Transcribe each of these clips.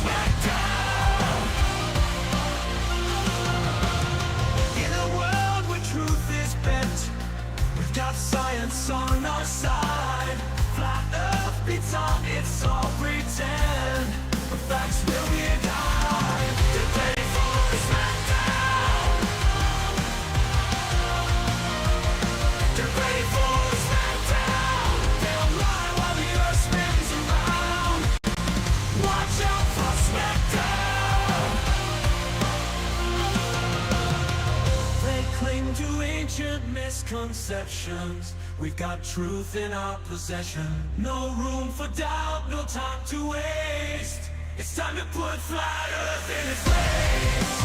Smackdown. In a world where truth is bent, we've got science on our side. Flat Earth beats on, it's all pretend. The facts will be died. Get ready for the Smackdown. Get ready for the Smackdown. They'll lie while the Earth spins around. Watch out for Smackdown. They cling to ancient misconceptions. We've got truth in our possession. No room for doubt, no time to waste. It's time to put Flat Earth in its place.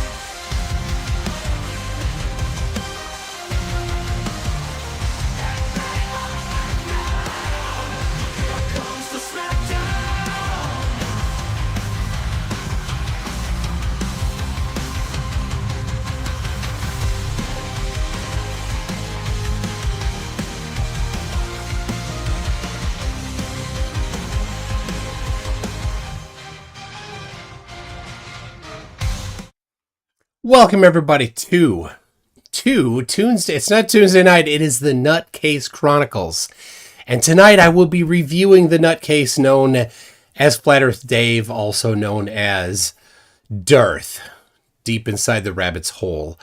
Here comes the Smackdown. Welcome everybody to Tuesday. It's not Tuesday night, it is the Nutcase Chronicles. And tonight I will be reviewing the nutcase known as Flat Earth Dave, also known as DIRTh, Deep Inside the Rabbit's Hole.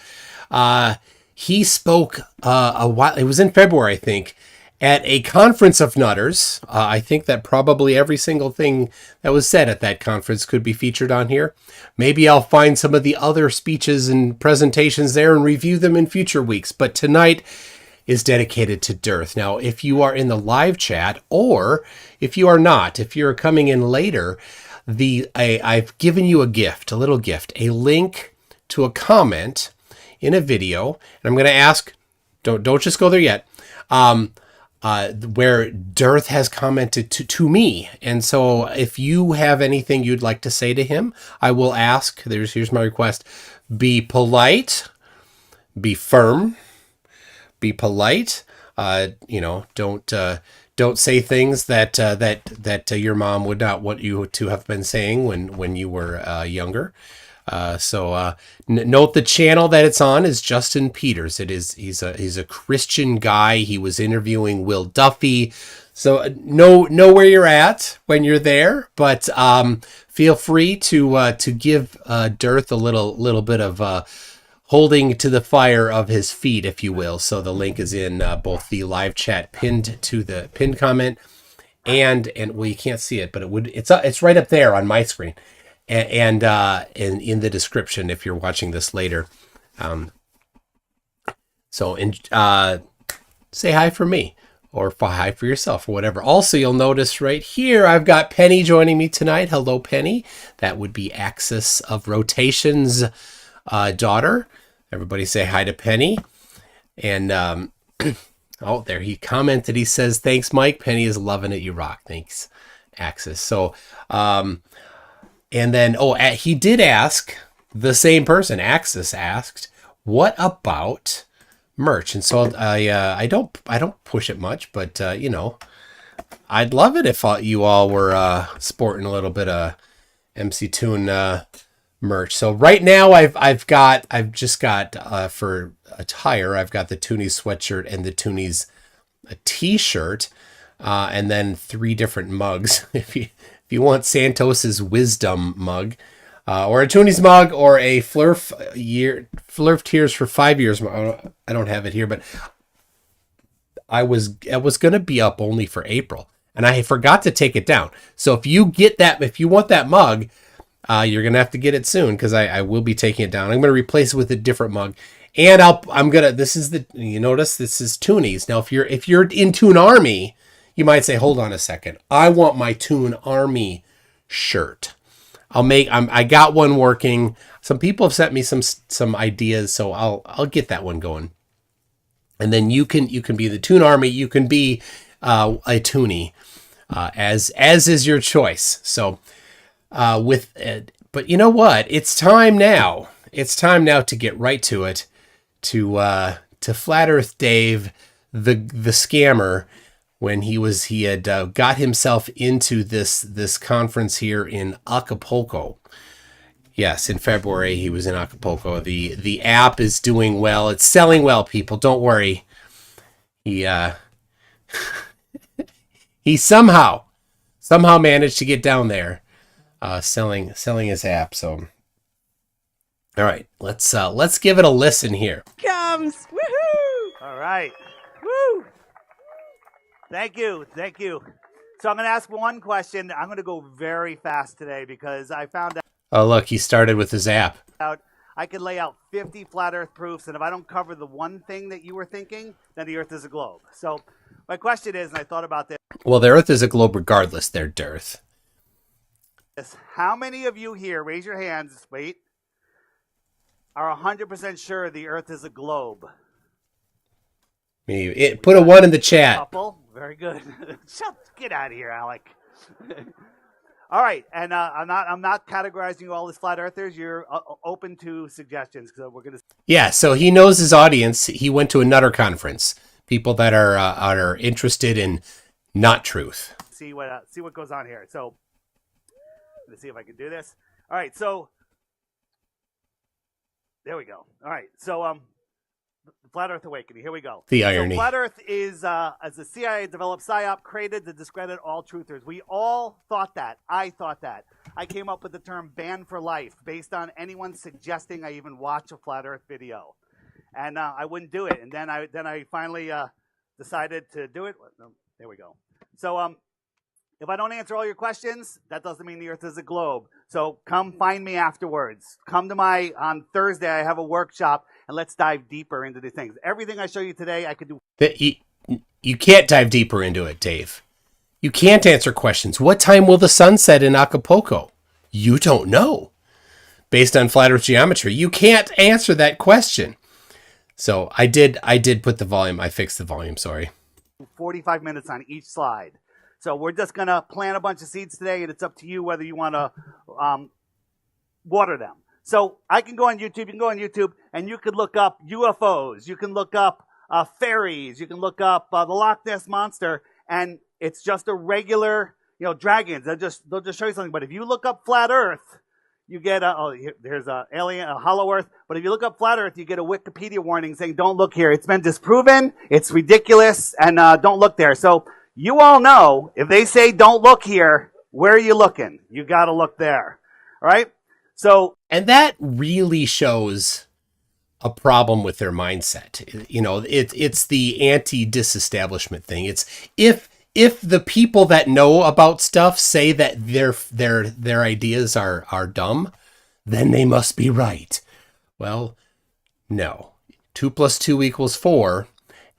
He spoke a while, it was in February I think, at a conference of nutters. I think that probably every single thing that was said at that conference could be featured on here. Maybe I'll find some of the other speeches and presentations there and review them in future weeks. But tonight is dedicated to DIRTh. Now, if you are in the live chat, or if you are not, if you're coming in later, I've given you a gift, a little gift, a link to a comment in a video. And I'm going to ask, don't just go there yet. Where DIRTh has commented to me. And so if you have anything you'd like to say to him, I will ask, here's my request, be polite, be firm, be polite. Don't say things that your mom would not want you to have been saying when you were younger. Note the channel that it's on is Justin Peters. He's a Christian guy. He was interviewing Will Duffy. So know where you're at when you're there, but feel free to give DIRTh a little bit of holding to the fire of his feet, if you will. So the link is in both the live chat pinned to the pinned comment and well, you can't see it, but it's right up there on my screen. And in the description if you're watching this later. Say hi for me, or hi for yourself, or whatever. Also, you'll notice right here I've got Penny joining me tonight. Hello, Penny. That would be Axis of Rotation's daughter. Everybody say hi to Penny. And oh, there he commented. He says, "Thanks, Mike. Penny is loving it. You rock." Thanks, Axis. So and then, he did ask, the same person, Axis, asked, what about merch? And so I don't push it much, but I'd love it if you all were sporting a little bit of MC Toon merch. So right now I've just got for attire, I've got the Toonies sweatshirt and the Toonies t-shirt, and then 3 different mugs. If you want Santos's wisdom mug, or a Toonies mug, or a Flurf Tears for 5 years mug. I don't have it here, but I was going to be up only for April, and I forgot to take it down. So if you want that mug, you're going to have to get it soon, because I will be taking it down. I'm going to replace it with a different mug. And you notice this is Toonies. Now, if you're in Toon Army, you might say, hold on a second. I want my Toon Army shirt. I got one working. Some people have sent me some ideas, so I'll get that one going. And then you can be the Toon Army. You can be a Toonie, as is your choice. So but you know what? It's time now. It's time now to get right to it. To Flat Earth Dave, the scammer, when he had got himself into this conference here in Acapulco. Yes, in February he was in Acapulco. The app is doing well. It's selling well, people. Don't worry. He somehow managed to get down there, selling his app. So, all right, let's give it a listen here. Comes, woohoo! All right, woo! Thank you. So I'm going to ask one question. I'm going to go very fast today because I found Oh, look, he started with his app. out I could lay out 50 flat Earth proofs, and if I don't cover the one thing that you were thinking, then the Earth is a globe. So my question is, and I thought about this. Well, the Earth is a globe regardless. They're DIRTh. How many of you here, raise your hands, wait, are 100% sure the Earth is a globe? Put a 1 in the chat. Couple, very good. Get out of here, Alec. All right, and I'm not categorizing you all as flat earthers. You're open to suggestions, so we're gonna. Yeah, so he knows his audience. He went to a Nutter conference. People that are interested in not truth. See what goes on here. So let's see if I can do this. All right, so there we go. All right, so the Flat Earth Awakening. Here we go. The irony. So Flat Earth is, as the CIA developed PSYOP, created to discredit all truthers. We all thought that. I thought that. I came up with the term ban for life based on anyone suggesting I even watch a Flat Earth video. And I wouldn't do it. And then I finally decided to do it. There we go. So if I don't answer all your questions, that doesn't mean the Earth is a globe. So come find me afterwards. Come to on Thursday, I have a workshop, and let's dive deeper into these things. Everything I show you today, I could do. You can't dive deeper into it, Dave. You can't answer questions. What time will the sun set in Acapulco? You don't know. Based on flat Earth geometry, you can't answer that question. So I did put the volume. I fixed the volume, sorry. 45 minutes on each slide. So we're just going to plant a bunch of seeds today, and it's up to you whether you want to water them. So I can go on YouTube, you can go on YouTube, and you could look up UFOs, you can look up fairies, you can look up the Loch Ness Monster, and it's just a regular, dragons. They'll just show you something. But if you look up Flat Earth, you get there's a alien, a hollow Earth. But if you look up Flat Earth, you get a Wikipedia warning saying, don't look here. It's been disproven, it's ridiculous, and don't look there. So you all know, if they say don't look here, where are you looking? You got to look there. All right? So, and that really shows a problem with their mindset. It's the anti-disestablishment thing. It's if the people that know about stuff say that their ideas are dumb, then they must be right. Well, no. 2 + 2 = 4,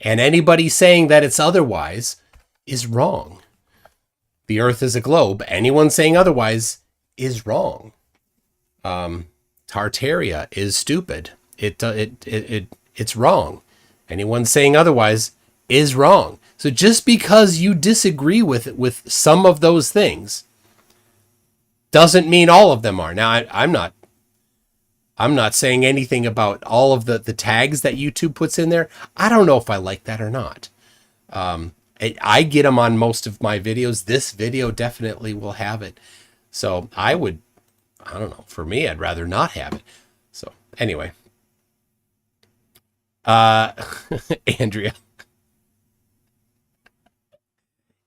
and anybody saying that it's otherwise is wrong. The Earth is a globe. Anyone saying otherwise is wrong. Tartaria is stupid. It's wrong. Anyone saying otherwise is wrong. So just because you disagree with some of those things doesn't mean all of them are. Now I'm not saying anything about all of the tags that YouTube puts in there. I don't know if I like that or not. I get them on most of my videos. This video definitely will have it. So I don't know. For me, I'd rather not have it. So anyway. Andrea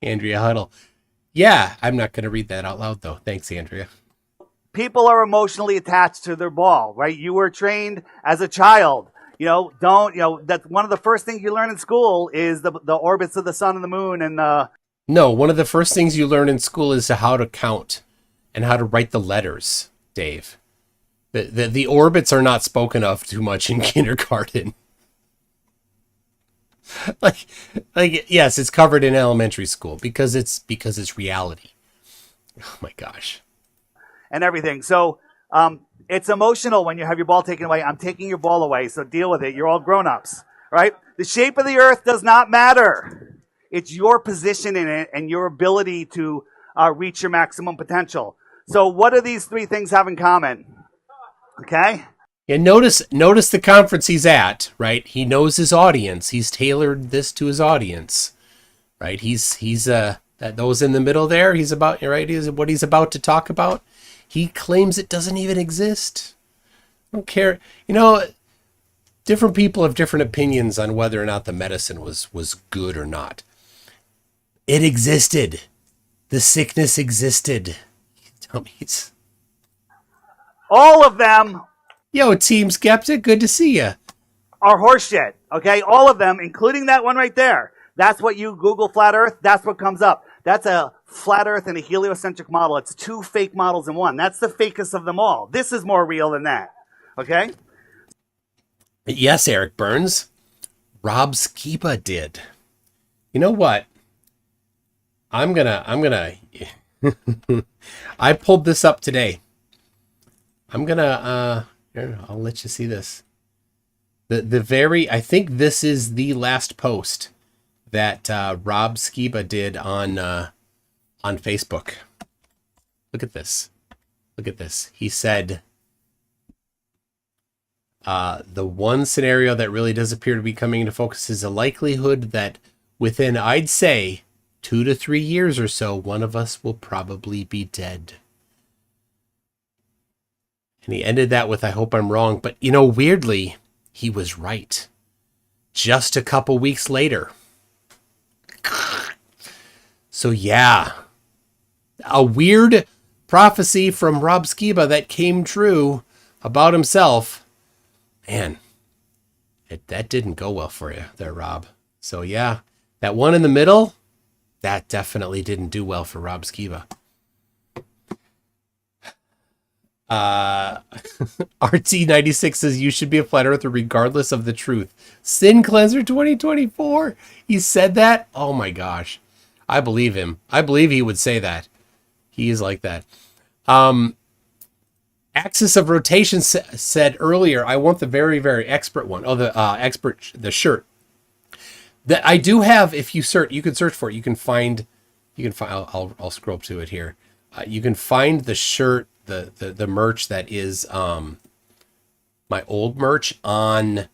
Huddle. Yeah, I'm not going to read that out loud, though. Thanks, Andrea. people are emotionally attached to their ball, right? You were trained as a child. That's one of the first things you learn in school is the orbits of the sun and the moon and No, one of the first things you learn in school is how to count and how to write the letters, Dave. The orbits are not spoken of too much in kindergarten. like yes, it's covered in elementary school because it's reality. Oh my gosh. and everything. So it's emotional when you have your ball taken away. I'm taking your ball away, so deal with it. You're all grown-ups, right? The shape of the earth does not matter. It's your position in it and your ability to reach your maximum potential. So what do these three things have in common? Okay? And notice the conference he's at, right? He knows his audience. He's tailored this to his audience. right? He's that those in the middle there. He's about right. He's what he's about to talk about. He claims it doesn't even exist. I don't care. You know, different people have different opinions on whether or not the medicine was good or not. It existed. The sickness existed. Dummies. All of them Yo, Team Skeptic, good to see you. are horseshit. Okay, all of them, including that one right there. That's what you Google flat Earth. That's what comes up. That's a flat Earth and a heliocentric model. It's two fake models in one. That's the fakest of them all. This is more real than that. Okay. Yes, Eric Burns. Rob Skeba did. You know what? I'm gonna I pulled this up today. I'm gonna here, I'll let you see this. I think this is the last post that Rob Skeba did on Facebook. Look at this. Look at this. He said the one scenario that really does appear to be coming into focus is the likelihood that within, I'd say, 2 to 3 years or so, one of us will probably be dead. And he ended that with, I hope I'm wrong. But, you know, weirdly, he was right. Just a couple weeks later. So, yeah. A weird prophecy from Rob Skeba that came true about himself. Man, that didn't go well for you there, Rob. So, yeah, that one in the middle, that definitely didn't do well for Rob Skeba. RT96 says you should be a flat earther regardless of the truth. Sin Cleanser 2024. He said that? Oh my gosh. I believe him. I believe he would say that. He is like that. Axis of rotation said earlier, I want the very, very expert one. Oh, the expert, the shirt. That I do have, if you search, you can search for it. You can find, I'll scroll up to it here. You can find the shirt, the merch that is my old merch on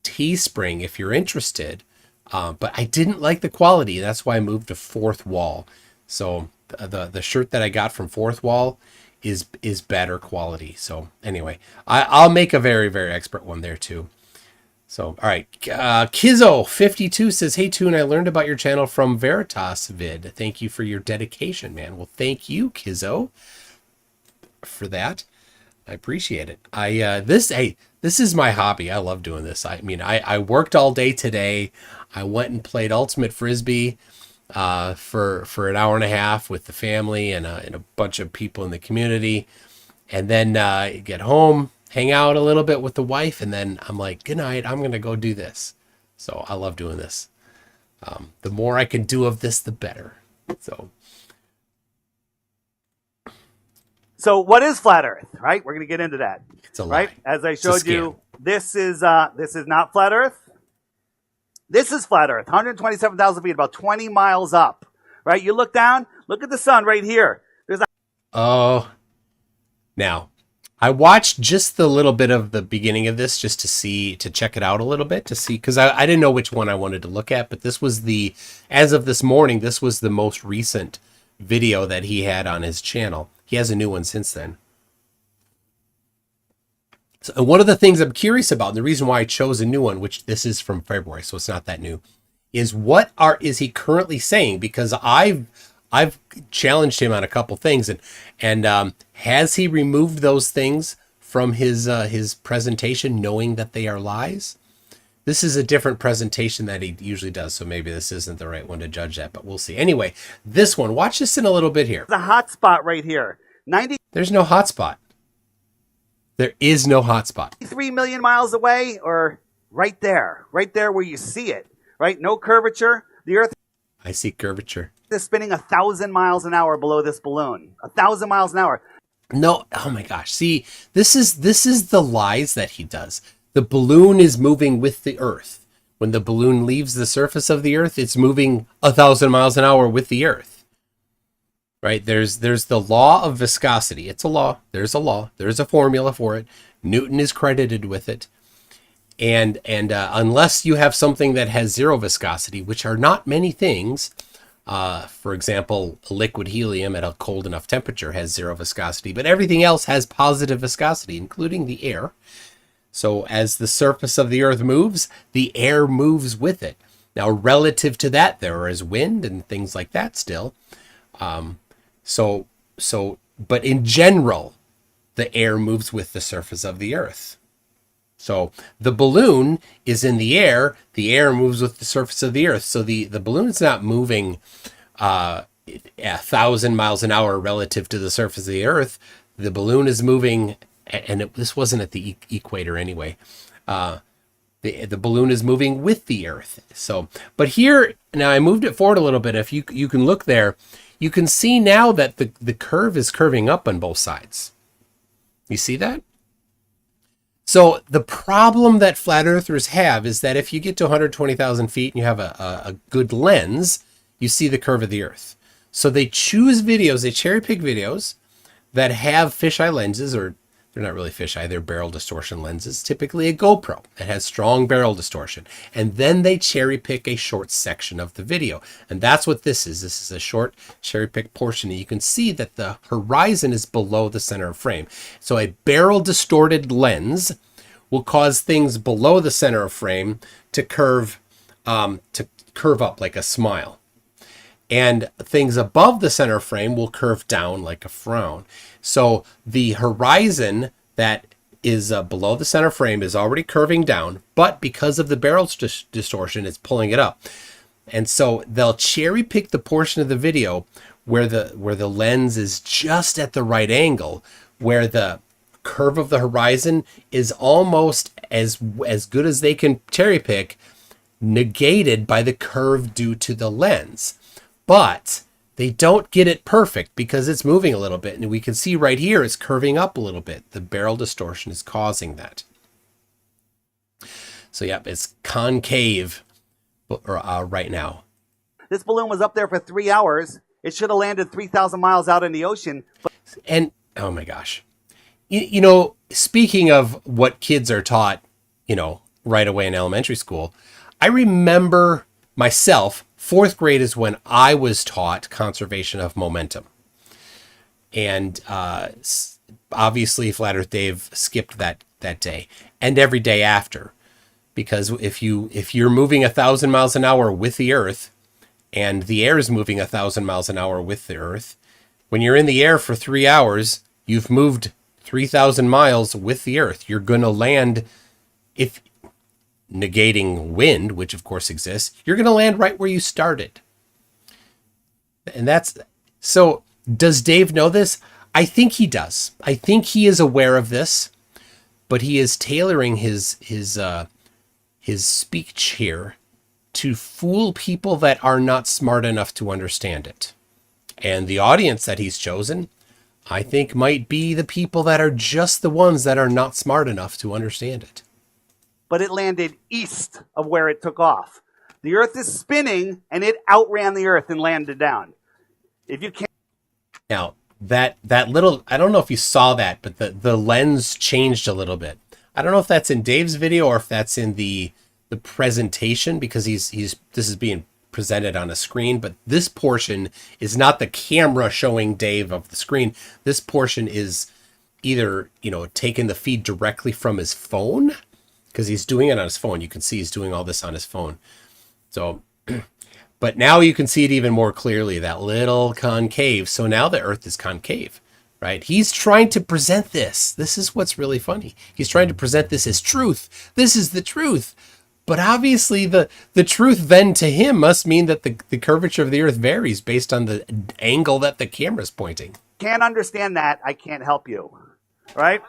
Teespring if you're interested. But I didn't like the quality. That's why I moved to Fourth Wall. So the shirt that I got from Fourth Wall is better quality. So anyway, I'll make a very, very expert one there too. So, all right. Kizzo52 says, hey, Toon, I learned about your channel from Veritas vid. Thank you for your dedication, man. Well, thank you, Kizzo, for that. I appreciate it. This is my hobby. I love doing this. I mean, I worked all day today. I went and played Ultimate Frisbee for an hour and a half with the family and a bunch of people in the community. And then get home, hang out a little bit with the wife, and then I'm like, good night, I'm going to go do this. So I love doing this. The more I can do of this, the better. So what is flat Earth, right? We're going to get into that. It's a lie. Right? As I showed you, this is not flat Earth. This is flat Earth, 127,000 feet, about 20 miles up, right? You look down, look at the sun right here. Now, I watched just the little bit of the beginning of this just to check it out a little bit, to see, because I didn't know which one I wanted to look at, but this was as of this morning, this was the most recent video that he had on his channel. He has a new one since then. So one of the things I'm curious about, and the reason why I chose a new one, which this is from February, so it's not that new, is what is he currently saying? Because I've challenged him on a couple things, and has he removed those things from his presentation, knowing that they are lies? This is a different presentation that he usually does, so maybe this isn't the right one to judge that, but we'll see. Anyway, this one, watch this in a little bit here. The hot spot right here. There's no hot spot. There is no hot spot. 3 million miles away, or right there where you see it, right? No curvature. The Earth I see curvature. is spinning 1,000 miles an hour below this balloon. 1,000 miles an hour. No, oh my gosh. See, this is the lies that he does. The balloon is moving with the Earth. When the balloon leaves the surface of the Earth, it's moving 1,000 miles an hour with the Earth. Right? There's the law of viscosity. It's a law. There's a law. There's a formula for it. Newton is credited with it. And unless you have something that has zero viscosity, which are not many things, for example, liquid helium at a cold enough temperature has zero viscosity, but everything else has positive viscosity, including the air. So as the surface of the Earth moves, the air moves with it. Now, relative to that, there is wind and things like that still. But in general, the air moves with the surface of the Earth. So the balloon is in the air moves with the surface of the Earth. So the balloon is not moving 1,000 miles an hour relative to the surface of the Earth. The balloon is moving, and this wasn't at the equator anyway. The balloon is moving with the Earth. So, but here, now I moved it forward a little bit. If you can look there, you can see now that the curve is curving up on both sides. You see that? So the problem that flat earthers have is that if you get to 120,000 feet and you have a good lens, you see the curve of the Earth. So they choose videos, they cherry pick videos that have fisheye lenses, or they're not really fisheye, they're barrel distortion lenses, typically a GoPro that has strong barrel distortion. And then they cherry pick a short section of the video. And that's what this is. This is a short cherry pick portion. And you can see that the horizon is below the center of frame. So a barrel distorted lens will cause things below the center of frame to curve up like a smile. And things above the center frame will curve down like a frown. So the horizon that is below the center frame is already curving down, but because of the barrel distortion, it's pulling it up. And so they'll cherry pick the portion of the video where the lens is just at the right angle, where the curve of the horizon is almost as good as they can cherry pick, negated by the curve due to the lens. But they don't get it perfect because it's moving a little bit. And we can see right here it's curving up a little bit. The barrel distortion is causing that. So yeah, it's concave right now. This balloon was up there for 3 hours. It should have landed 3,000 miles out in the ocean. And, oh my gosh. You know, speaking of what kids are taught, right away in elementary school, I remember myself, 4th grade is when I was taught conservation of momentum. And obviously Flat Earth Dave skipped that day and every day after. Because if you're moving 1,000 miles an hour with the Earth and the air is moving 1,000 miles an hour with the Earth, when you're in the air for 3 hours, you've moved 3,000 miles with the Earth. You're going to land, if negating wind, which of course exists, you're going to land right where you started. And that's, so does Dave know this? I think he does. I think he is aware of this, but he is tailoring his speech here to fool people that are not smart enough to understand it. And the audience that he's chosen, I think, might be the people that are just the ones that are not smart enough to understand it. But it landed east of where it took off. The Earth is spinning, and it outran the Earth and landed down. If you can't... Now, that little, I don't know if you saw that, but the lens changed a little bit. I don't know if that's in Dave's video or if that's in the presentation, because this is being presented on a screen, but this portion is not the camera showing Dave of the screen. This portion is either, taking the feed directly from his phone, because he's doing it on his phone. You can see he's doing all this on his phone. So, but now you can see it even more clearly, that little concave. So now the Earth is concave, right? He's trying to present this. This is what's really funny. He's trying to present this as truth. This is the truth. But obviously the truth then to him must mean that the curvature of the Earth varies based on the angle that the camera's pointing. Can't understand that, I can't help you, right?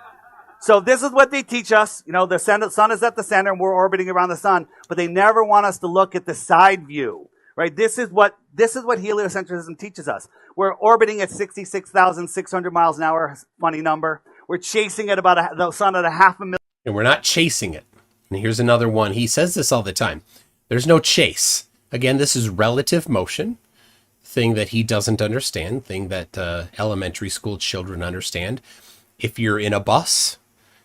So this is what they teach us. The sun is at the center and we're orbiting around the sun, but they never want us to look at the side view, right? This is what heliocentrism teaches us. We're orbiting at 66,600 miles an hour, funny number. We're chasing it about the sun at 500,000. And we're not chasing it. And here's another one. He says this all the time. There's no chase. Again, this is relative motion, thing that he doesn't understand, thing that elementary school children understand. If you're in a bus,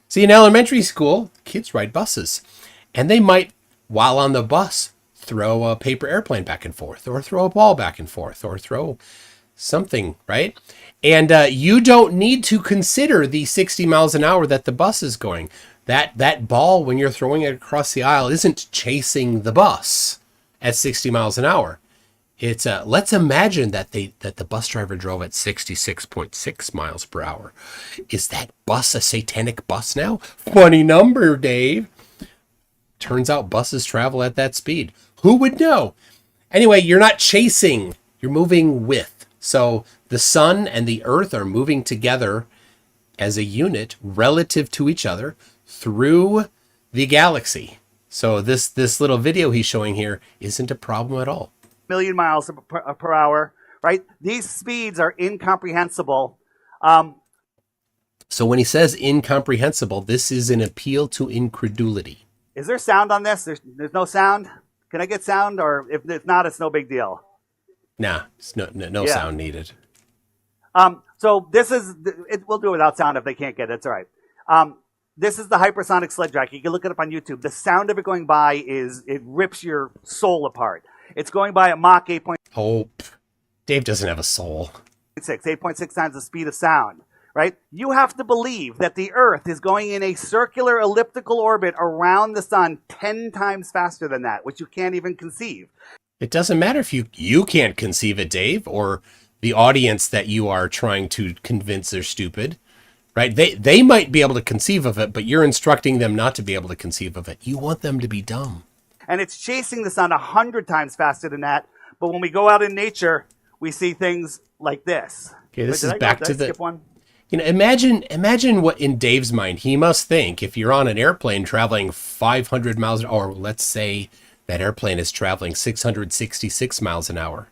see, in elementary school, kids ride buses. And they might, while on the bus, throw a paper airplane back and forth, or throw a ball back and forth, or throw something, right? And you don't need to consider the 60 miles an hour that the bus is going. That ball, when you're throwing it across the aisle, isn't chasing the bus at 60 miles an hour. It's let's imagine that the bus driver drove at 66.6 miles per hour. Is that bus a satanic bus now? Funny number, Dave. Turns out buses travel at that speed. Who would know? Anyway, you're not chasing, you're moving with. So the sun and the earth are moving together as a unit relative to each other through the galaxy. So this little video he's showing here isn't a problem at all. Million miles per hour, right? These speeds are incomprehensible. So when he says incomprehensible, this is an appeal to incredulity. Is there sound on this? There's no sound? Can I get sound? Or if not, it's no big deal. Nah, it's no sound needed. So this is, we'll do it without sound if they can't get it. It's all right. This is the hypersonic sled track. You can look it up on YouTube. The sound of it going by it rips your soul apart. It's going by at Mach 8.6, Oh, Dave doesn't have a soul. 8.6 times the speed of sound, right? You have to believe that the Earth is going in a circular elliptical orbit around the sun 10 times faster than that, which you can't even conceive. It doesn't matter if you can't conceive it, Dave, or the audience that you are trying to convince they're stupid, right? They might be able to conceive of it, but you're instructing them not to be able to conceive of it. You want them to be dumb. And it's chasing the sun 100 times faster than that. But when we go out in nature, we see things like this. Okay, this Wait, is back did to I the... skip one? You know, imagine what in Dave's mind he must think if you're on an airplane traveling 500 miles an hour, or let's say that airplane is traveling 666 miles an hour.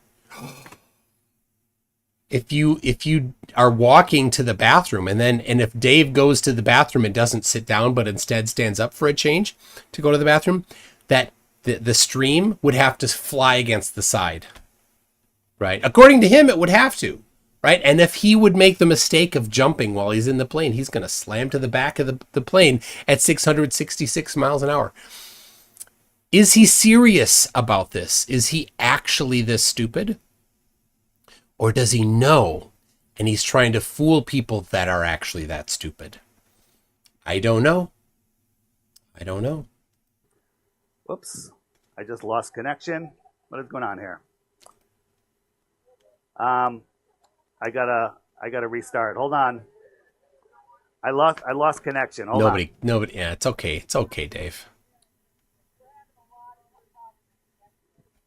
If you are walking to the bathroom and if Dave goes to the bathroom and doesn't sit down but instead stands up for a change to go to the bathroom, that the stream would have to fly against the side, right? According to him, it would have to, right? And if he would make the mistake of jumping while he's in the plane, he's going to slam to the back of the plane at 666 miles an hour. Is he serious about this? Is he actually this stupid? Or does he know and he's trying to fool people that are actually that stupid? I don't know. Whoops. I just lost connection. What is going on here? I gotta restart. Hold on. I lost connection. Hold on. Nobody. Yeah, it's okay. It's okay, Dave.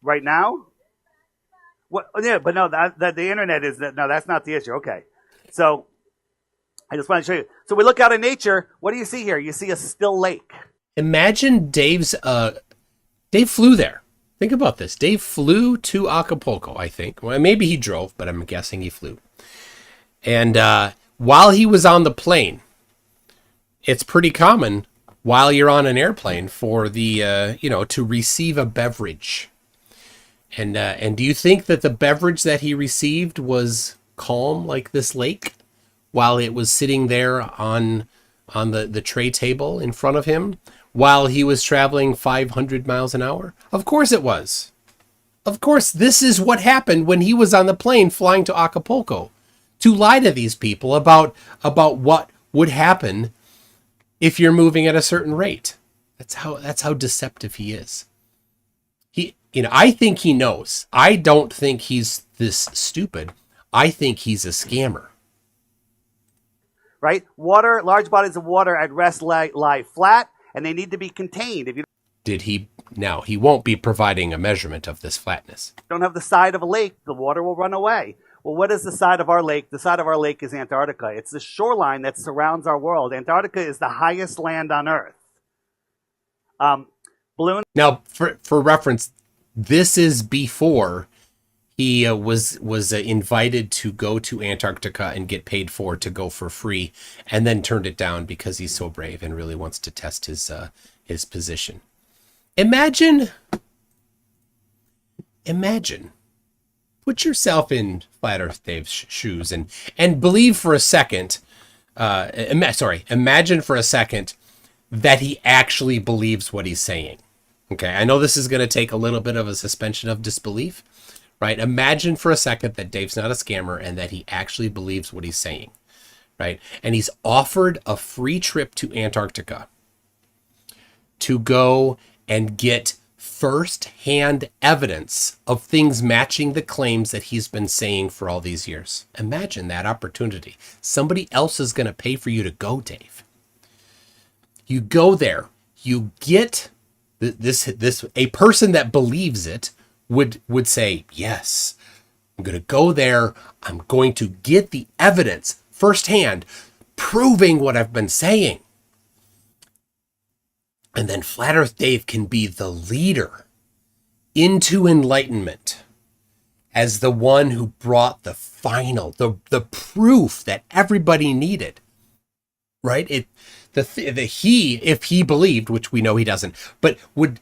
Right now? What? Yeah, but no, the internet is no. That's not the issue. Okay, so I just want to show you. So we look out in nature. What do you see here? You see a still lake. Imagine Dave flew there. Think about this. Dave flew to Acapulco, I think. Well, maybe he drove, but I'm guessing he flew. And while he was on the plane, it's pretty common while you're on an airplane for the to receive a beverage. And do you think that the beverage that he received was calm like this lake while it was sitting there on the tray table in front of him while he was traveling 500 miles an hour? Of course it was. Of course, this is what happened when he was on the plane flying to Acapulco, to lie to these people about what would happen if you're moving at a certain rate. That's how deceptive he is. I think he knows. I don't think he's this stupid. I think he's a scammer. Right? Water, large bodies of water at rest lie flat, and they need to be contained. If you Now, he won't be providing a measurement of this flatness. don't have the side of a lake, the water will run away. Well, what is the side of our lake? The side of our lake is Antarctica. It's the shoreline that surrounds our world. Antarctica is the highest land on Earth. Balloon. Now, for reference, this is before he was invited to go to Antarctica and get paid for to go for free, and then turned it down because he's so brave and really wants to test his position. Imagine. Put yourself in Flat Earth Dave's shoes and believe for a second. Imagine for a second that he actually believes what he's saying. Okay, I know this is going to take a little bit of a suspension of disbelief, right? Imagine for a second that Dave's not a scammer and that he actually believes what he's saying, right? And he's offered a free trip to Antarctica to go and get first-hand evidence of things matching the claims that he's been saying for all these years. Imagine that opportunity. Somebody else is going to pay for you to go, Dave. You go there, you get this a person that believes it would say, yes, I'm going to go there. I'm going to get the evidence firsthand proving what I've been saying. And then Flat Earth Dave can be the leader into enlightenment as the one who brought the final, the proof that everybody needed, right? If he believed, which we know he doesn't, but would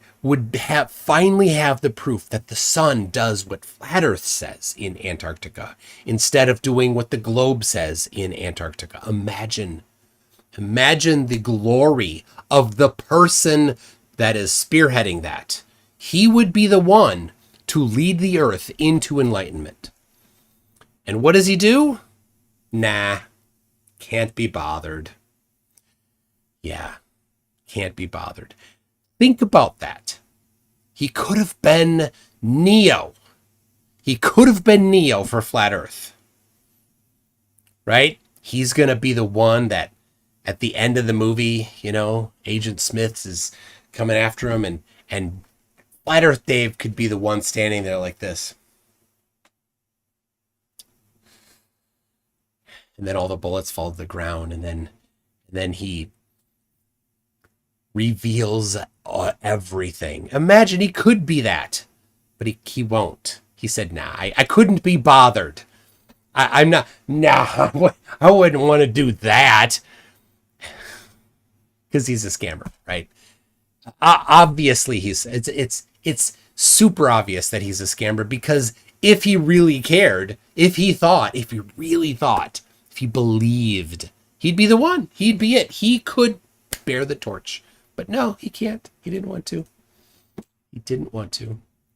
finally have the proof that the sun does what Flat Earth says in Antarctica instead of doing what the globe says in Antarctica. Imagine the glory of the person that is spearheading that. He would be the one to lead the earth into enlightenment. And what does he do? Nah, can't be bothered. Yeah, can't be bothered. Think about that. He could have been Neo. He could have been Neo for Flat Earth. Right? He's going to be the one that at the end of the movie, Agent Smith is coming after him and Flat Earth Dave could be the one standing there like this. And then all the bullets fall to the ground and then he reveals everything. Imagine he could be that, but he won't. He said, nah, I couldn't be bothered. I'm not, nah, I wouldn't want to do that. Because he's a scammer, right? Obviously, it's super obvious that he's a scammer because if he really cared, if he believed, he'd be the one. He'd be it. He could bear the torch. But no, he can't. He didn't want to.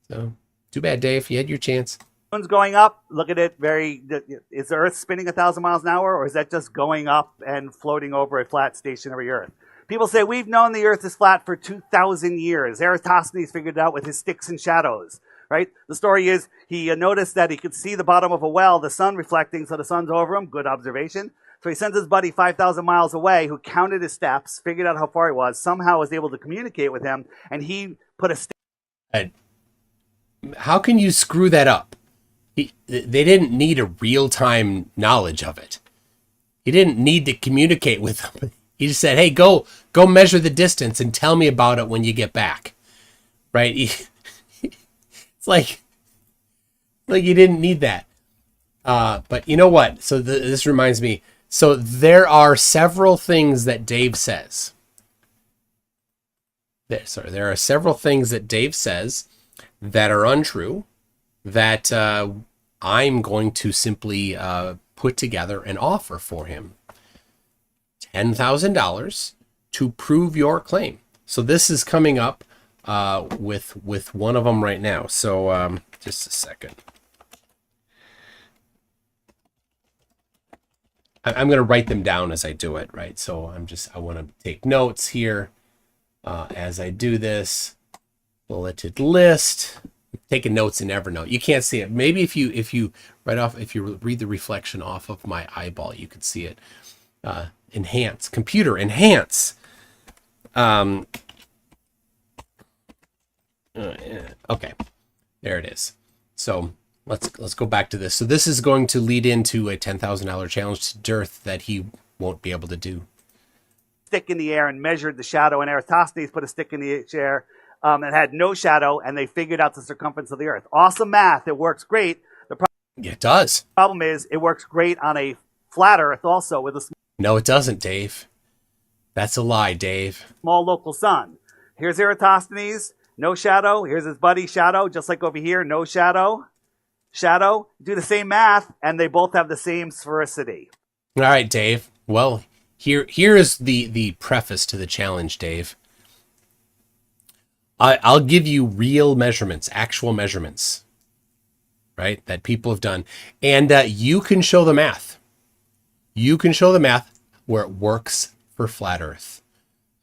So, too bad, Dave. You had your chance. Sun's going up. Look at it. Is the Earth spinning 1,000 miles an hour, or is that just going up and floating over a flat stationary Earth? People say we've known the Earth is flat for 2,000 years. Eratosthenes figured it out with his sticks and shadows, right? The story is he noticed that he could see the bottom of a well, the sun reflecting, so the sun's over him. Good observation. So he sends his buddy 5,000 miles away who counted his steps, figured out how far he was, somehow was able to communicate with him, and he put a stick. How can you screw that up? They didn't need a real-time knowledge of it. He didn't need to communicate with him. He just said, hey, go measure the distance and tell me about it when you get back. Right? It's like you didn't need that. But you know what? So this reminds me. So there are several things that Dave says. There are several things that Dave says that are untrue that I'm going to simply put together an offer for him. $10,000 to prove your claim. So this is coming up with one of them right now. So just a second. I'm going to write them down as I do it, right? So I want to take notes here as I do this. Bulleted list. I'm taking notes in Evernote. You can't see it. Maybe if you read the reflection off of my eyeball, you could see it. Enhance, computer, enhance. Okay, there it is. So let's go back to this. So this is going to lead into a $10,000 challenge to DIRTh that he won't be able to do. Stick in the air and measured the shadow, and Eratosthenes put a stick in the air and had no shadow, and they figured out the circumference of the Earth. Awesome math. It works great. It does. The problem is it works great on a flat Earth also with a No, it doesn't, Dave. That's a lie, Dave. small local sun. Here's Eratosthenes, no shadow. Here's his buddy, shadow, just like over here, no shadow. Shadow. Do the same math, and they both have the same sphericity. All right, Dave. Well, Here is the preface to the challenge, Dave. I'll give you real measurements, actual measurements, right, that people have done, and you can show the math. You can show the math where it works for flat Earth,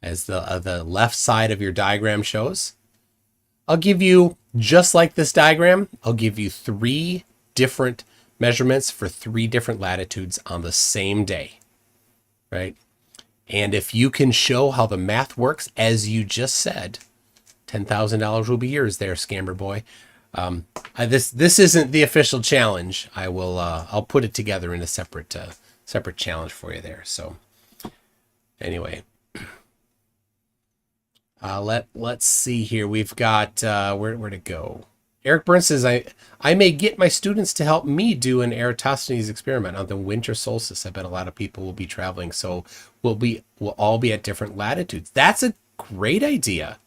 as the left side of your diagram shows. I'll give you, just like this diagram, I'll give you 3 different measurements for 3 different latitudes on the same day, right? And if you can show how the math works, as you just said, $10,000 will be yours there, Scammer Boy. This isn't the official challenge. I'll put it together in a separate challenge for you there. So anyway, let's see here. We've got where to go. Eric Burns says, I may get my students to help me do an Eratosthenes experiment on the winter solstice. I bet a lot of people will be traveling, so we'll all be at different latitudes. That's a great idea.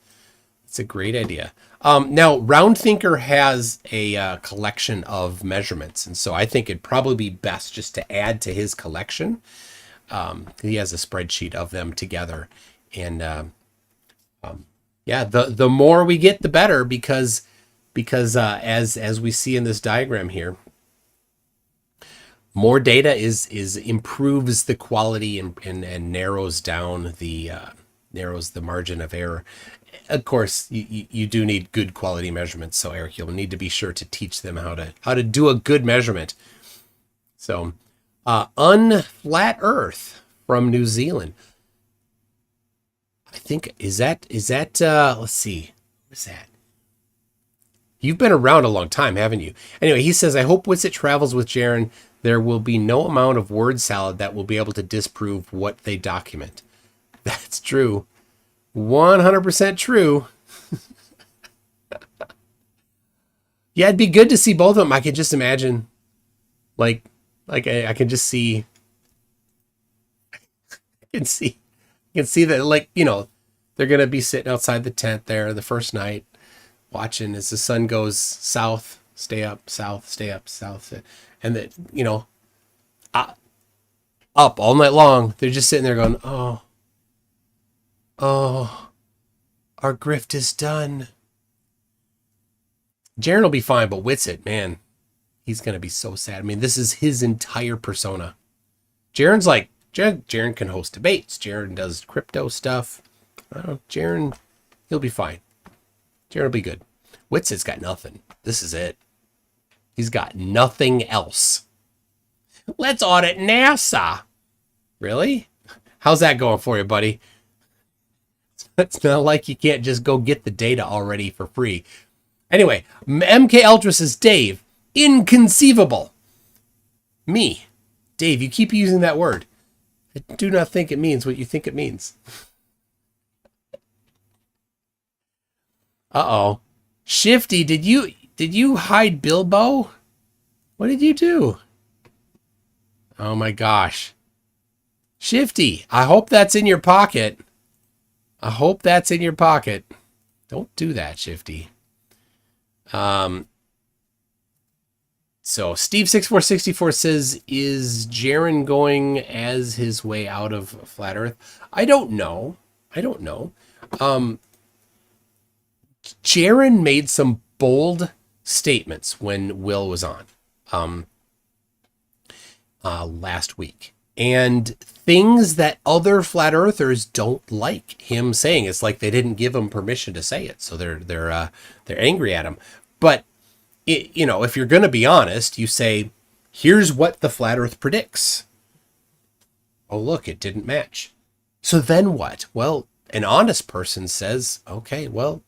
It's a great idea. Now, Round Thinker has a collection of measurements, and so I think it'd probably be best just to add to his collection. He has a spreadsheet of them together, and yeah, the more we get, the better, because as we see in this diagram here, more data is improves the quality and narrows down the margin of error. Of course, you do need good quality measurements. So Eric, you'll need to be sure to teach them how to do a good measurement. So, Unflat Earth from New Zealand. I think is that let's see, what is that? You've been around a long time, haven't you? Anyway, he says, I hope Witsit travels with Jaron. There will be no amount of word salad that will be able to disprove what they document. That's true. 100% true. Yeah, it'd be good to see both of them. I could just imagine, like I can just see, I can see that, like, you know, they're going to be sitting outside the tent there the first night, watching as the sun goes south, stay up, south, stay up, south. And that, you know, up all night long. They're just sitting there going, oh, our grift is done. Jaron will be fine, but Witsit, man, he's going to be so sad. I mean, this is his entire persona. Jaron's like, Jaron can host debates. Jaron does crypto stuff. Jaron, he'll be fine. Jaron will be good. Witsit's got nothing. This is it. He's got nothing else. Let's audit NASA. Really? How's that going for you, buddy? It's not like you can't just go get the data already for free. Anyway, MK Ultra says, Dave, inconceivable. Me. Dave, you keep using that word. I do not think it means what you think it means. Uh-oh. Shifty, did you hide Bilbo? What did you do? Oh my gosh. Shifty, I hope that's in your pocket. I hope that's in your pocket. Don't do that, Shifty. So Steve6464 says, is Jaron going as his way out of Flat Earth? I don't know. Jaron made some bold statements when Will was on last week, and things that other flat earthers don't like him saying. It's like they didn't give him permission to say it, so they're angry at him. But you know, if you're going to be honest, you say, here's what the flat earth predicts. Oh, look, it didn't match. So then what? Well, an honest person says, okay, well,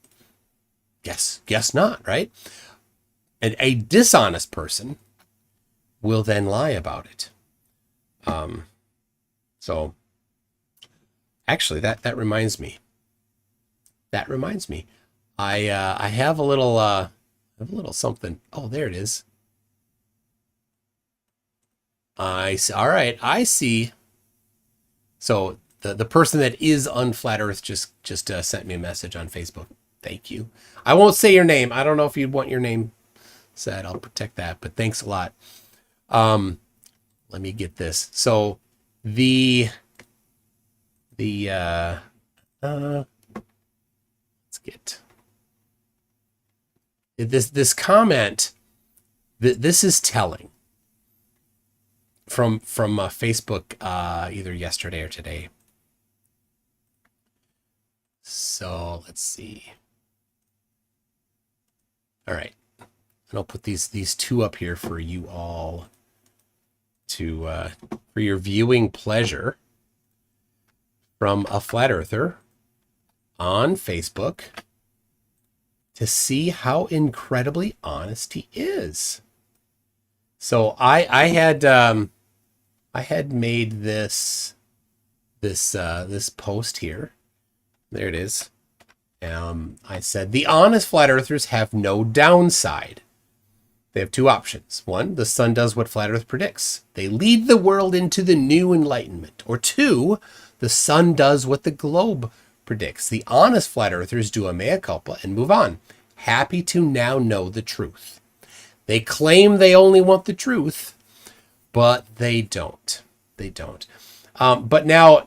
guess not, right? And a dishonest person will then lie about it. So actually that reminds me. I have a little something. Oh, there it is. I see. All right, I see. So the person that is unflat Earth just sent me a message on Facebook. Thank you. I won't say your name. I don't know if you'd want your name said. I'll protect that, but thanks a lot. Let me get this. So the The let's get this comment. This is telling from Facebook either yesterday or today. So let's see. All right, and I'll put these two up here for you all to for your viewing pleasure. From a flat earther on Facebook to see how incredibly honest he is. So I had made this post here. There it is. I said the honest flat earthers have no downside. They have two options. One, the sun does what flat earth predicts. They lead the world into the new enlightenment. Or two, the sun does what the globe predicts. The honest flat earthers do a mea culpa and move on, happy to now know the truth. They claim they only want the truth, but they don't. They don't. But now,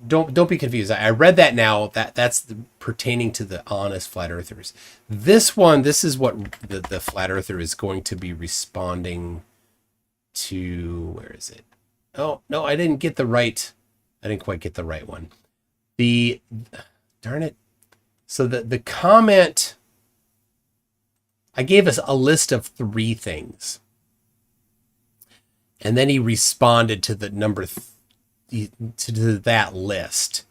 don't be confused. I read that now. That's pertaining to the honest flat earthers. This is what the flat earther is going to be responding to. Where is it? Oh no, I didn't quite get the right one. Darn it. So the comment, I gave us a list of 3 things. And then he responded to the number to that list.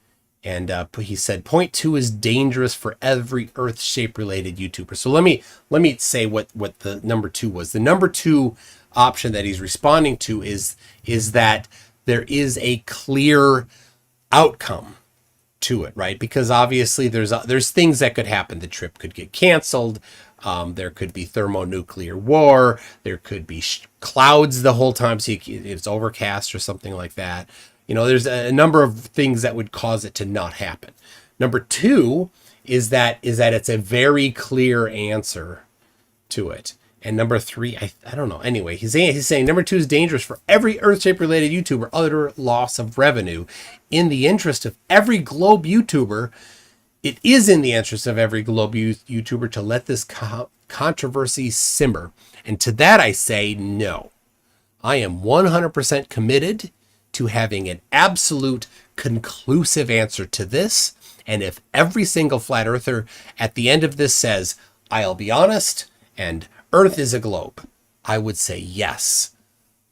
And he said, point 2 is dangerous for every Earth shape related YouTuber. So let me say what the number 2 was. The number 2 option that he's responding to is that there is a clear outcome to it, right? Because obviously there's things that could happen. The trip could get canceled. There could be thermonuclear war. There could be clouds the whole time, so it's overcast or something like that. There's a number of things that would cause it to not happen. Number 2 is that it's a very clear answer to it. And number 3, I don't know. Anyway, he's saying number 2 is dangerous for every Earth-shape related YouTuber, utter loss of revenue. In the interest of every globe YouTuber, it is in the interest of every globe YouTuber to let this controversy simmer. And to that I say no. I am 100% committed to having an absolute conclusive answer to this. And if every single flat earther at the end of this says, I'll be honest, and Earth is a globe, I would say yes.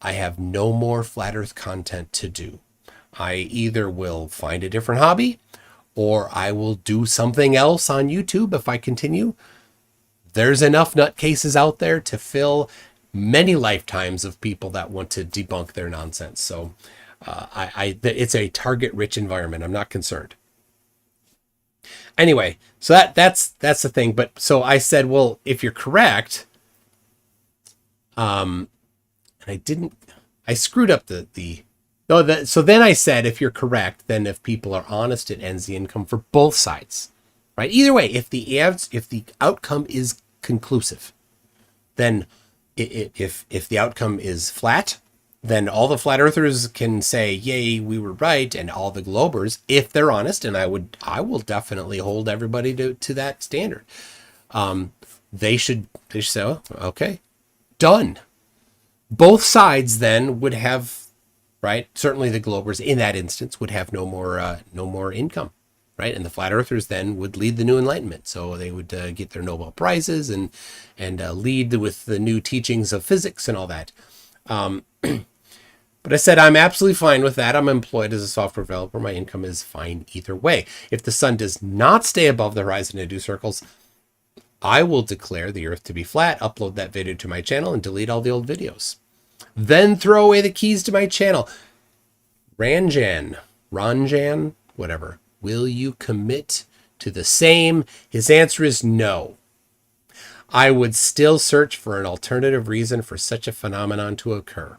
I have no more flat earth content to do. I either will find a different hobby or I will do something else on YouTube if I continue. There's enough nutcases out there to fill many lifetimes of people that want to debunk their nonsense. So it's a target-rich environment. I'm not concerned. Anyway, so that's the thing. But so I said, well, if you're correct, and I screwed up so then I said, if you're correct, then if people are honest, it ends the income for both sides, right? Either way, if the outcome is conclusive, then if the outcome is flat, then all the flat earthers can say, yay, we were right. And all the globers, if they're honest, and I will definitely hold everybody to that standard. They should say, oh, okay, done. Both sides then would have, right? Certainly the globers in that instance would have no more income, right? And the flat earthers then would lead the new enlightenment. So they would get their Nobel Prizes and lead with the new teachings of physics and all that. But I said, I'm absolutely fine with that. I'm employed as a software developer. My income is fine either way. If the sun does not stay above the horizon and do circles, I will declare the Earth to be flat, upload that video to my channel, and delete all the old videos. Then throw away the keys to my channel. Ranjan, whatever. Will you commit to the same? His answer is no. I would still search for an alternative reason for such a phenomenon to occur.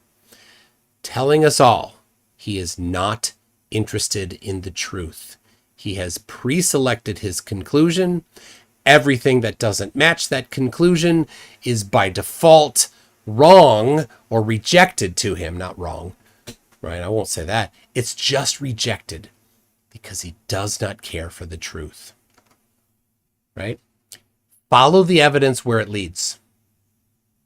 Telling us all he is not interested in the truth. He has pre-selected his conclusion. Everything that doesn't match that conclusion is by default wrong or rejected to him. Not wrong, right? I won't say that. It's just rejected. Because he does not care for the truth. Right? Follow the evidence where it leads.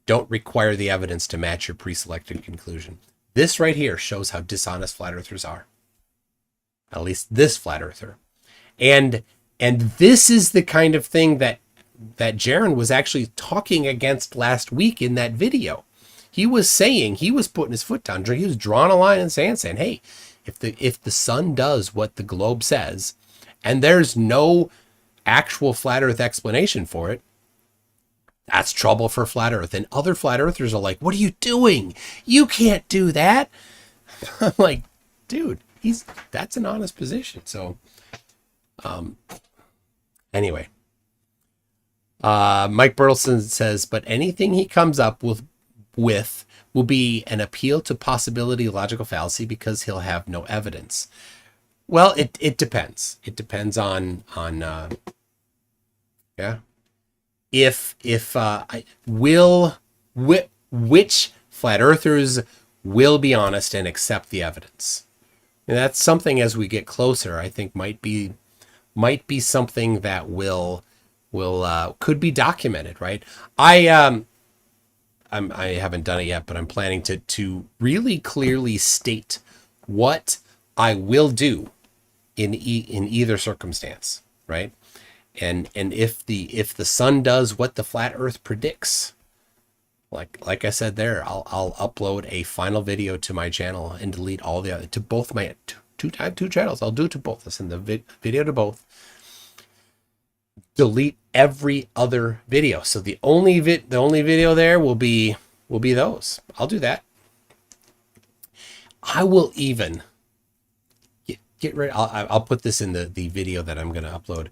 Don't require the evidence to match your pre-selected conclusion. This right here shows how dishonest flat earthers are. At least this flat earther. And this is the kind of thing that Jaron was actually talking against last week in that video. He was saying, he was putting his foot down. He was drawing a line in the sand saying, hey, if the sun does what the globe says, and there's no actual flat earth explanation for it, that's trouble for flat earth. And other flat earthers are like, what are you doing? You can't do that. I'm like, dude, that's an honest position. So, anyway, Mike Bertelson says, but anything he comes up with will be an appeal to possibility logical fallacy because he'll have no evidence. Well, it depends. It depends on yeah. Which flat earthers will be honest and accept the evidence. And that's something as we get closer, I think might be something that could be documented, right? I haven't done it yet, but I'm planning to really clearly state what I will do in either circumstance, right? And if the sun does what the flat earth predicts, like I said there, I'll upload a final video to my channel and delete all the other, to both my two channels. I'll do it to both. I'll send the video to both. Delete every other video. So the only video there will be those. I'll do that. I will even get rid. I'll put this in the video that I'm going to upload,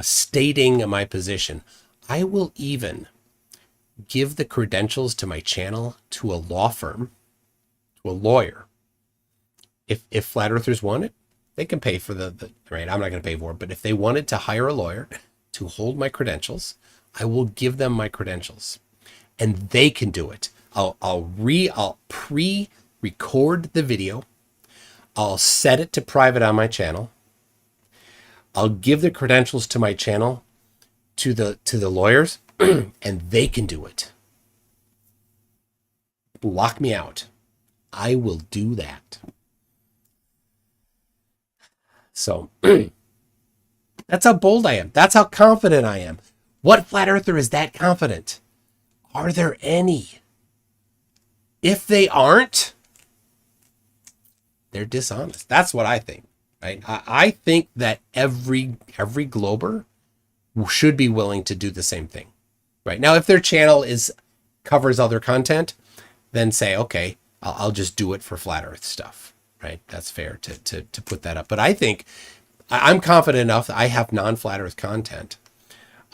stating my position. I will even give the credentials to my channel to a law firm, to a lawyer. If flat earthers want it, they can pay for the right. I'm not going to pay for it, but if they wanted to hire a lawyer to hold my credentials, I will give them my credentials, and they can do it. I'll pre-record the video. I'll set it to private on my channel. I'll give the credentials to my channel to the lawyers, and they can do it. Lock me out. I will do that. So that's how bold I am. That's how confident I am. What flat earther is that confident? Are there any? If they aren't, they're dishonest. That's what I think. Right? I think that every glober should be willing to do the same thing. Right? Now, if their channel covers other content, then say, okay, I'll just do it for flat earth stuff. Right? That's fair to put that up. But I think I'm confident enough that I have non-flat earth content.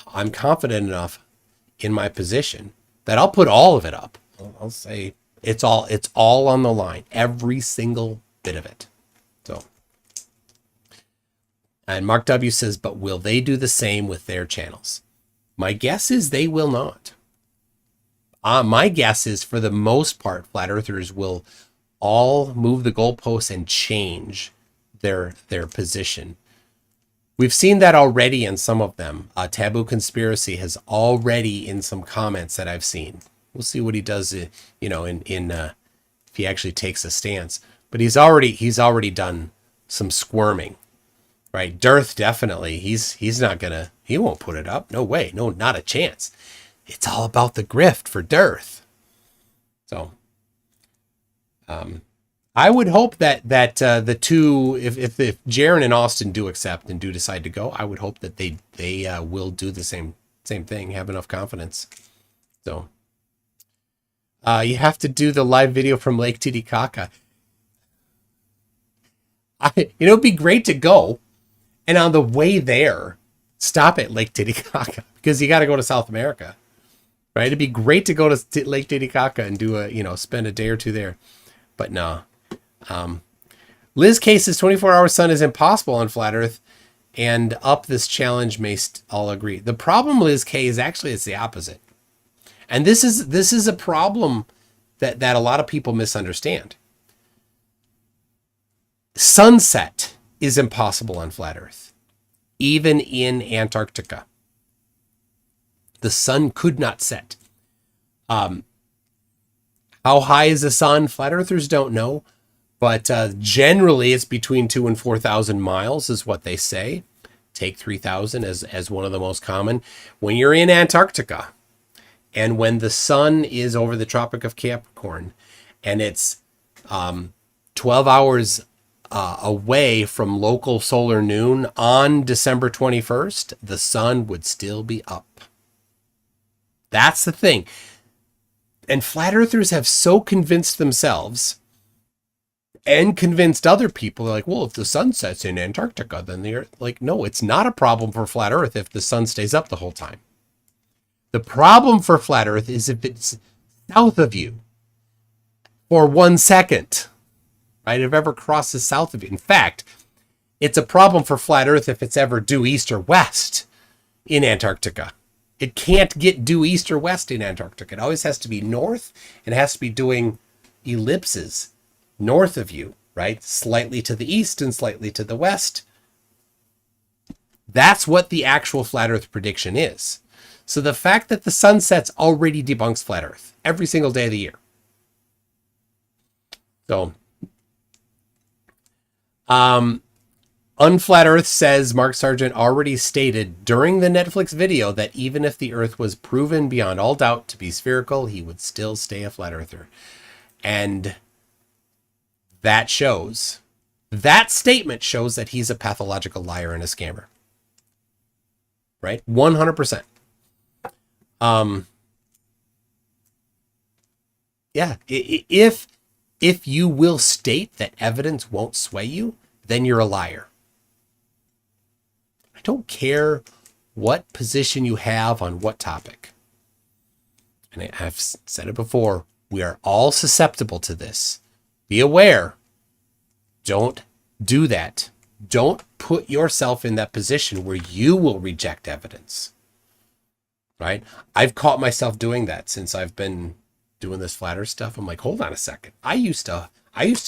I'm confident enough in my position that I'll put all of it up. I'll say it's all on the line, every single bit of it. So, and Mark W says, but will they do the same with their channels? My guess is they will not. My guess is, for the most part, flat earthers will all move the goalposts and change their position. We've seen that already in some of them. Taboo Conspiracy has already, in some comments that I've seen. We'll see what he does, if he actually takes a stance. But he's already done some squirming, right? DIRTh, definitely. He won't put it up. No way. No, not a chance. It's all about the grift for DIRTh. So, I would hope that the two, if Jaron and Austin do accept and do decide to go, I would hope that they will do the same thing, have enough confidence. So, you have to do the live video from Lake Titicaca. It'd be great to go, and on the way there, stop at Lake Titicaca, because you got to go to South America, right? It'd be great to go to Lake Titicaca and do spend a day or two there, but no. Liz K says 24-hour sun is impossible on flat Earth, and up this challenge may all agree. The problem, Liz K, is actually it's the opposite, and this is a problem that a lot of people misunderstand. Sunset is impossible on flat Earth. Even in Antarctica, the sun could not set. How high is the sun? Flat earthers don't know, but generally it's between 2,000 and 4,000 miles is what they say. Take 3,000 as one of the most common. When you're in Antarctica and when the sun is over the Tropic of Capricorn and it's 12 hours away from local solar noon on December 21st, the sun would still be up. That's the thing. And flat earthers have so convinced themselves and convinced other people, they're like, well, if the sun sets in Antarctica, then they're like, no, it's not a problem for flat earth if the sun stays up the whole time. The problem for flat earth is if it's south of you for 1 second, right? If it ever crosses south of you. In fact, it's a problem for flat earth if it's ever due east or west in Antarctica. It can't get due east or west in Antarctica. It always has to be north, and it has to be doing ellipses north of you, right? Slightly to the east and slightly to the west. That's what the actual flat earth prediction is. So the fact that the sun sets already debunks flat earth every single day of the year. So, Unflat Earth says Mark Sargent already stated during the Netflix video that even if the Earth was proven beyond all doubt to be spherical, he would still stay a flat earther. And that statement shows that he's a pathological liar and a scammer. Right? 100%. Yeah. If you will state that evidence won't sway you, then you're a liar. I don't care what position you have on what topic. And I've said it before, we are all susceptible to this. Be aware. Don't do that. Don't put yourself in that position where you will reject evidence. Right? I've caught myself doing that since I've been doing this flat earth stuff. I'm like, hold on a second. I used to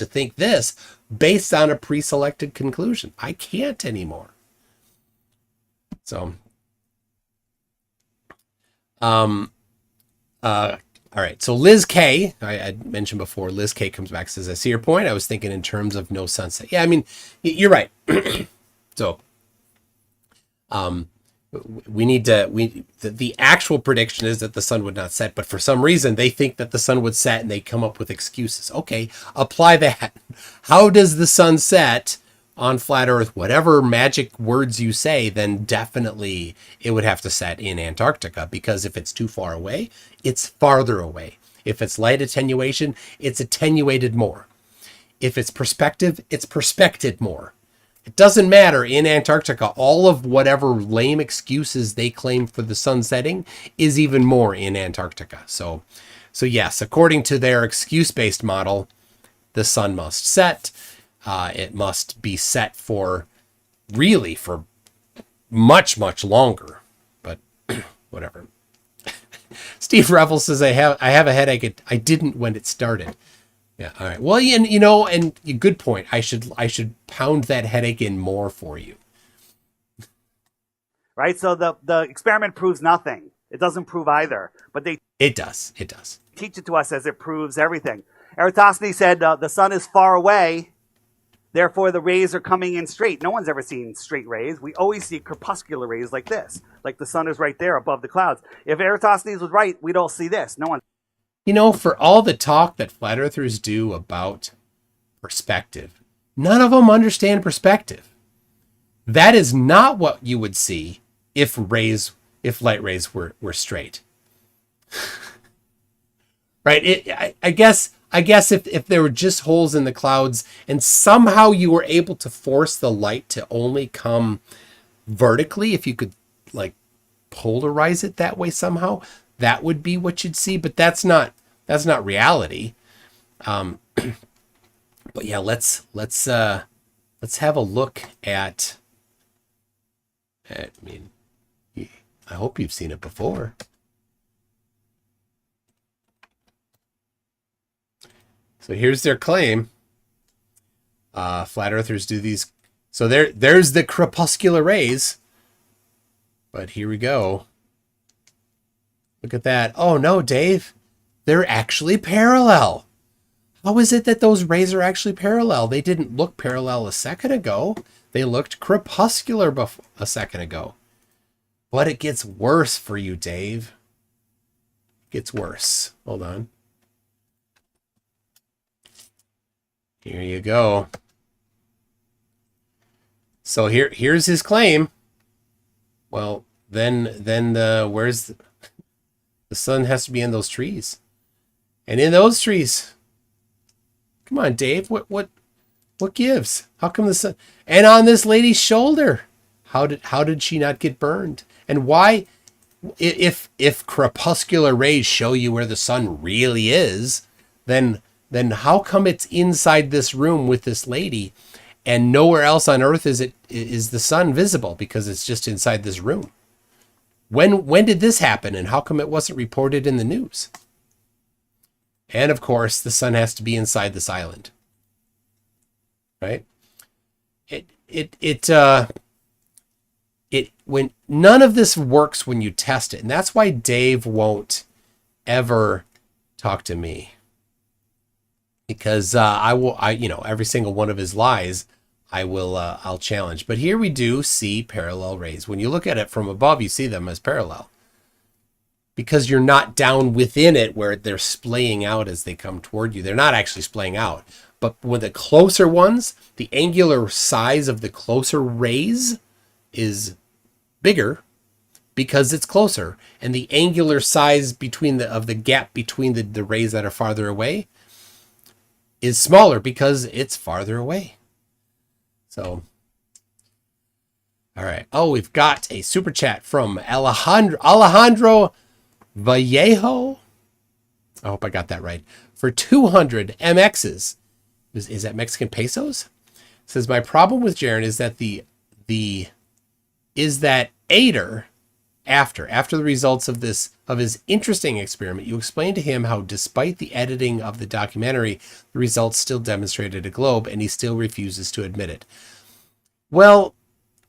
think this based on a pre-selected conclusion. I can't anymore. So, all right. So Liz K, I mentioned before, Liz K comes back and says, I see your point. I was thinking in terms of no sunset. Yeah, I mean, you're right. So, the actual prediction is that the sun would not set, but for some reason they think that the sun would set and they come up with excuses. Okay, apply that. How does the sun set on flat earth? Whatever magic words you say, then definitely it would have to set in Antarctica, because if it's too far away, it's farther away. If it's light attenuation, it's attenuated more. If it's perspective, it's perspected more. It doesn't matter. In Antarctica, all of whatever lame excuses they claim for the sun setting is even more in Antarctica. So yes, according to their excuse-based model, the sun must set. It must be set for much, much longer. But whatever. Steve Revel says, I have a headache. I didn't when it started. Yeah. All right. Well, and good point. I should pound that headache in more for you. Right. So the experiment proves nothing. It doesn't prove either, but It does. teach it to us as it proves everything. Eratosthenes said the sun is far away, therefore the rays are coming in straight. No one's ever seen straight rays. We always see crepuscular rays like this, like the sun is right there above the clouds. If Eratosthenes was right, we'd all see this. No one. For all the talk that flat earthers do about perspective, none of them understand perspective. That is not what you would see if light rays were straight. Right? I guess if there were just holes in the clouds and somehow you were able to force the light to only come vertically, if you could like polarize it that way somehow, that would be what you'd see, but that's not reality. But yeah, let's have a look at. I mean, I hope you've seen it before. So here's their claim. Flat earthers do these So there's the crepuscular rays. But here we go. Look at that. Oh no, Dave. They're actually parallel. How is it that those rays are actually parallel? They didn't look parallel a second ago. They looked crepuscular a second ago. But it gets worse for you, Dave. It gets worse. Hold on. Here you go. So here's his claim. Well, then where's the sun has to be in those trees. And in those trees. Come on, Dave. What gives? How come the sun? And on this lady's shoulder. How did she not get burned? And why, if crepuscular rays show you where the sun really is, then how come it's inside this room with this lady, and nowhere else on Earth is the sun visible because it's just inside this room? When did this happen, and how come it wasn't reported in the news? And of course, the sun has to be inside this island, right? When none of this works when you test it, and that's why Dave won't ever talk to me, because every single one of his lies I'll challenge. But here we do see parallel rays. When you look at it from above, you see them as parallel because you're not down within it where they're splaying out as they come toward you. They're not actually splaying out, but with the closer ones, the angular size of the closer rays is bigger because it's closer, and the angular size of the gap between the rays that are farther away is smaller because it's farther away. So, all right. Oh, we've got a super chat from Alejandro Vallejo. I hope I got that right. For 200 MXs. Is that Mexican pesos? It says, my problem with Jaron is that after the results of his interesting experiment, you explained to him how despite the editing of the documentary, the results still demonstrated a globe, and he still refuses to admit it. Well,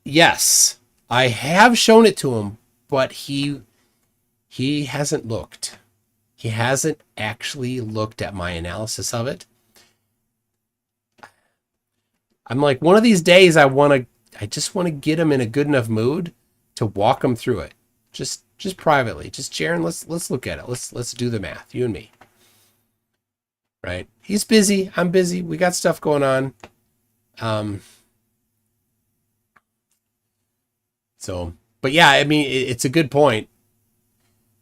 yes, I have shown it to him, but he hasn't looked. He hasn't actually looked at my analysis of it. I'm like, one of these days I just want to get him in a good enough mood to walk him through it. Just privately. Just Jaron, let's look at it. Let's do the math, you and me. Right? He's busy, I'm busy. We got stuff going on. But yeah, I mean, it's a good point.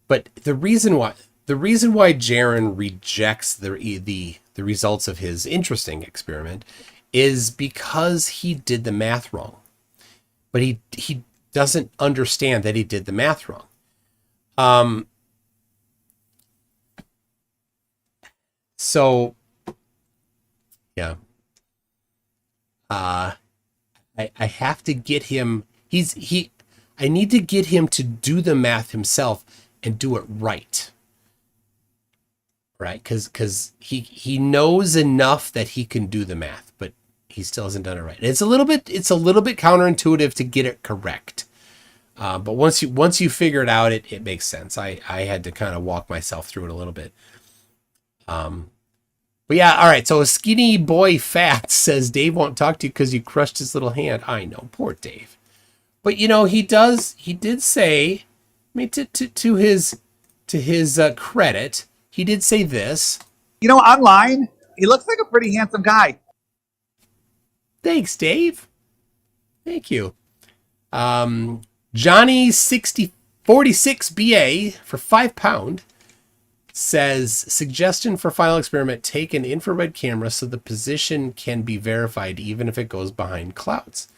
But the reason why Jaron rejects the results of his interesting experiment is because he did the math wrong. But he doesn't understand that he did the math wrong. So yeah. I have to get him. I need to get him to do the math himself and do it right. Right? Because he knows enough that he can do the math, but he still hasn't done it right. It's a little bit counterintuitive to get it correct. But once you figure it out, it makes sense. I had to kind of walk myself through it a little bit. But yeah, all right. So Skinny Boy Fat says Dave won't talk to you because you crushed his little hand. I know, poor Dave. But you know, he did say, I mean, to his credit, he did say this. You know, online, he looks like a pretty handsome guy. Thanks, Dave. Thank you. Johnny 46 BA for £5 says, suggestion for final experiment, take an infrared camera so the position can be verified even if it goes behind clouds.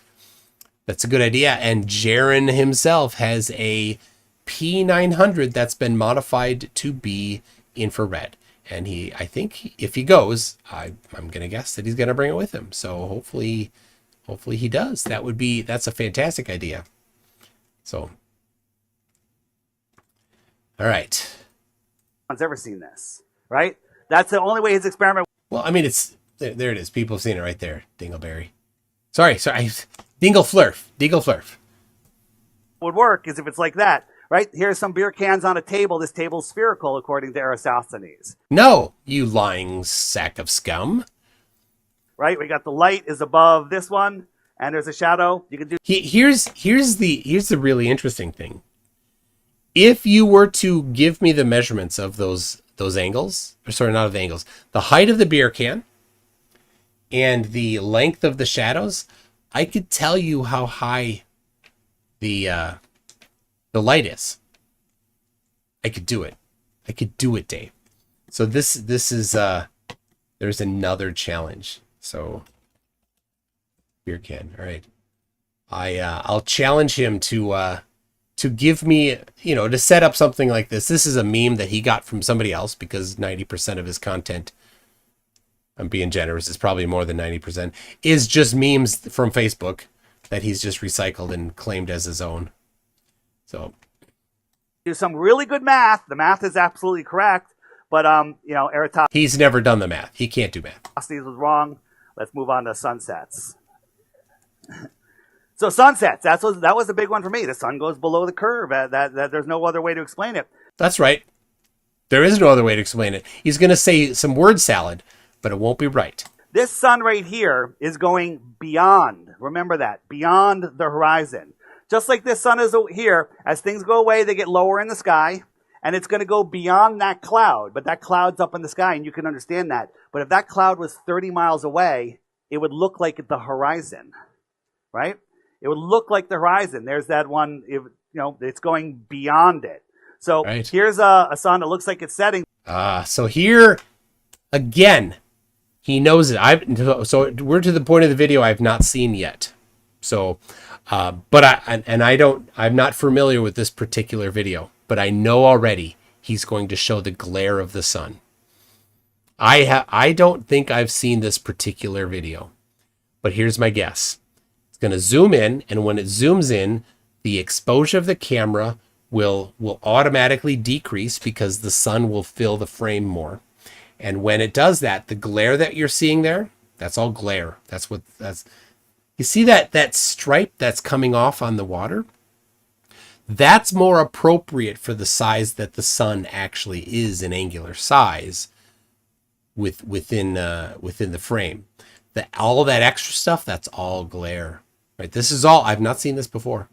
That's a good idea. And Jaron himself has a P900 that's been modified to be infrared. And I think if he goes, I'm going to guess that he's going to bring it with him. So hopefully he does. That's a fantastic idea. So, all right. No one's ever seen this, right? That's the only way his experiment. Well, I mean, there it is. People have seen it right there, Dingleberry. Sorry. Dingle flurf. Would work is if it's like that, right? Here's some beer cans on a table. This table's spherical, according to Eratosthenes. No, you lying sack of scum. Right? We got the light is above this one, and there's a shadow. You can do. Here's the really interesting thing. If you were to give me the measurements of those angles, or sorry, not of the angles, the height of the beer can and the length of the shadows, I could tell you how high the light is. I could do it, Dave. So this is there's another challenge. So beer can. All right. I'll challenge him to give me, to set up something like this. This is a meme that he got from somebody else because 90% of his content, I'm being generous, it's probably more than 90%, is just memes from Facebook that he's just recycled and claimed as his own. So Do some really good math. The math is absolutely correct, but Eratosthenes he's never done the math. He can't do math. was wrong. Let's move on to sunsets. So sunsets, that was a big one for me. The sun goes below the curve. That there's no other way to explain it. That's right. There is no other way to explain it. He's going to say some word salad, but it won't be right. This sun right here is going beyond. Remember that, beyond the horizon. Just like this sun is here, as things go away, they get lower in the sky, and it's going to go beyond that cloud. But that cloud's up in the sky, and you can understand that. But if that cloud was 30 miles away, it would look like the horizon, right? It would look like the horizon. There's that one, it's going beyond it. So right. Here's a sun that looks like it's setting. So here, again, he knows it. So we're to the point of the video I've not seen yet. So, but I'm not familiar with this particular video, but I know already he's going to show the glare of the sun. I don't think I've seen this particular video, but here's my guess. It's going to zoom in, and when it zooms in, the exposure of the camera will automatically decrease because the sun will fill the frame more. And when it does that, the glare that you're seeing there, that's all glare. You see that stripe that's coming off on the water? That's more appropriate for the size that the sun actually is in angular size within the frame. All that extra stuff, that's all glare. Right? This is all, I've not seen this before.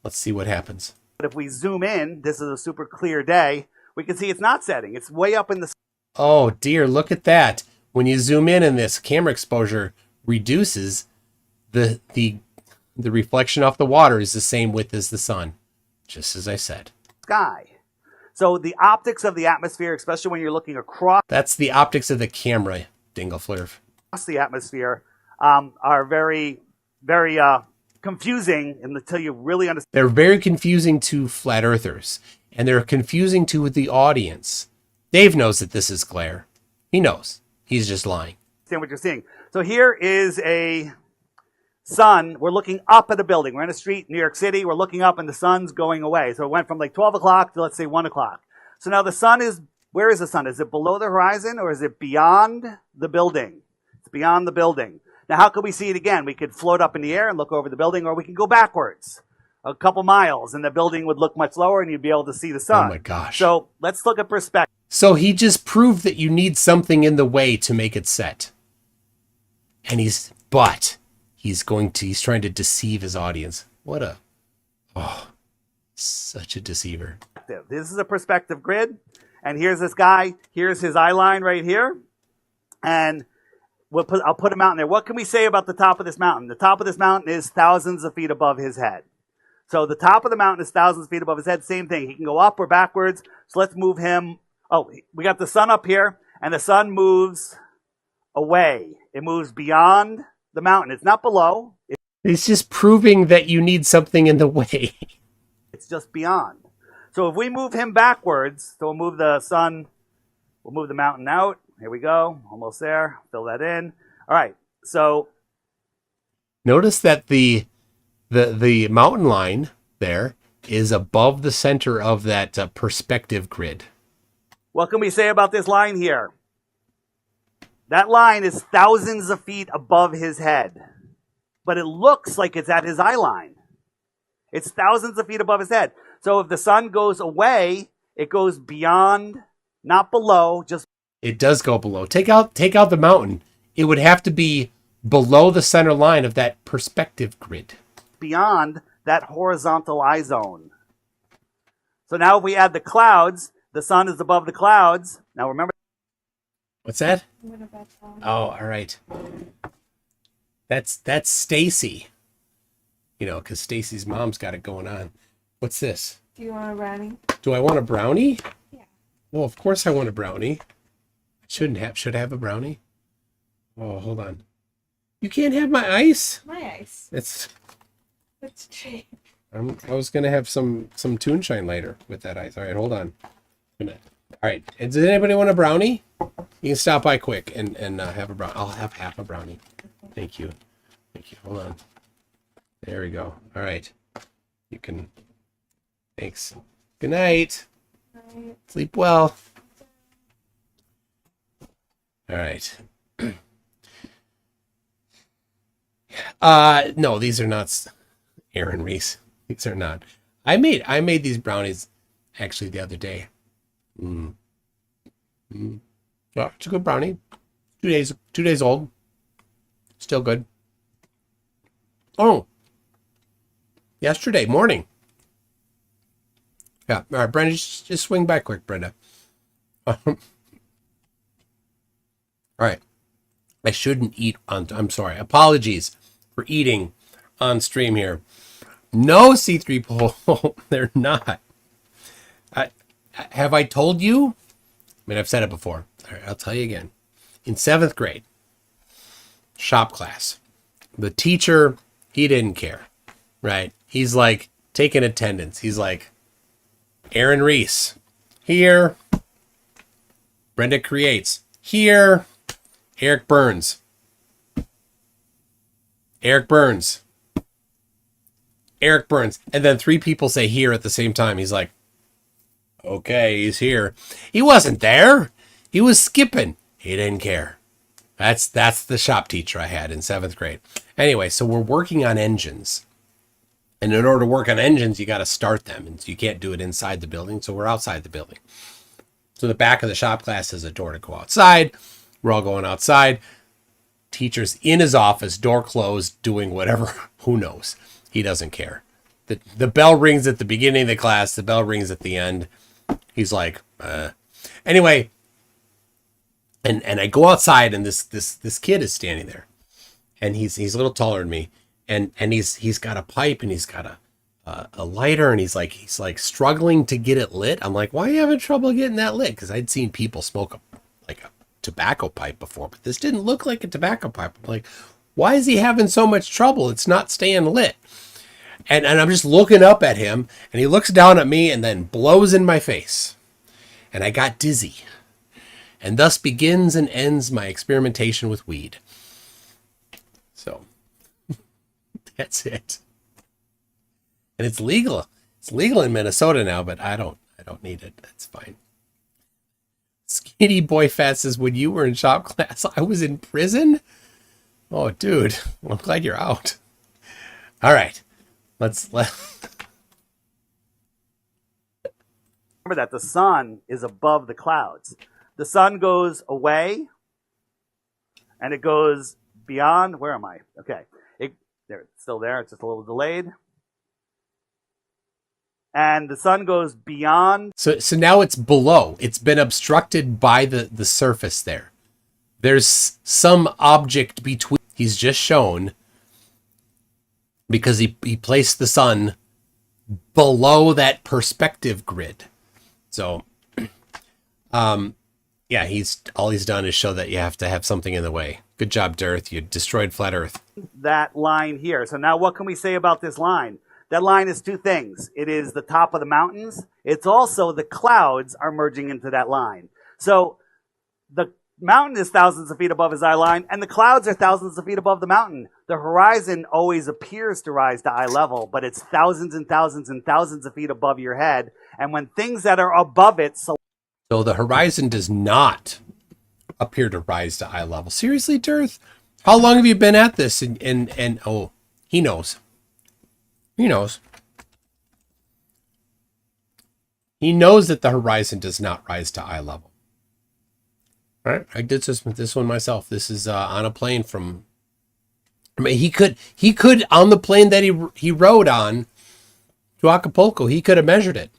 Let's see what happens. But if we zoom in, this is a super clear day, we can see it's not setting. It's way up in the. Oh dear, look at that. When you zoom in and this camera exposure reduces, the reflection off the water is the same width as the sun, just as I said. Sky. So the optics of the atmosphere, especially when you're looking across. That's the optics of the camera, Dingleflurf. The atmosphere are very, very confusing until you really understand. They're very confusing to flat earthers, and they're confusing to the audience. Dave knows that this is glare. He knows. He's just lying. What you're seeing. So here is a sun. We're looking up at a building. We're in a street in New York City. We're looking up, and the sun's going away. So it went from like 12 o'clock to, let's say, 1 o'clock. So now the sun is, where is the sun? Is it below the horizon, or is it beyond the building? It's beyond the building. Now, how could we see it again? We could float up in the air and look over the building, or we could go backwards a couple miles, and the building would look much lower, and you'd be able to see the sun. Oh, my gosh. So let's look at perspective. So he just proved that you need something in the way to make it set. And he's trying to deceive his audience. Such a deceiver. This is a perspective grid. And here's this guy. Here's his eye line right here. And I'll put him out in there. What can we say about the top of this mountain? The top of this mountain is thousands of feet above his head. So the top of the mountain is thousands of feet above his head. Same thing. He can go up or backwards. So let's move him. Oh, we got the sun up here, and the sun moves away. It moves beyond the mountain. It's not below. It's just proving that you need something in the way. It's just beyond. So if we move him backwards, so we'll move the sun, we'll move the mountain out. Here we go. Almost there. Fill that in. All right. So notice that the mountain line there is above the center of that perspective grid. What can we say about this line here? That line is thousands of feet above his head. but it looks like it's at his eye line. It's thousands of feet above his head. So if the sun goes away, it goes beyond, not below, just It does go below. Take out the mountain. It would have to be below the center line of that perspective grid. beyond that horizontal eye zone. So now if we add the clouds, the sun is above the clouds. Now remember, What's that? Oh, all right. That's Stacy. You know, because Stacy's mom's got it going on. What's this? Do you want a brownie? Do I want a brownie? Yeah. Well, of course I want a brownie. Should I have a brownie? Oh, hold on. You can't have my ice. My ice. It's. It's cheap. I was gonna have some Toonshine later with that ice. All right, hold on. All right. Does anybody want a brownie? You can stop by quick and have a brownie. I'll have half a brownie. Thank you. Thank you. Hold on. There we go. All right. You can. Thanks. Good night. Right. Sleep well. All right. No, these are not Aaron Reese. These are not. I made these brownies actually the other day. Oh, it's a good brownie. 2 days old. Still good. Oh. Yesterday morning. Yeah. All right, Brenda, just swing by quick, Brenda. All right. I shouldn't eat on. I'm sorry. Apologies for eating on stream here. No, C3PO. They're not. Have I told you? I mean, I've said it before. All right, I'll tell you again. In 7th grade, shop class, the teacher, he didn't care, right? He's like taking attendance. He's like, Aaron Reese, here. Brenda creates, here. Eric Burns. Eric Burns. Eric Burns. And then 3 people say here at the same time. He's like, okay, he's here. He wasn't there. He was skipping. He didn't care. That's the shop teacher I had in 7th grade. Anyway, so we're working on engines. And in order to work on engines, you got to start them. And so you can't do it inside the building. So we're outside the building. So the back of the shop class has a door to go outside. We're all going outside. Teacher's in his office, door closed, doing whatever. Who knows? He doesn't care. The bell rings at the beginning of the class. The bell rings at the end. He's like, Anyway, and I go outside, and this kid is standing there, and he's a little taller than me, and he's got a pipe, and he's got a lighter, and he's like struggling to get it lit. I'm like, why are you having trouble getting that lit? Because I'd seen people smoke a tobacco pipe before, but this didn't look like a tobacco pipe. I'm like, why is he having so much trouble? It's not staying lit. And I'm just looking up at him, and he looks down at me and then blows in my face. And I got dizzy. And thus begins and ends my experimentation with weed. So that's it. And it's legal. It's legal in Minnesota now, but I don't need it. That's fine. Skinny Boy Fat says, when you were in shop class, I was in prison? Oh, dude. Well, I'm glad you're out. All right. Remember that the sun is above the clouds. The sun goes away, and it goes beyond. Where am I? Okay. It's still there. It's just a little delayed. And the sun goes beyond. So now it's below. It's been obstructed by the surface there. There's some object between. He's just shown because he placed the sun below that perspective grid. So, yeah, all he's done is show that you have to have something in the way. Good job, DIRTh. You destroyed flat Earth. That line here. So now what can we say about this line? That line is 2 things. It is the top of the mountains. It's also the clouds are merging into that line. So the mountain is thousands of feet above his eye line, and the clouds are thousands of feet above the mountain. The horizon always appears to rise to eye level, but it's thousands and thousands and thousands of feet above your head. And when things that are above it... So the horizon does not appear to rise to eye level. Seriously, DIRTh? How long have you been at this? And He knows. He knows. He knows that the horizon does not rise to eye level. All right, I did this one myself. This is on a plane from. I mean, he could on the plane that he rode on to Acapulco. He could have measured it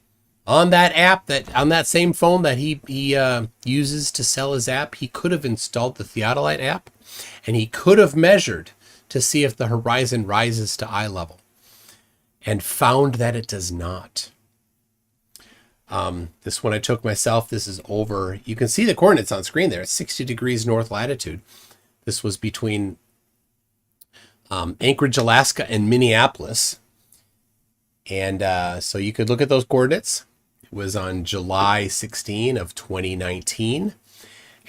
on that app on that same phone that he uses to sell his app. He could have installed the Theodolite app, and he could have measured to see if the horizon rises to eye level, and found that it does not. This one I took myself. This is over. You can see the coordinates on screen there. It's 60 degrees north latitude. This was between Anchorage, Alaska, and Minneapolis. And so you could look at those coordinates. It was on July 16 of 2019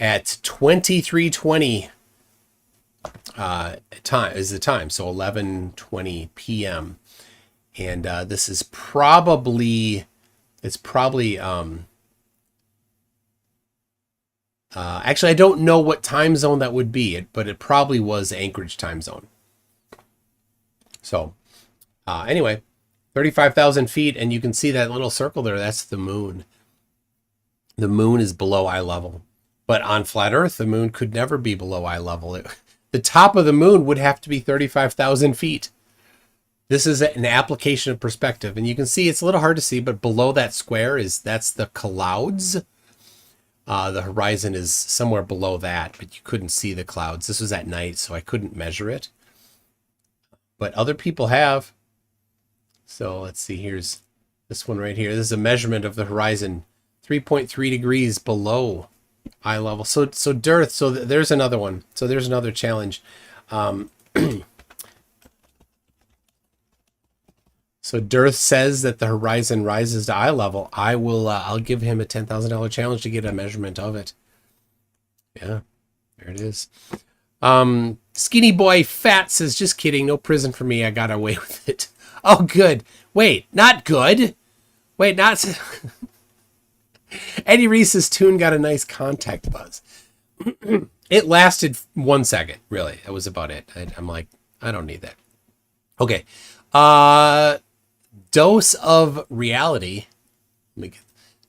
at 23:20 time is the time. So 11:20 p.m. And this is probably. It's probably, actually, I don't know what time zone that would be, but it probably was Anchorage time zone. So, anyway, 35,000 feet, and you can see that little circle there. That's the moon. The moon is below eye level. But on flat Earth, the moon could never be below eye level. The top of the moon would have to be 35,000 feet. This is an application of perspective, and you can see it's a little hard to see, but below that square that's the clouds. The horizon is somewhere below that, but you couldn't see the clouds. This was at night, so I couldn't measure it. But other people have. So let's see, here's this one right here. This is a measurement of the horizon, 3.3 degrees below eye level. So DIRTh, so there's another one. So there's another challenge. So DIRTh says that the horizon rises to eye level. I'll give him a $10,000 challenge to get a measurement of it. Yeah, there it is. Skinny Boy Fat says, just kidding, no prison for me. I got away with it. Oh, good. Wait, not good. Wait, not. Eddie Reese's tune got a nice contact buzz. It lasted 1 second, really. That was about it. I'm like, I don't need that. Okay. Dose of Reality.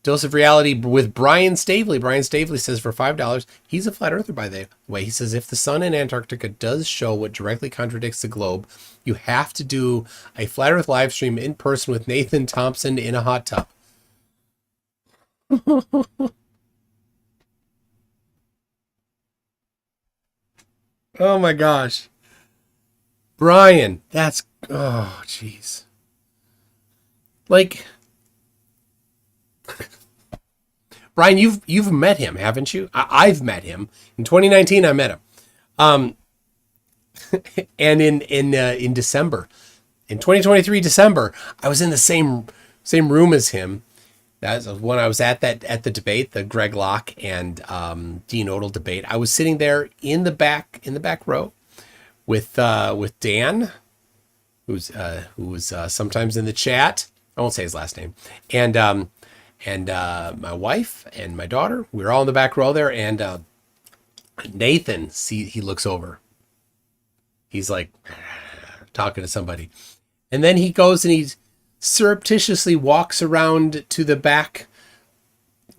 Dose of Reality with Brian Stavely. Brian Stavely says for $5. He's a flat earther, by the way. He says if the sun in Antarctica does show what directly contradicts the globe, you have to do a flat earth live stream in person with Nathan Thompson in a hot tub. Oh my gosh. Brian, that's, oh jeez. Like, Brian, you've met him, haven't you? I've met him. In 2019, I met him. And in December, in 2023 December, I was in the same room as him. That was when I was at the debate, the Greg Locke and Dean Odell debate. I was sitting there in the back row with Dan, who was sometimes in the chat. I won't say his last name. And my wife and my daughter. We were all in the back row there. And Nathan, he looks over. He's like talking to somebody. And then he goes and he surreptitiously walks around to the back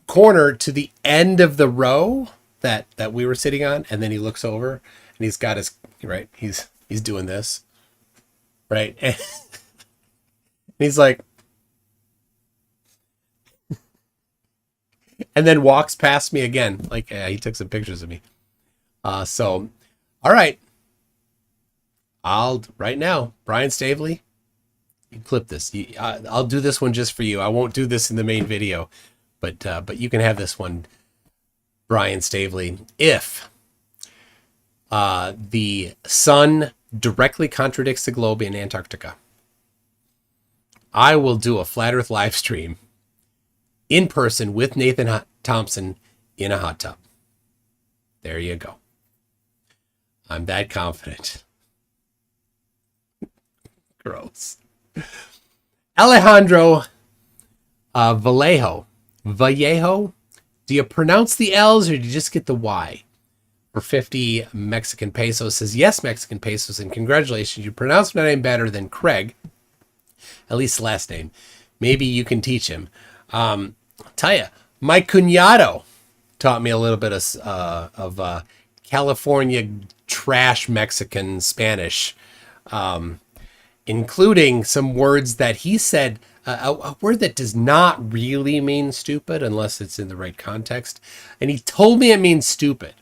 corner to the end of the row that we were sitting on. And then he looks over and he's got his, right, he's doing this. Right. And he's like, and then walks past me again. Like he took some pictures of me. So, all right. Right now, Brian Stavely, you clip this. I'll do this one just for you. I won't do this in the main video, but you can have this one, Brian Stavely. If the sun directly contradicts the globe in Antarctica, I will do a flat earth live stream in person with Nathan Thompson in a hot tub. There you go. I'm that confident. Gross. Alejandro Vallejo. Do you pronounce the L's or do you just get the Y? for 50 Mexican pesos says, yes, Mexican pesos, and congratulations. You pronounced my name better than Craig, at least the last name. Maybe you can teach him. I'll tell you, my cuñado taught me a little bit of California trash Mexican Spanish, including some words that he said, a word that does not really mean stupid unless it's in the right context. And he told me it means stupid.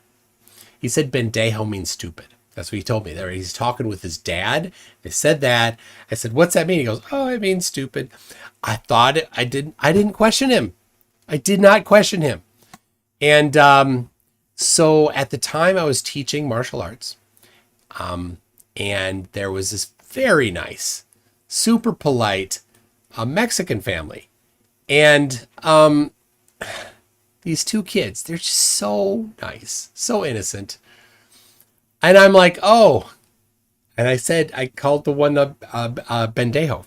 He said pendejo means stupid. That's what he told me. There, he's talking with his dad. They said that. I said, what's that mean? He goes, oh, it means stupid. I thought it, I didn't question him. I did not question him. And so at the time I was teaching martial arts. And there was this very nice, super polite Mexican family. And these two kids, they're just so nice, so innocent. And I'm like, oh. And I called the one pendejo.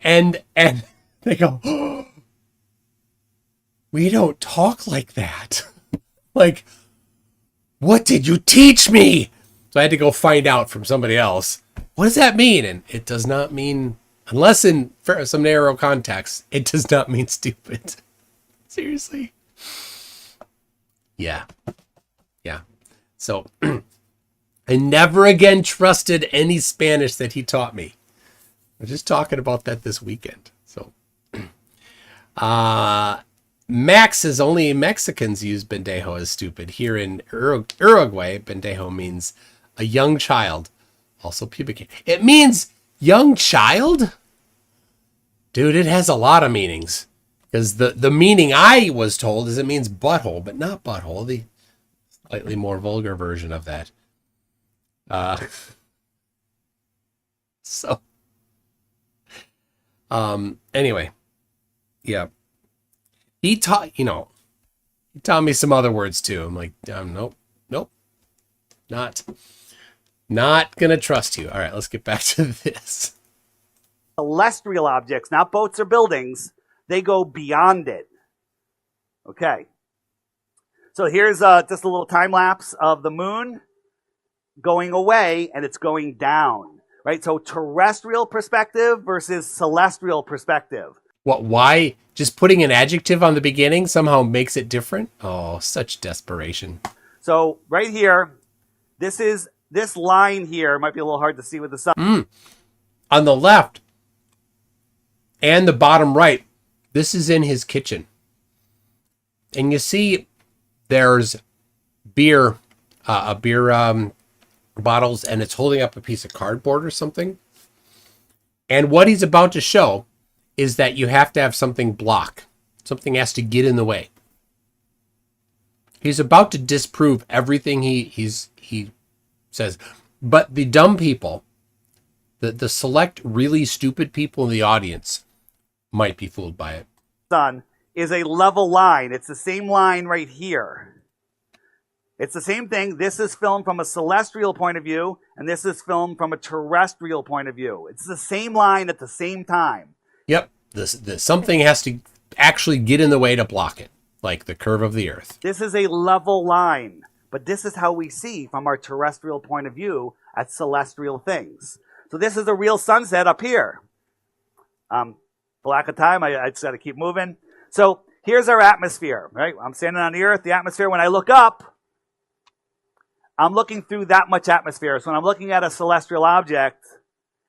And they go, oh, we don't talk like that. Like, what did you teach me? So I had to go find out from somebody else. What does that mean? And it does not mean, unless in some narrow context, it does not mean stupid. Seriously. Yeah. Yeah. So I never again trusted any Spanish that he taught me. I'm just talking about that this weekend. So Max says only Mexicans use pendejo as stupid. Here in Uruguay, pendejo means a young child. Also pubic hair. It means young child? Dude, it has a lot of meanings. Because the meaning I was told is it means butthole, but not butthole. The slightly more vulgar version of that. Anyway. Yeah. He taught me some other words too. I'm like, nope. Not gonna trust you. All right, let's get back to this. Celestial objects, not boats or buildings, they go beyond it. Okay. So here's just a little time lapse of the moon going away, and it's going down, right? So terrestrial perspective versus celestial perspective. What? Why? Just putting an adjective on the beginning somehow makes it different? Oh, such desperation. So right here, this line here might be a little hard to see with the sun. On the left and the bottom right, this is in his kitchen. And you see there's beer bottles, and it's holding up a piece of cardboard or something. And what he's about to show is that you have to have something block. Something has to get in the way. He's about to disprove everything he says. But the dumb people, the select really stupid people in the audience might be fooled by it. Sun is a level line. It's the same line right here. It's the same thing. This is filmed from a celestial point of view, and this is filmed from a terrestrial point of view. It's the same line at the same time. Yep. Something has to actually get in the way to block it, like the curve of the Earth. This is a level line, but this is how we see from our terrestrial point of view at celestial things. So this is a real sunset up here. For lack of time, I just got to keep moving. So here's our atmosphere, right? I'm standing on the Earth. The atmosphere, when I look up, I'm looking through that much atmosphere. So when I'm looking at a celestial object,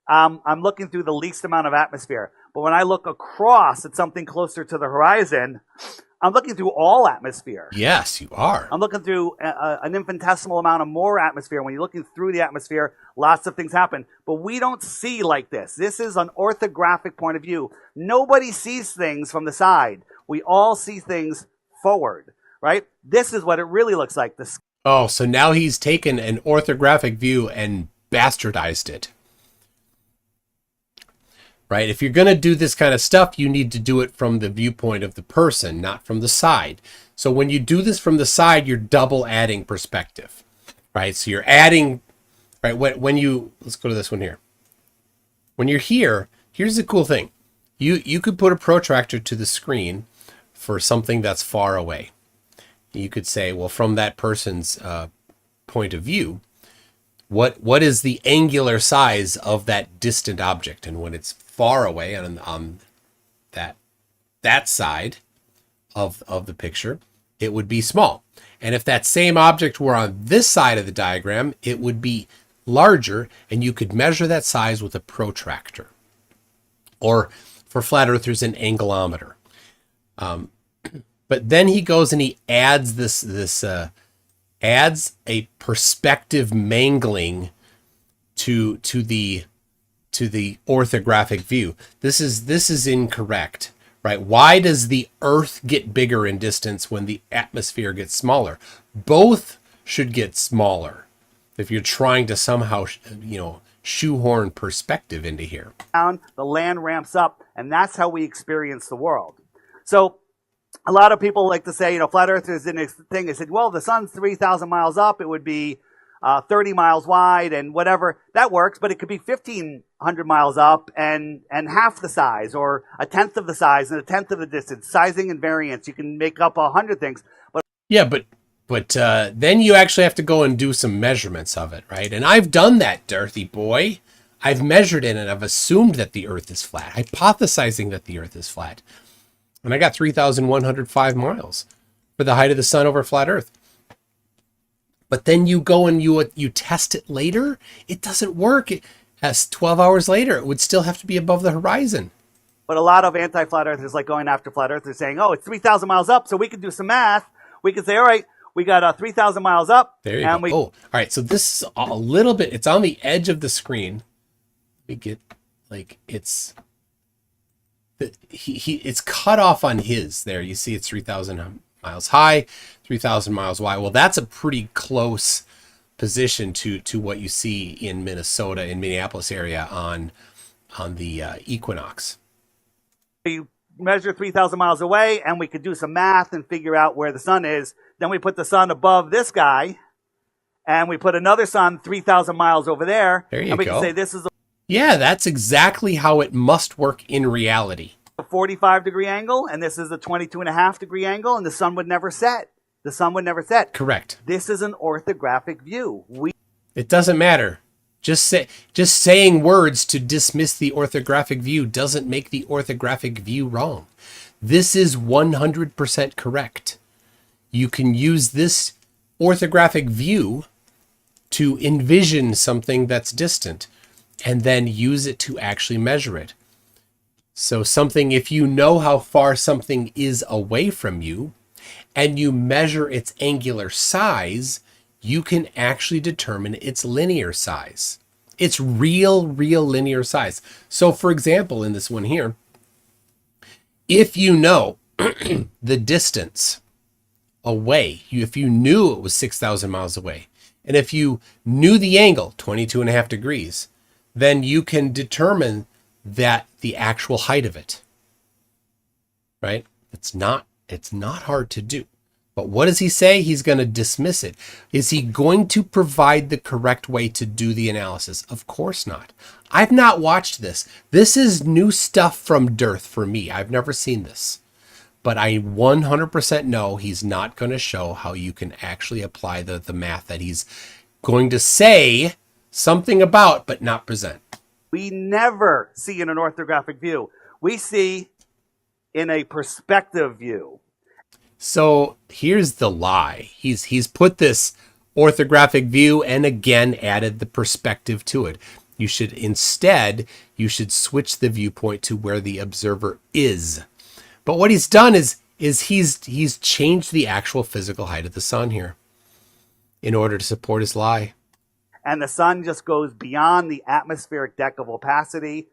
I'm looking through the least amount of atmosphere. But when I look across at something closer to the horizon, I'm looking through all atmosphere. Yes, you are. I'm looking through an infinitesimal amount of more atmosphere. When you're looking through the atmosphere, lots of things happen. But we don't see like this. This is an orthographic point of view. Nobody sees things from the side. We all see things forward, right? This is what it really looks like. Oh, so now he's taken an orthographic view and bastardized it. Right? If you're going to do this kind of stuff, you need to do it from the viewpoint of the person, not from the side. So when you do this from the side, you're double adding perspective, right? So you're adding, right? When you, let's go to this one here. When you're here, here's the cool thing. You could put a protractor to the screen for something that's far away. You could say, well, from that person's point of view, what is the angular size of that distant object? And when it's far away on that side of the picture, it would be small. And if that same object were on this side of the diagram, it would be larger, and you could measure that size with a protractor. Or for flat earthers, an angulometer. But then he goes and he adds adds a perspective mangling to the orthographic view. This is incorrect, right? Why does the Earth get bigger in distance when the atmosphere gets smaller? Both should get smaller if you're trying to somehow, shoehorn perspective into here. The land ramps up, and that's how we experience the world. So a lot of people like to say, flat earthers in this thing, they said, well, the sun's 3,000 miles up, it would be 30 miles wide and whatever. That works, but it could be 1,500 miles up and half the size, or a tenth of the size and a tenth of the distance. Sizing and variance, you can make up 100 things. But then you actually have to go and do some measurements of it, right? And I've done that, Dirthy boy. I've measured it and I've assumed that the Earth is flat, hypothesizing that the Earth is flat. And I got 3,105 miles for the height of the sun over flat Earth. But then you go and you test it later. It doesn't work. As 12 hours later, it would still have to be above the horizon. But a lot of anti-flat earthers, like going after flat earthers, saying, oh, it's 3,000 miles up, so we can do some math. We can say, all right, we got 3,000 miles up. There you go. All right. So this is a little bit, it's on the edge of the screen. Let me get, it's cut off on his there. You see it's 3,000 miles high, 3,000 miles wide. Well, that's a pretty close position to what you see in Minnesota, in Minneapolis area on the equinox. We measure 3,000 miles away, and we could do some math and figure out where the sun is. Then we put the sun above this guy, and we put another sun 3,000 miles over there. There you and we go. can say this is Yeah, that's exactly how it must work in reality. a 45-degree angle, and this is a 22.5-degree angle, and the sun would never set. The sun would never set. Correct. This is an orthographic view. It doesn't matter. Just saying words to dismiss the orthographic view doesn't make the orthographic view wrong. This is 100% correct. You can use this orthographic view to envision something that's distant and then use it to actually measure it. So something, if you know how far something is away from you and you measure its angular size, you can actually determine its linear size. It's real linear size. So for example, in this one here, if you know the distance away, if you knew it was 6,000 miles away, and if you knew the angle, 22.5 degrees, then you can determine that the actual height of it, right? It's not hard to do. But what does he say? He's going to dismiss it. Is he going to provide the correct way to do the analysis? Of course not. I've not watched this. This is new stuff from DIRTh for me. I've never seen this. But I 100% know he's not going to show how you can actually apply the math that he's going to say something about, but not present. We never see in an orthographic view. We see in a perspective view. So here's the lie. He's put this orthographic view and again added the perspective to it. You should switch the viewpoint to where the observer is. But what he's done is he's changed the actual physical height of the sun here in order to support his lie. And the sun just goes beyond the atmospheric deck of opacity,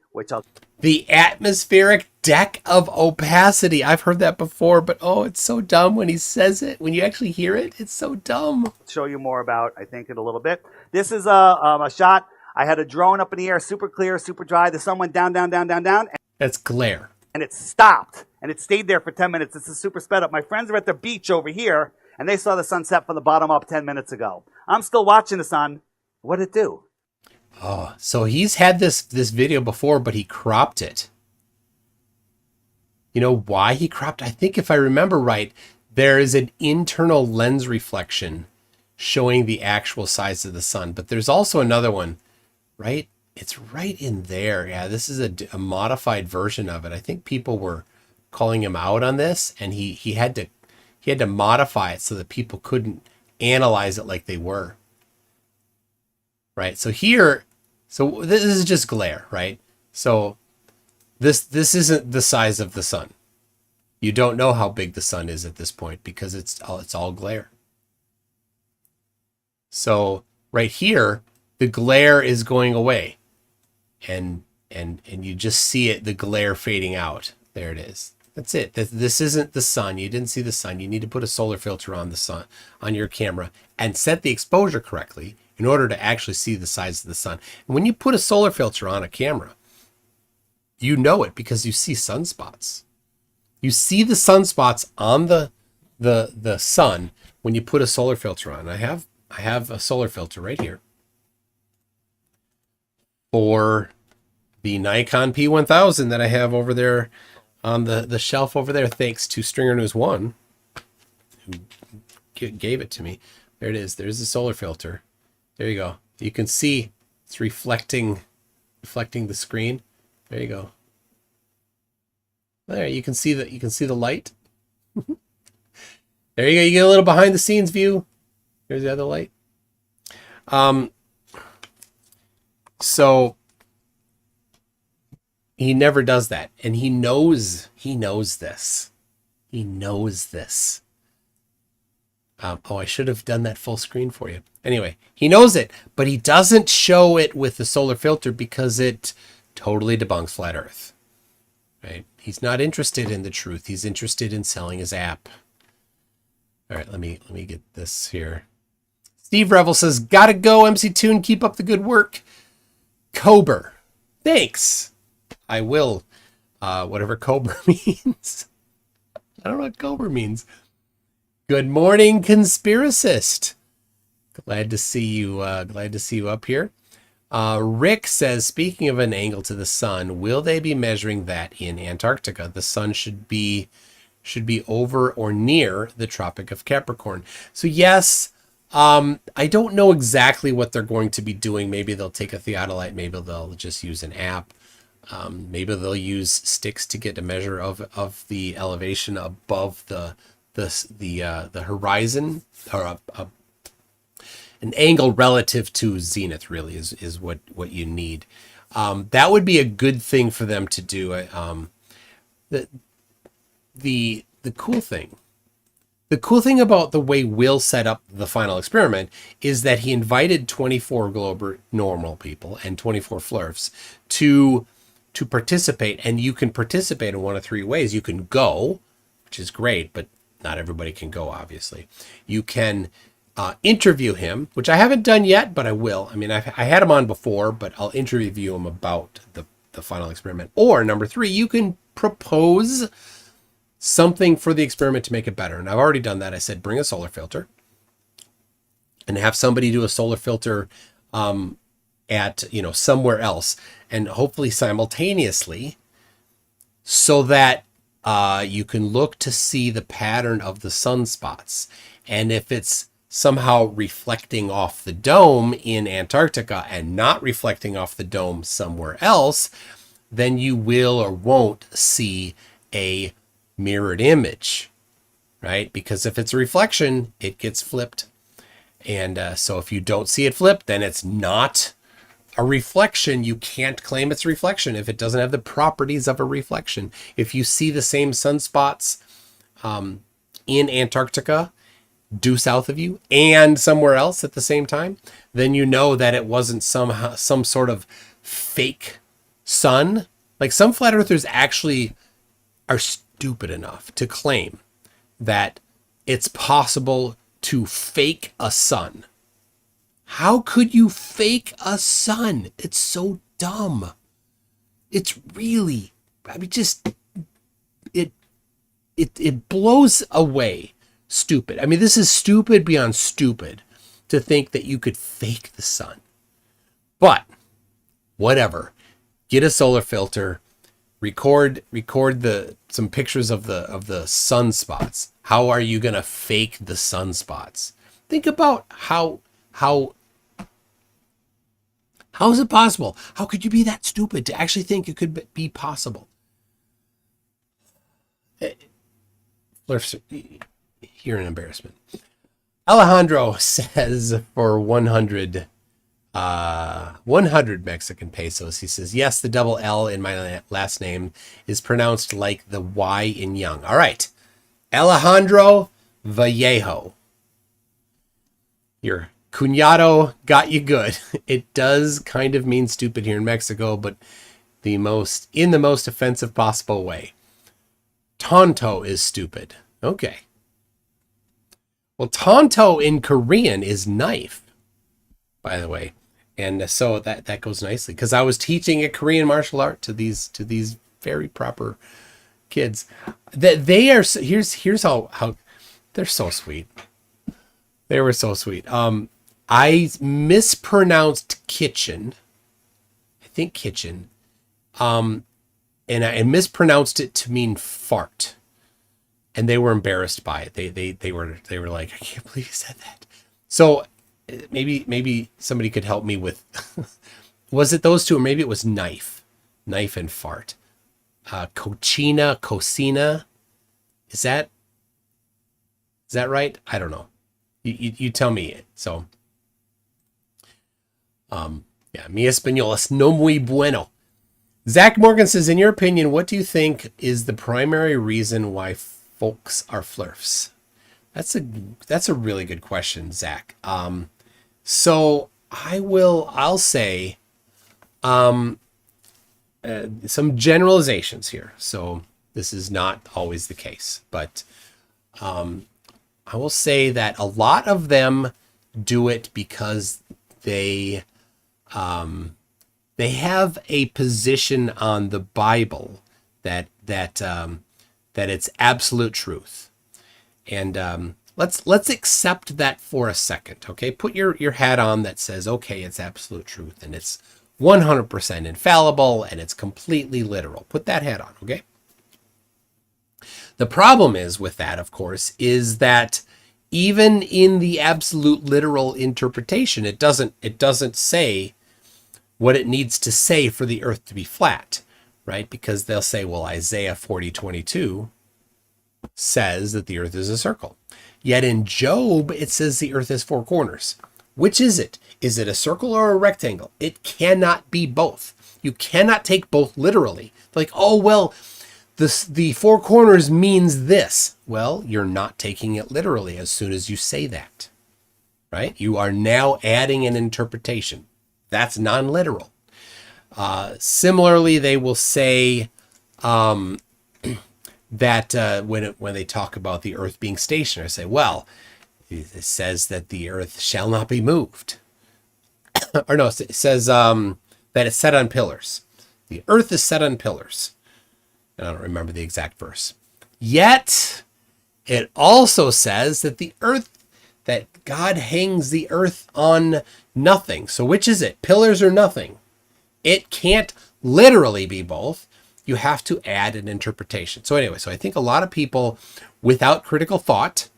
The atmospheric deck of opacity. I've heard that before, but it's so dumb when he says it. When you actually hear it, it's so dumb. I'll show you more about, I think, in a little bit. This is a shot. I had a drone up in the air, super clear, super dry. The sun went down, down, down, down, down. That's glare. And it stopped. And it stayed there for 10 minutes. This is super sped up. My friends are at the beach over here, and they saw the sunset from the bottom up 10 minutes ago. I'm still watching the sun. What'd it do? Oh, so he's had this video before, but he cropped it. You know why he cropped? I think if I remember right, there is an internal lens reflection showing the actual size of the sun. But there's also another one, right? It's right in there. Yeah, this is a modified version of it. I think people were calling him out on this, and he had to modify it so that people couldn't analyze it like they were. Right? So here, so this is just glare, right? So this isn't the size of the sun. You don't know how big the sun is at this point because it's all glare. So right here, the glare is going away, and you just see it, the glare fading out. There it is. That's it. This isn't the sun. You didn't see the sun. You need to put a solar filter on the sun, on your camera, and set the exposure correctly in order to actually see the size of the sun. And when you put a solar filter on a camera, you know it because you see sunspots. You see the sunspots on the sun when you put a solar filter on. I have a solar filter right here for the Nikon P1000 that I have over there on the shelf over there, thanks to Stringer News 1, who gave it to me. There it is. There's the solar filter. There you go. You can see it's reflecting the screen. There you go. There, you can see the light. There you go. You get a little behind the scenes view. There's the other light. So he never does that, and he knows this. He knows this. Oh, I should have done that full screen for you. Anyway, he knows it, but he doesn't show it with the solar filter because it totally debunks flat Earth. Right? He's not interested in the truth. He's interested in selling his app. All right, let me get this here. Steve Revel says, "Gotta go, MC Toon. Keep up the good work." Cobra, thanks. I will. Whatever Cobra means. I don't know what Cobra means. Good morning, conspiracist. Glad to see you. Glad to see you up here. Rick says, speaking of an angle to the sun, will they be measuring that in Antarctica? The sun should be over or near the Tropic of Capricorn. So yes, I don't know exactly what they're going to be doing. Maybe they'll take a theodolite. Maybe they'll just use an app. Maybe they'll use sticks to get a measure of the elevation above the horizon, or an angle relative to zenith. Really is what you need. That would be a good thing for them to do. The cool thing about the way Will set up the final experiment is that he invited 24 global normal people and 24 flurfs to participate, and you can participate in one of three ways. You can go, which is great, but not everybody can go, obviously. You can interview him, which I haven't done yet, but I will. I mean, I had him on before, but I'll interview him about the final experiment. Or number three, you can propose something for the experiment to make it better. And I've already done that. I said, bring a solar filter and have somebody do a solar filter at, somewhere else, and hopefully simultaneously, so that you can look to see the pattern of the sunspots. And if it's somehow reflecting off the dome in Antarctica and not reflecting off the dome somewhere else, then you will or won't see a mirrored image, right? Because if it's a reflection, it gets flipped. And so if you don't see it flipped, then it's not a reflection. You can't claim it's a reflection if it doesn't have the properties of a reflection. If you see the same sunspots in Antarctica due south of you and somewhere else at the same time, then you know that it wasn't some sort of fake sun. Like, some flat earthers actually are stupid enough to claim that it's possible to fake a sun. How could you fake a sun? It's so dumb. It's really, I mean, just, it blows away stupid. I mean, this is stupid beyond stupid to think that you could fake the sun. But whatever. Get a solar filter. record some pictures of the sunspots. How are you going to fake the sunspots? Think about how is it possible? How could you be that stupid to actually think it could be possible? You're an embarrassment. Alejandro says for 100 Mexican pesos, he says, yes, the double L in my last name is pronounced like the Y in young. All right. Alejandro Vallejo. Your cuñado got you good. It does kind of mean stupid here in Mexico, but in the most offensive possible way. Tonto is stupid. Okay. Well, tonto in Korean is knife, by the way. And so that goes nicely, because I was teaching a Korean martial art to these very proper kids. That they are, here's how they're so sweet. They were so sweet. I mispronounced kitchen. I think kitchen. And I mispronounced it to mean fart. And they were embarrassed by it. They were like, I can't believe you said that. So maybe somebody could help me with, was it those two, or maybe it was knife and fart. Cocina. Is that right? I don't know. You tell me. So, yeah, mi español es no muy bueno. Zach Morgan says, in your opinion, what do you think is the primary reason why folks are flirfs? That's a really good question, Zach. So I'll say some generalizations here. So this is not always the case, but I will say that a lot of them do it because they have a position on the Bible that it's absolute truth. And let's accept that for a second, okay? Put your hat on that says, okay, it's absolute truth and it's 100% infallible and it's completely literal. Put that hat on, okay? The problem is with that, of course, is that even in the absolute literal interpretation, it doesn't say what it needs to say for the earth to be flat, right? Because they'll say, well, Isaiah 40:22 says that the earth is a circle. Yet in Job, it says the earth has four corners. Which is it? Is it a circle or a rectangle? It cannot be both. You cannot take both literally. Like, oh, well, the four corners means this. Well, you're not taking it literally as soon as you say that, right? You are now adding an interpretation. That's non-literal. Similarly, they will say that when they talk about the earth being stationary, say, well, it says that the earth shall not be moved. Or no, it says that it's set on pillars. The earth is set on pillars. And I don't remember the exact verse. Yet, it also says that that God hangs the earth on nothing. So which is it? Pillars or nothing? It can't literally be both. You have to add an interpretation. So anyway, so I think a lot of people without critical thought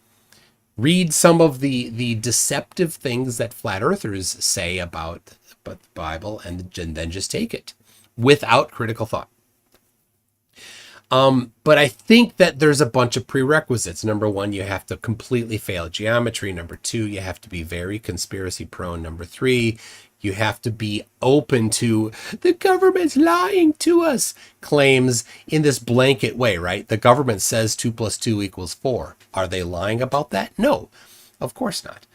read some of the deceptive things that flat earthers say about the Bible and then just take it without critical thought. But I think that there's a bunch of prerequisites. Number one, you have to completely fail geometry. Number two, you have to be very conspiracy prone. Number three, you have to be open to the government's lying to us claims in this blanket way, right? The government says 2 + 2 = 4. Are they lying about that? No, of course not.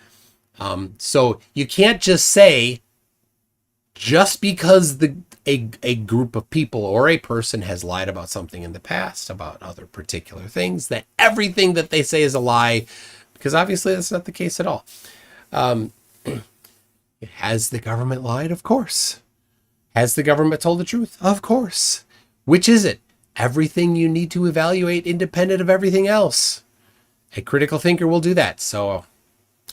So you can't just say, just because a group of people or a person has lied about something in the past, about other particular things, that everything that they say is a lie, because obviously that's not the case at all. Has the government lied? Of course. Has the government told the truth? Of course. Which is it? Everything you need to evaluate independent of everything else. A critical thinker will do that. So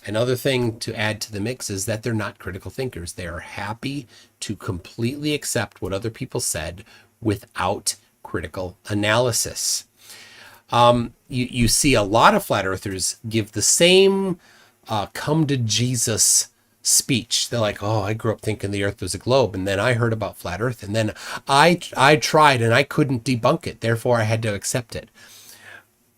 another thing to add to the mix is that they're not critical thinkers. They are happy to completely accept what other people said without critical analysis. You see a lot of flat earthers give the same come to Jesus speech. They're like, oh, I grew up thinking the earth was a globe, and then I heard about flat earth, and then I tried and I couldn't debunk it, therefore I had to accept it.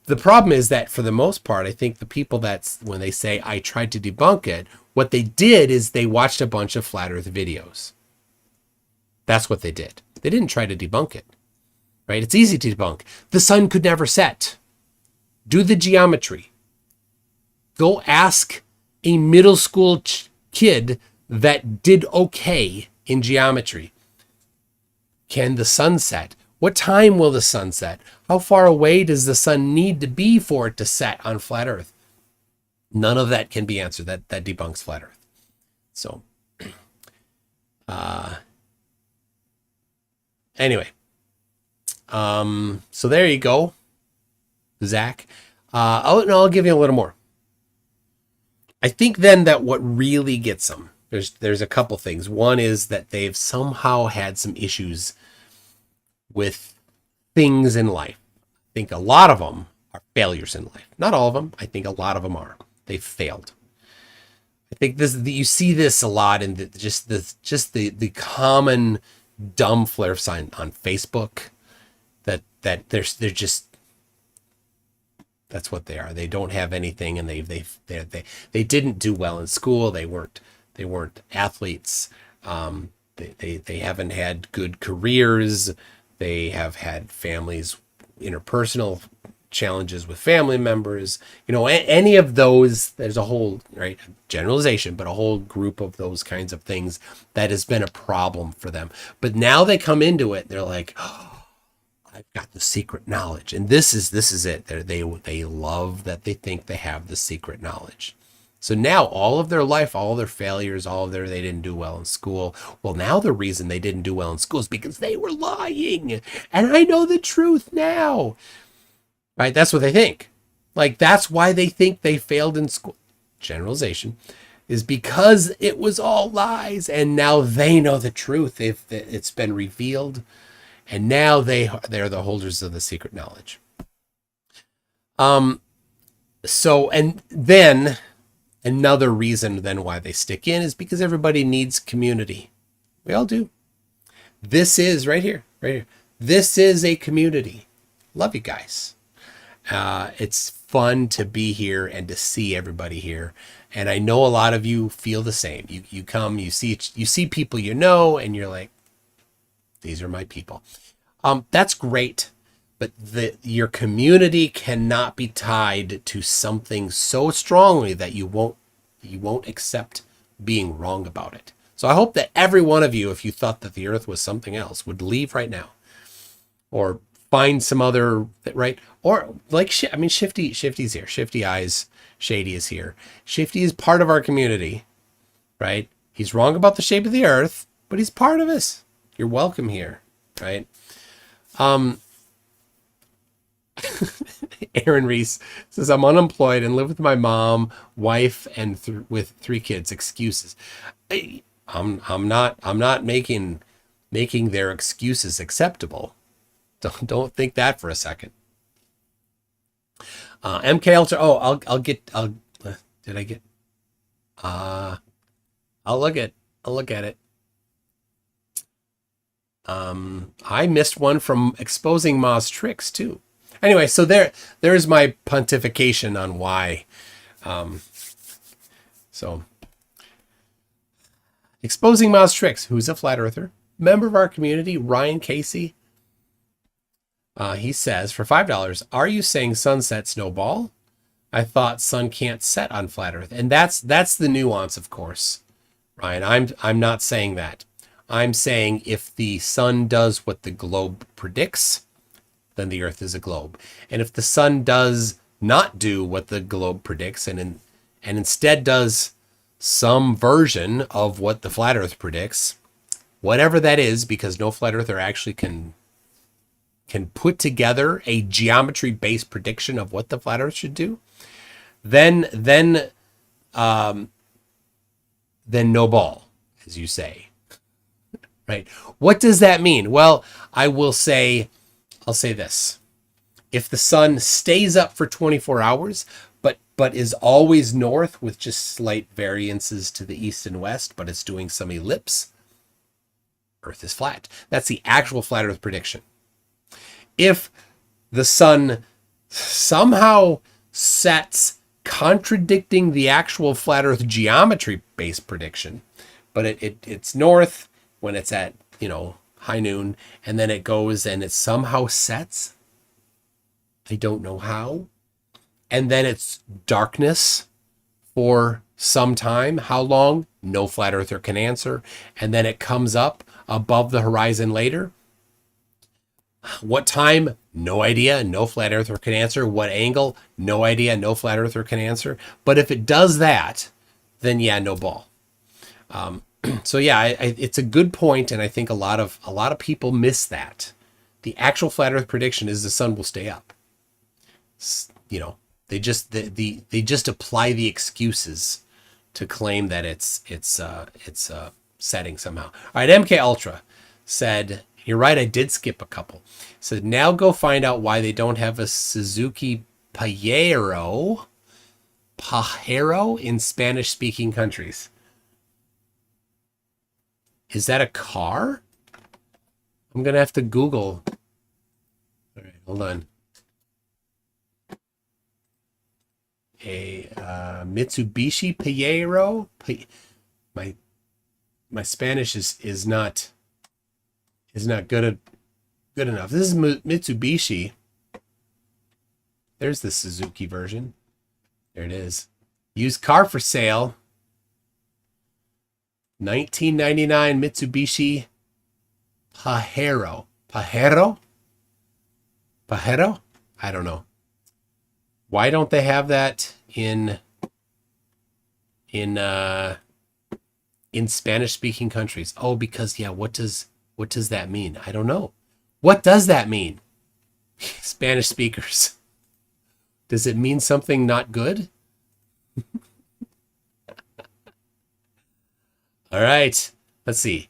The problem is that for the most part, I think the people that's when they say I tried to debunk it, what they did is they watched a bunch of flat earth videos. That's what they did. They didn't try to debunk it, right? It's easy to debunk. The sun could never set. Do the geometry. Go ask a middle school kid that did okay in geometry. Can the sun set? What time will the sun set? How far away does the sun need to be for it to set on flat earth? None of that can be answered. That debunks flat earth. So, anyway. So there you go, Zach. I'll give you a little more. I think then that what really gets them, there's a couple things. One is that they've somehow had some issues with things in life. I think a lot of them are failures in life. Not all of them. I think a lot of them are. They've failed. I think you see this a lot in the common dumb flare sign on Facebook. That they're just, that's what they are. They don't have anything, and they didn't do well in school. They weren't athletes. They haven't had good careers. They have had families, interpersonal challenges with family members. Any of those, there's a whole, right, generalization, but a whole group of those kinds of things that has been a problem for them. But now they come into it, they're like, oh, I've got the secret knowledge. And this is it. They love that they think they have the secret knowledge. So now all of their life, all their failures, they didn't do well in school. Well, now the reason they didn't do well in school is because they were lying. And I know the truth now. Right? That's what they think. Like, that's why they think they failed in school. Generalization is because it was all lies. And now they know the truth. It's been revealed. And now they're the holders of the secret knowledge. So, and then another reason then why they stick in is because everybody needs community. We all do. This is right here. This is a community. Love you guys. It's fun to be here and to see everybody here. And I know a lot of you feel the same. You come, you see people and you're like, these are my people. That's great. But your community cannot be tied to something so strongly that you won't accept being wrong about it. So I hope that every one of you, if you thought that the earth was something else, would leave right now, or find some other, right? Or like, Shifty's here. Shifty Eyes Shady is here. Shifty is part of our community, right? He's wrong about the shape of the earth, but he's part of us. You're welcome here, right? Aaron Reese says, I'm unemployed and live with my mom, wife, and with 3 kids. Excuses. I'm not making their excuses acceptable. Don't think that for a second. MK Ultra. Oh, I'll look at it. I missed one from exposing Ma's tricks too. Anyway, so there's my pontification on why. So exposing Ma's tricks, who's a flat earther, member of our community, Ryan Casey. He says, for $5, are you saying sunset snowball? I thought sun can't set on flat earth. And that's the nuance, of course, Ryan. I'm not saying that. I'm saying if the sun does what the globe predicts, then the earth is a globe. And if the sun does not do what the globe predicts and instead does some version of what the flat earth predicts, whatever that is, because no flat earther actually can put together a geometry-based prediction of what the flat earth should do, then no ball, as you say. Right? What does that mean? Well, I will say I'll say this. If the sun stays up for 24 hours, but is always north with just slight variances to the east and west, but it's doing some ellipse, Earth is flat. That's the actual flat Earth prediction. If the sun somehow sets contradicting the actual flat Earth geometry-based prediction, but it's north when it's at, high noon, and then it goes and it somehow sets, I don't know how, and then it's darkness for some time. How long? No flat earther can answer. And then it comes up above the horizon later. What time? No idea. No flat earther can answer. What angle? No idea. No flat earther can answer. But if it does that, then yeah, no ball. So yeah, it's a good point, and I think a lot of people miss that. The actual flat Earth prediction is the sun will stay up. They just apply the excuses to claim that it's setting somehow. All right, MK Ultra said, "You're right, I did skip a couple." So now go find out why they don't have a Suzuki Pajero in Spanish-speaking countries. Is that a car? I'm gonna have to Google. All right, hold on. A Mitsubishi Pajero. My Spanish is not good enough. This is Mitsubishi. There's the Suzuki version. There it is. Used car for sale. 1999 Mitsubishi Pajero. Pajero? I don't know. Why don't they have that in Spanish-speaking countries? Oh, because what does that mean? I don't know. What does that mean? Spanish speakers. Does it mean something not good? All right. Let's see.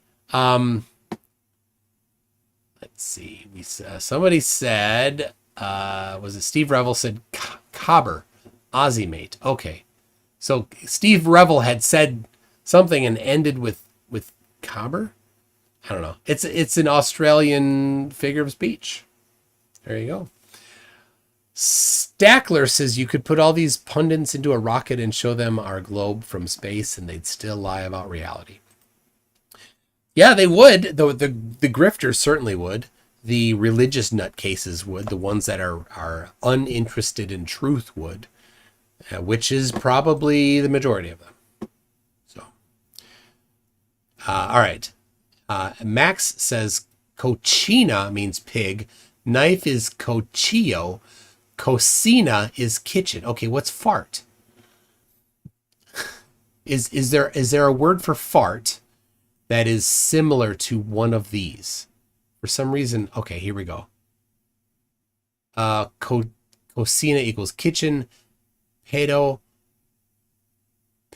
Somebody said, was it Steve Revel said Cobber, Aussie mate. Okay. So Steve Revel had said something and ended with Cobber? I don't know. It's an Australian figure of speech. There you go. Stackler says you could put all these pundits into a rocket and show them our globe from space and they'd still lie about reality. Yeah, they would. The grifters certainly would. The religious nutcases would. The ones that are uninterested in truth would, which is probably the majority of them. So, all right. Max says cochina means pig. Knife is cochillo. Cocina is kitchen. Okay, what's fart? Is there a word for fart that is similar to one of these? For some reason, okay, here we go. Cocina equals kitchen. Pedo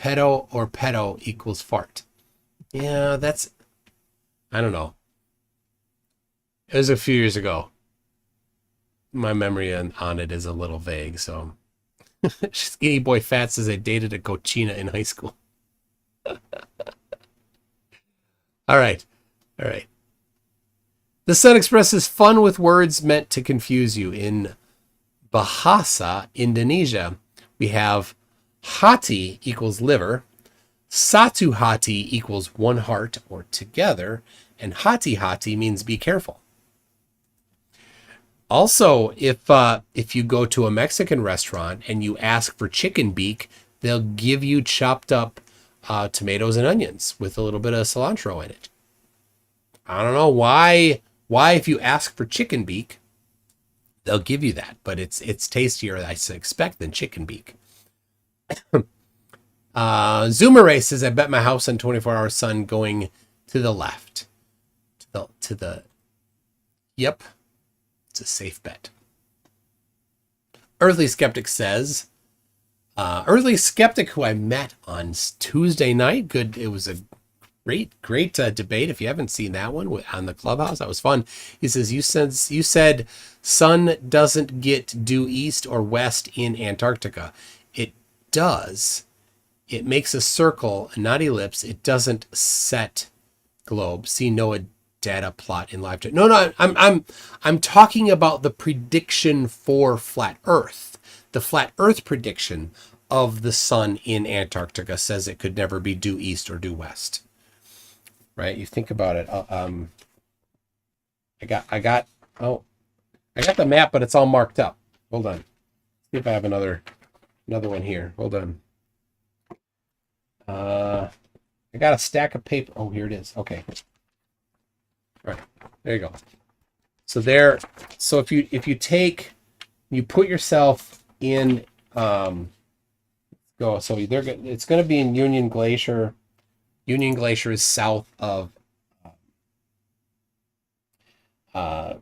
or pedo equals fart. Yeah, I don't know. It was a few years ago. My memory on it is a little vague, so. Skinny Boy Fat says I dated a cochina in high school. All right. The Sun expresses fun with words meant to confuse you. In Bahasa, Indonesia, we have hati equals liver, satu hati equals one heart or together, and hati means be careful. Also, if you go to a Mexican restaurant and you ask for chicken beak, they'll give you chopped up tomatoes and onions with a little bit of cilantro in it. I don't know why if you ask for chicken beak, they'll give you that, but it's tastier, I expect, than chicken beak. Zoomer says, I bet my house on 24-hour sun going to the left. Yep. It's a safe bet. Earthly Skeptic says, Earthly Skeptic, who I met on Tuesday night. Good. It was a great debate. If you haven't seen that one on the Clubhouse, that was fun. He says, you said sun doesn't get due east or west in Antarctica. It does. It makes a circle, not ellipse. It doesn't set globe. See NOAA data plot in live chat. No, I'm talking about the prediction for flat Earth. The flat Earth prediction of the sun in Antarctica says it could never be due east or due west. Right? You think about it. I got the map, but it's all marked up. Hold on. See if I have another one here. Hold on. I got a stack of paper. Oh, here it is. Okay. All right. There you go. So if you put yourself in it's going to be in Union Glacier. Union Glacier is south of why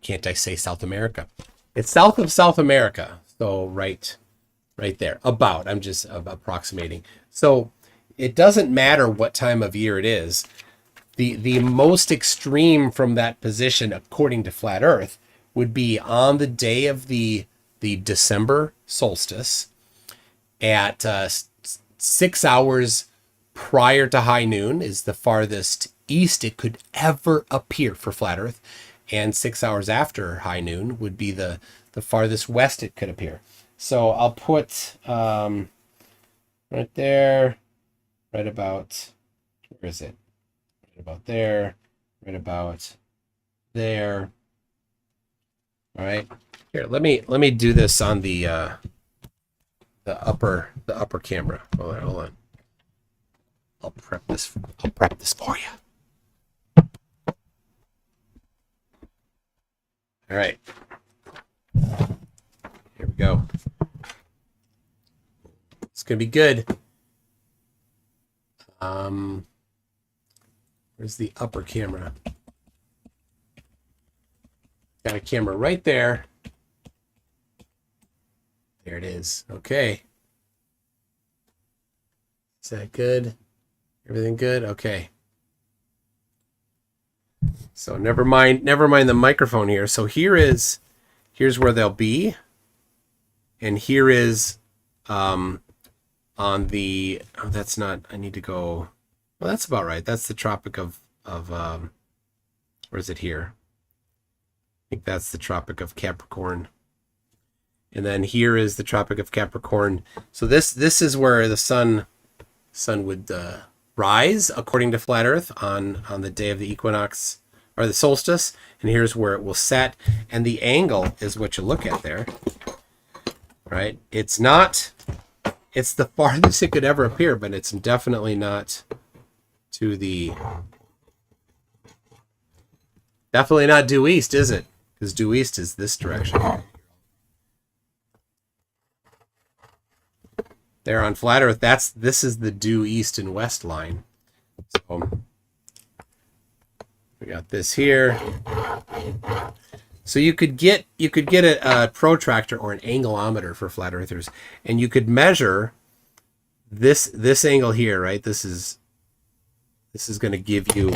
can't I say South America? It's south of South America. So right there. I'm just approximating. So it doesn't matter what time of year it is. The most extreme from that position, according to Flat Earth, would be on the day of the December solstice at 6 hours prior to high noon is the farthest east it could ever appear for Flat Earth, and 6 hours after high noon would be the farthest west it could appear. So I'll put right there, right about, where is it? Right about there, right about there. All right. Here, let me do this on the upper camera. Hold on. I'll prep this for you. All right. Here we go. It's gonna be good. Where's the upper camera? Got a camera right there. There it is. Okay. Is that good? Everything good? Okay. So never mind the microphone here. So here's where they'll be. And here is on the, oh, that's not, I need to go, well, that's about right. That's the Tropic of where is it here? I think that's the Tropic of Capricorn. And then here is the Tropic of Capricorn. So this is where the sun would rise, according to Flat Earth, on the day of the equinox or the solstice. And here's where it will set. And the angle is what you look at there. Right? It's the farthest it could ever appear, but it's definitely not to the, definitely not due east, is it? Because due east is this direction. There on Flat Earth, this is the due east and west line. So we got this here. So you could get a protractor or an angleometer for flat earthers, and you could measure this angle here, right? This is going to give you,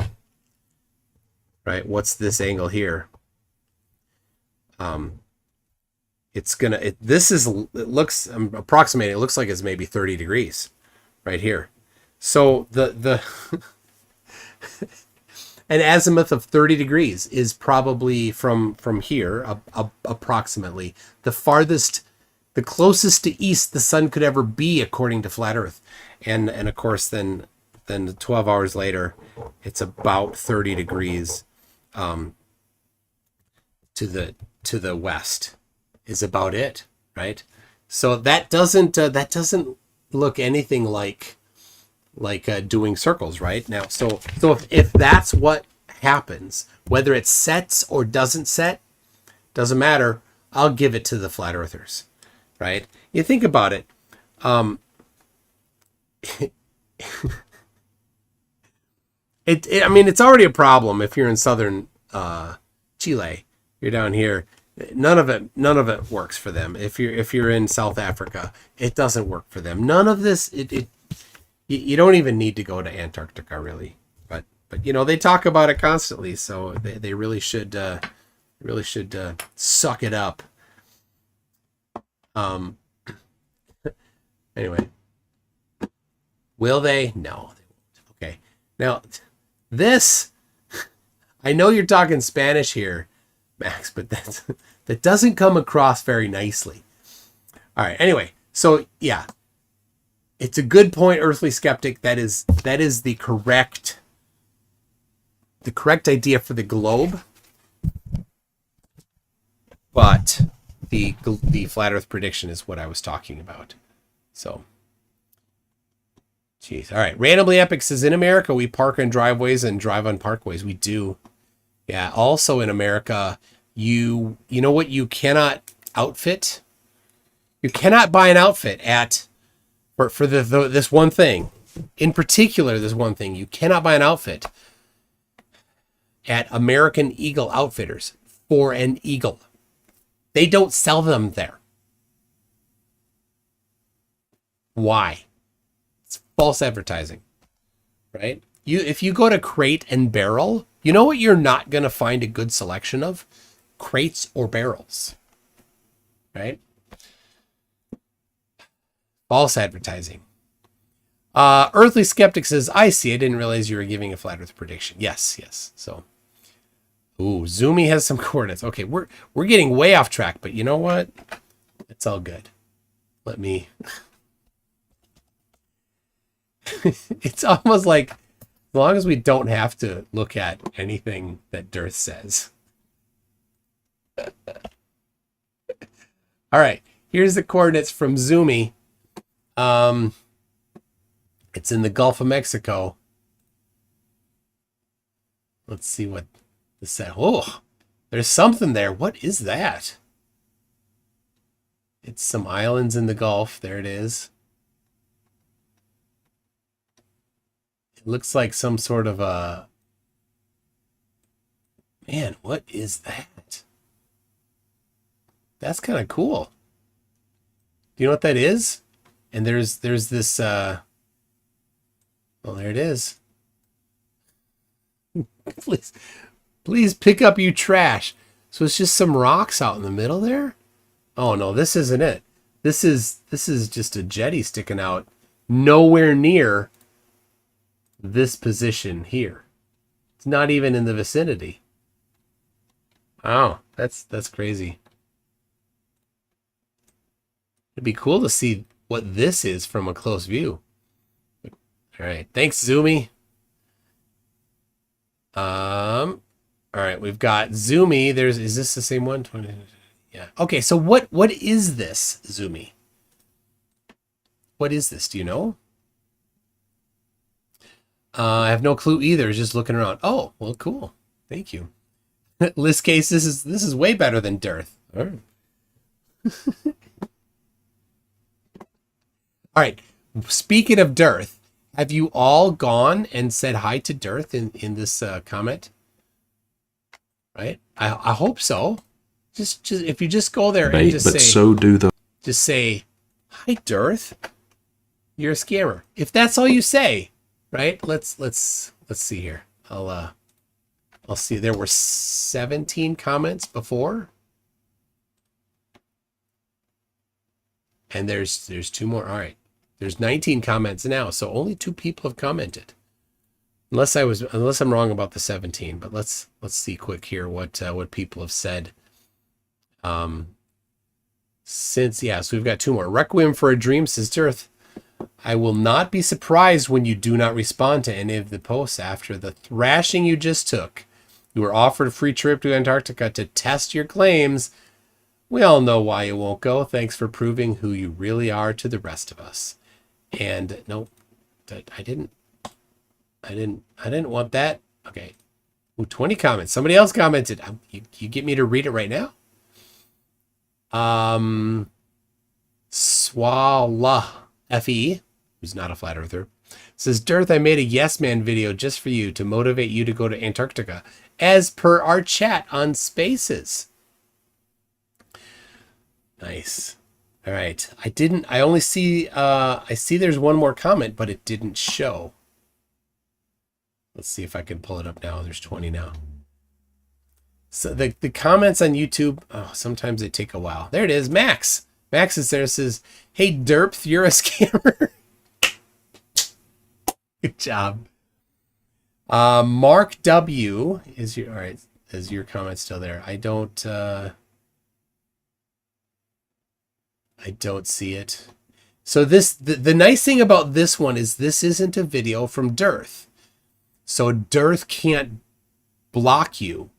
right? What's this angle here? It looks, I'm approximating, it looks like it's maybe 30 degrees right here. So the an azimuth of 30 degrees is probably from here, approximately the farthest, the closest to east the sun could ever be, according to Flat Earth. And of course, then 12 hours later, it's about 30 degrees to the west is about it, right? So that doesn't look anything like doing circles right now. So if that's what happens, whether it sets or doesn't set, doesn't matter. I'll give it to the flat earthers, right? You think about it. I mean, it's already a problem if you're in southern Chile. You're down here. None of it works for them. If you're in South Africa, it doesn't work for them. None of this. You don't even need to go to Antarctica, really. But you know, they talk about it constantly, so they really should suck it up. Anyway, will they? No, they won't. Okay. Now, this, I know you're talking Spanish here, Max, but that doesn't come across very nicely. All right. Anyway, so yeah, it's a good point, Earthly Skeptic. That is the correct idea for the globe. But the flat Earth prediction is what I was talking about. So, jeez. All right. Randomly Epic says, in America, we park on driveways and drive on parkways. We do. Yeah. Also in America, you know what you cannot outfit? You cannot buy an outfit for this one thing. In particular, this one thing. You cannot buy an outfit at American Eagle Outfitters for an eagle. They don't sell them there. Why? It's false advertising, right? If you go to Crate and Barrel, you know what you're not going to find a good selection of? Crates or barrels, right? False advertising. Earthly Skeptic says, I see. I didn't realize you were giving a flat Earth prediction. Yes. So, ooh, Zoomy has some coordinates. Okay, we're getting way off track, but you know what? It's all good. Let me. It's almost like, as long as we don't have to look at anything that DIRTh says. All right, here's the coordinates from Zoomy. It's in the Gulf of Mexico. Let's see what this says. Oh, there's something there. What is that? It's some islands in the Gulf. There it is. It looks like some sort of a... Man, what is that? That's kind of cool. Do you know what that is? And there's this... Well, there it is. Please pick up you trash. So it's just some rocks out in the middle there? Oh no, this isn't it. This is just a jetty sticking out nowhere near this position here. It's not even in the vicinity. Wow, that's crazy. It'd be cool to see what this is from a close view. All right, thanks, Zoomy. All right, we've got Zoomy. Is this the same one? 20. Yeah. Okay, so what is this, Zoomy? What is this? Do you know? I have no clue either. Just looking around. Oh, well, cool. Thank you. List case. This is way better than DIRTh. All right. All right. Speaking of DIRTh, have you all gone and said hi to DIRTh in this comment? Right. I hope so. Just if you just go there and just say, so do the. Just say, hi DIRTh. You're a scammer. If that's all you say, right? Let's see here. I'll see. There were 17 comments before, and there's 2 more. All right, there's 19 comments now, so only 2 people have commented. Unless I'm wrong about the 17, but let's see quick here what people have said. So we've got 2 more. Requiem for a Dream says, DIRTh, I will not be surprised when you do not respond to any of the posts after the thrashing you just took. You were offered a free trip to Antarctica to test your claims. We all know why you won't go. Thanks for proving who you really are to the rest of us. And no, I didn't want that. Okay. Ooh, 20 comments. Somebody else commented. You get me to read it right now? Swala FE, who's not a flat earther, says, DIRTh, I made a Yes Man video just for you to motivate you to go to Antarctica, as per our chat on Spaces. Nice. All right. I only see, I see there's one more comment, but it didn't show. Let's see if I can pull it up now. There's 20 now. So the comments on YouTube, oh, sometimes they take a while. There it is. Max. Max is there, says, hey, DIRTh, you're a scammer. Good job. Mark W is your, all right. Is your comment still there? I don't see it. So this, the nice thing about this one is this isn't a video from DIRTh. So DIRTh can't block you,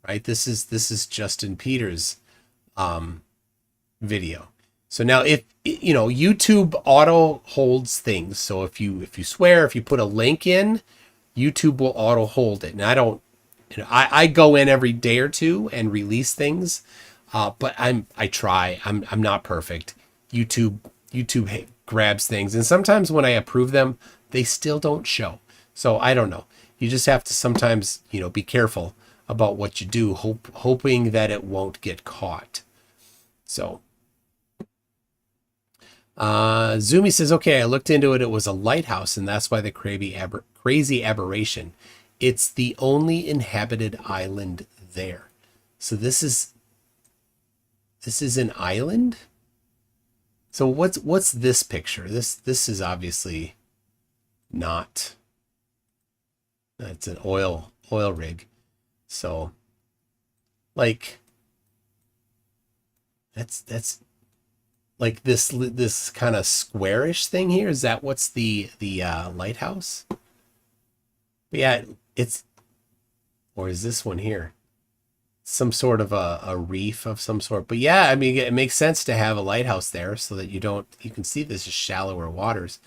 right? This is Justin Peters' video. So now if, you know, YouTube auto holds things. So if you swear, if you put a link in, YouTube will auto hold it. And I don't, you know, I go in every day or two and release things, but I try. I'm not perfect. YouTube grabs things, and sometimes when I approve them, they still don't show. So I don't know. You just have to sometimes, you know, be careful about what you do, hoping that it won't get caught. So Zumi says, okay, I looked into it. It was a lighthouse, and that's why the crazy aberration. It's the only inhabited island there. So this is an island. So what's this picture? This is obviously not. It's an oil rig. So like that's like this kind of squarish thing here. Is that what's the lighthouse? But yeah, it's, or is this one here some sort of a reef of some sort? But yeah, I mean, it makes sense to have a lighthouse there so that you can see this is shallower waters.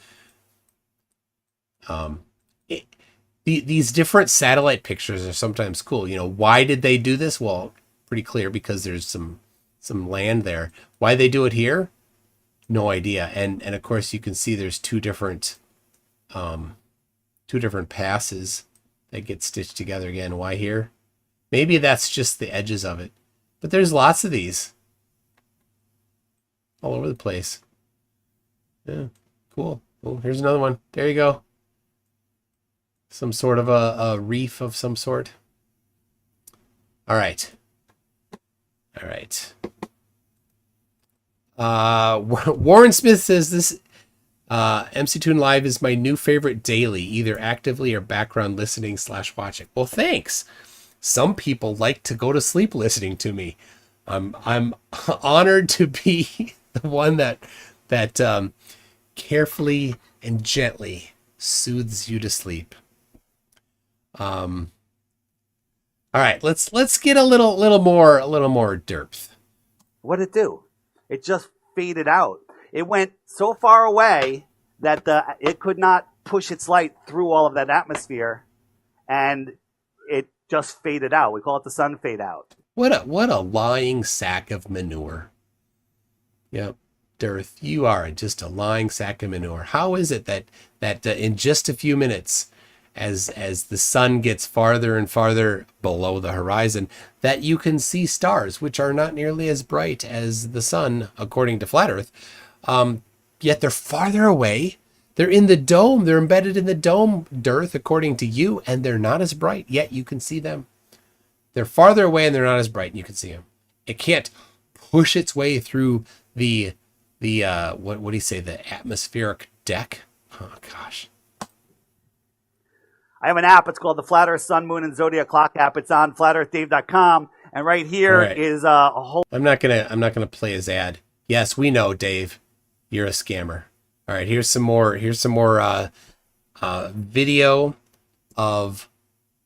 These different satellite pictures are sometimes cool. You know, why did they do this? Well, pretty clear, because there's some land there. Why they do it here? No idea. And of course you can see there's two different passes that get stitched together again. Why here? Maybe that's just the edges of it. But there's lots of these all over the place. Yeah, cool. Oh, here's another one. There you go. Some sort of a reef of some sort. All right. All right. Warren Smith says this MC Toon Live is my new favorite daily, either actively or background listening / watching. Well, thanks. Some people like to go to sleep listening to me. I'm honored to be the one that carefully and gently soothes you to sleep. All right, let's get a little more DIRTh. What did it do? It just faded out. It went so far away that it could not push its light through all of that atmosphere, and it just faded out. We call it the sun fade out. What a lying sack of manure. Yep, DIRTh, you are just a lying sack of manure. How is it that in just a few minutes, as the sun gets farther and farther below the horizon, that you can see stars, which are not nearly as bright as the sun, according to Flat Earth, yet they're farther away. They're in the dome. They're embedded in the dome, DIRTh, according to you, and they're not as bright, yet you can see them. They're farther away and they're not as bright, and you can see them. It can't push its way through the what do you say, the atmospheric deck? Oh, gosh. I have an app. It's called the Flat Earth Sun, Moon, and Zodiac Clock app. It's on flatearthdave.com. And right here is a whole... I'm not gonna play his ad. Yes, we know, Dave. You're a scammer. All right, here's some more video of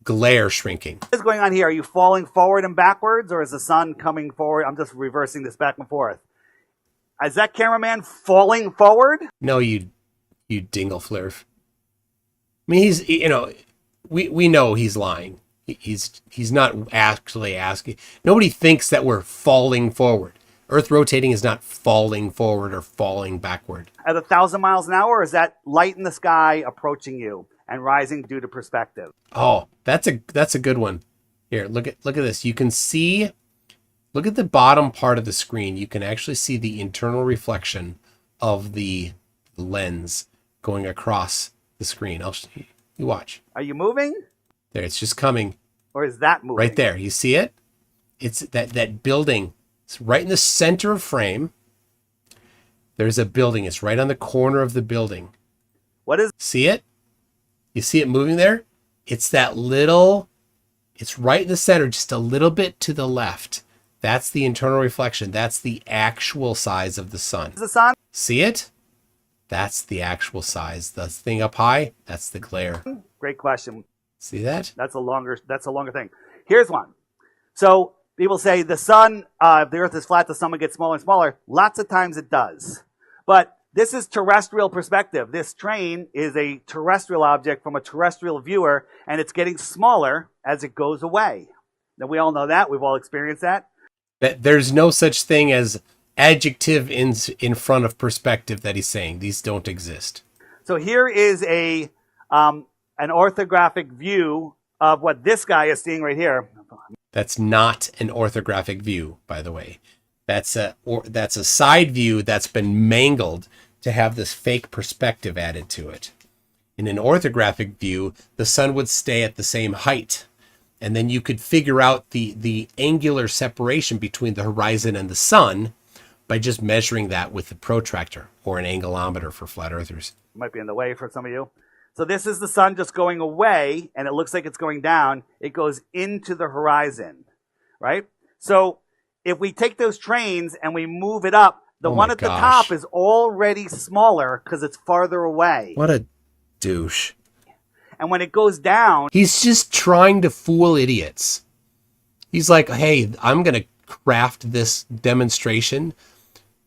glare shrinking. What is going on here? Are you falling forward and backwards, or is the sun coming forward? I'm just reversing this back and forth. Is that cameraman falling forward? No, you dingle flurf. I mean, he's, you know, we know he's lying. He's not actually asking. Nobody thinks that we're falling forward. Earth rotating is not falling forward or falling backward. At 1,000 miles an hour, or is that light in the sky approaching you and rising due to perspective? Oh, that's a good one. Here, look at this. You can see look at the bottom part of the screen. You can actually see the internal reflection of the lens going across the screen. You watch. Are you moving? There, it's just coming. Or is that moving? Right there. You see it? It's that building. It's right in the center of frame. There's a building. It's right on the corner of the building. What is? See it? You see it moving there? It's that little, it's right in the center, just a little bit to the left. That's the internal reflection. That's the actual size of the sun. Is the sun? See it? That's the actual size. The thing up high, that's the glare. Great question. See that? That's a longer thing. Here's one. So people say the sun, if the earth is flat, the sun will get smaller and smaller. Lots of times it does. But this is terrestrial perspective. This train is a terrestrial object from a terrestrial viewer, and it's getting smaller as it goes away. Now, we all know that. We've all experienced that. That there's no such thing as adjective in front of perspective that he's saying. These don't exist. So here is an orthographic view of what this guy is seeing right here. That's not an orthographic view, by the way. That's a side view that's been mangled to have this fake perspective added to it. In an orthographic view, the sun would stay at the same height. And then you could figure out the angular separation between the horizon and the sun by just measuring that with a protractor or an angulometer for flat earthers. Might be in the way for some of you. So this is the sun just going away, and it looks like it's going down. It goes into the horizon, right? So if we take those trains and we move it up, the one at the top is already smaller because it's farther away. What a douche. And when it goes down... He's just trying to fool idiots. He's like, hey, I'm going to craft this demonstration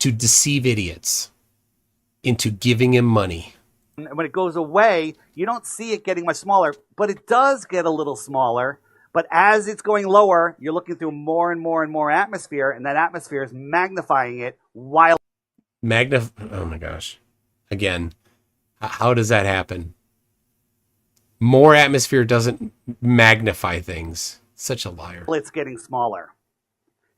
to deceive idiots into giving him money. When it goes away, you don't see it getting much smaller, but it does get a little smaller. But as it's going lower, you're looking through more and more and more atmosphere, and that atmosphere is magnifying it while... Oh my gosh. Again, how does that happen? More atmosphere doesn't magnify things. Such a liar. It's getting smaller.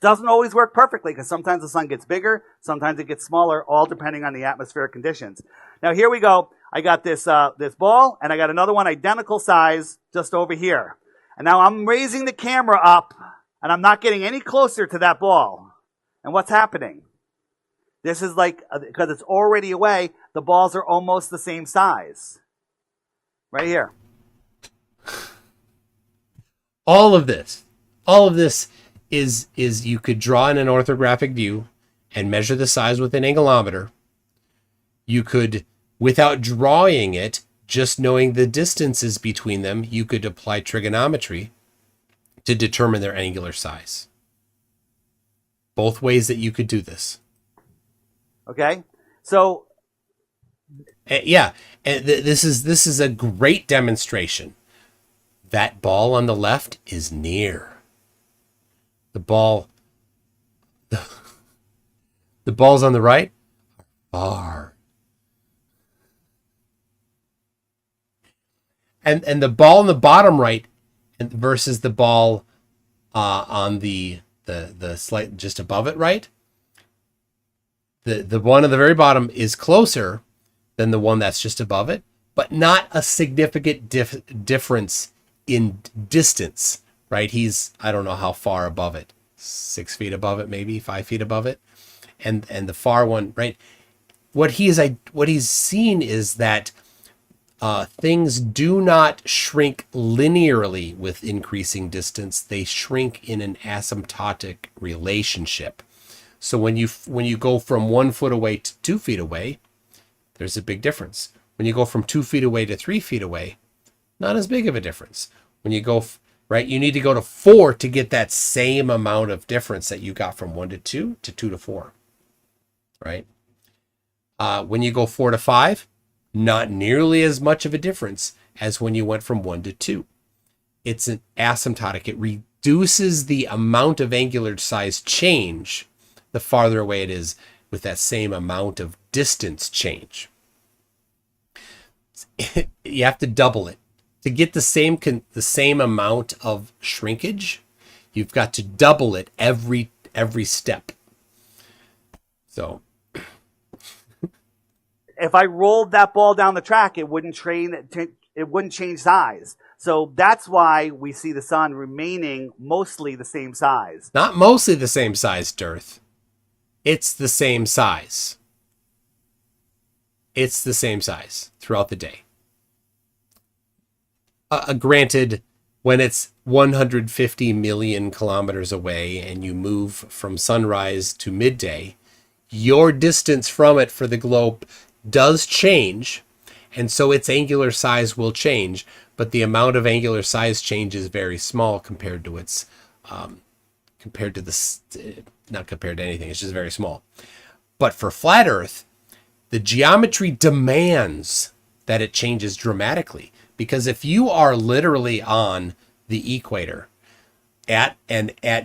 Doesn't always work perfectly because sometimes the sun gets bigger, sometimes it gets smaller, all depending on the atmospheric conditions. Now here we go. I got this ball, and I got another one identical size just over here. And now I'm raising the camera up, and I'm not getting any closer to that ball. And what's happening? This is like, because it's already away, the balls are almost the same size. Right here. All of this is you could draw in an orthographic view and measure the size with an angulometer. You could, without drawing it, just knowing the distances between them, you could apply trigonometry to determine their angular size. Both ways that you could do this. Okay? So... yeah, and this is a great demonstration. That ball on the left is near. The balls on the right are far. And the ball on the bottom right versus the ball on the slight just above it, right? The one at the very bottom is closer than the one that's just above it, but not a significant difference in distance, right? He's, I don't know how far above it, 6 feet above it, maybe 5 feet above it. And the far one, right? What he's seen is that things do not shrink linearly with increasing distance. They shrink in an asymptotic relationship. So when you go from 1 foot away to 2 feet away, there's a big difference. When you go from 2 feet away to 3 feet away, not as big of a difference. When you go, right, you need to go to 4 to get that same amount of difference that you got from 1 to 2 to 2 to 4, right? When you go 4 to 5, not nearly as much of a difference as when you went from 1 to 2. It's an asymptotic. It reduces the amount of angular size change the farther away it is with that same amount of distance change. You have to double it. To get the same amount of shrinkage, you've got to double it every every step. So if I rolled that ball down the track, it wouldn't change size. So that's why we see the sun remaining mostly the same size. not mostly the same size, DIRTh. It's the same size. It's the same size throughout the day. Granted, when it's 150 million kilometers away and you move from sunrise to midday, your distance from it for the globe does change, and so its angular size will change, but the amount of angular size change is very small compared to its not compared to anything, it's just very small. But for flat Earth, the geometry demands that it changes dramatically, because if you are literally on the equator at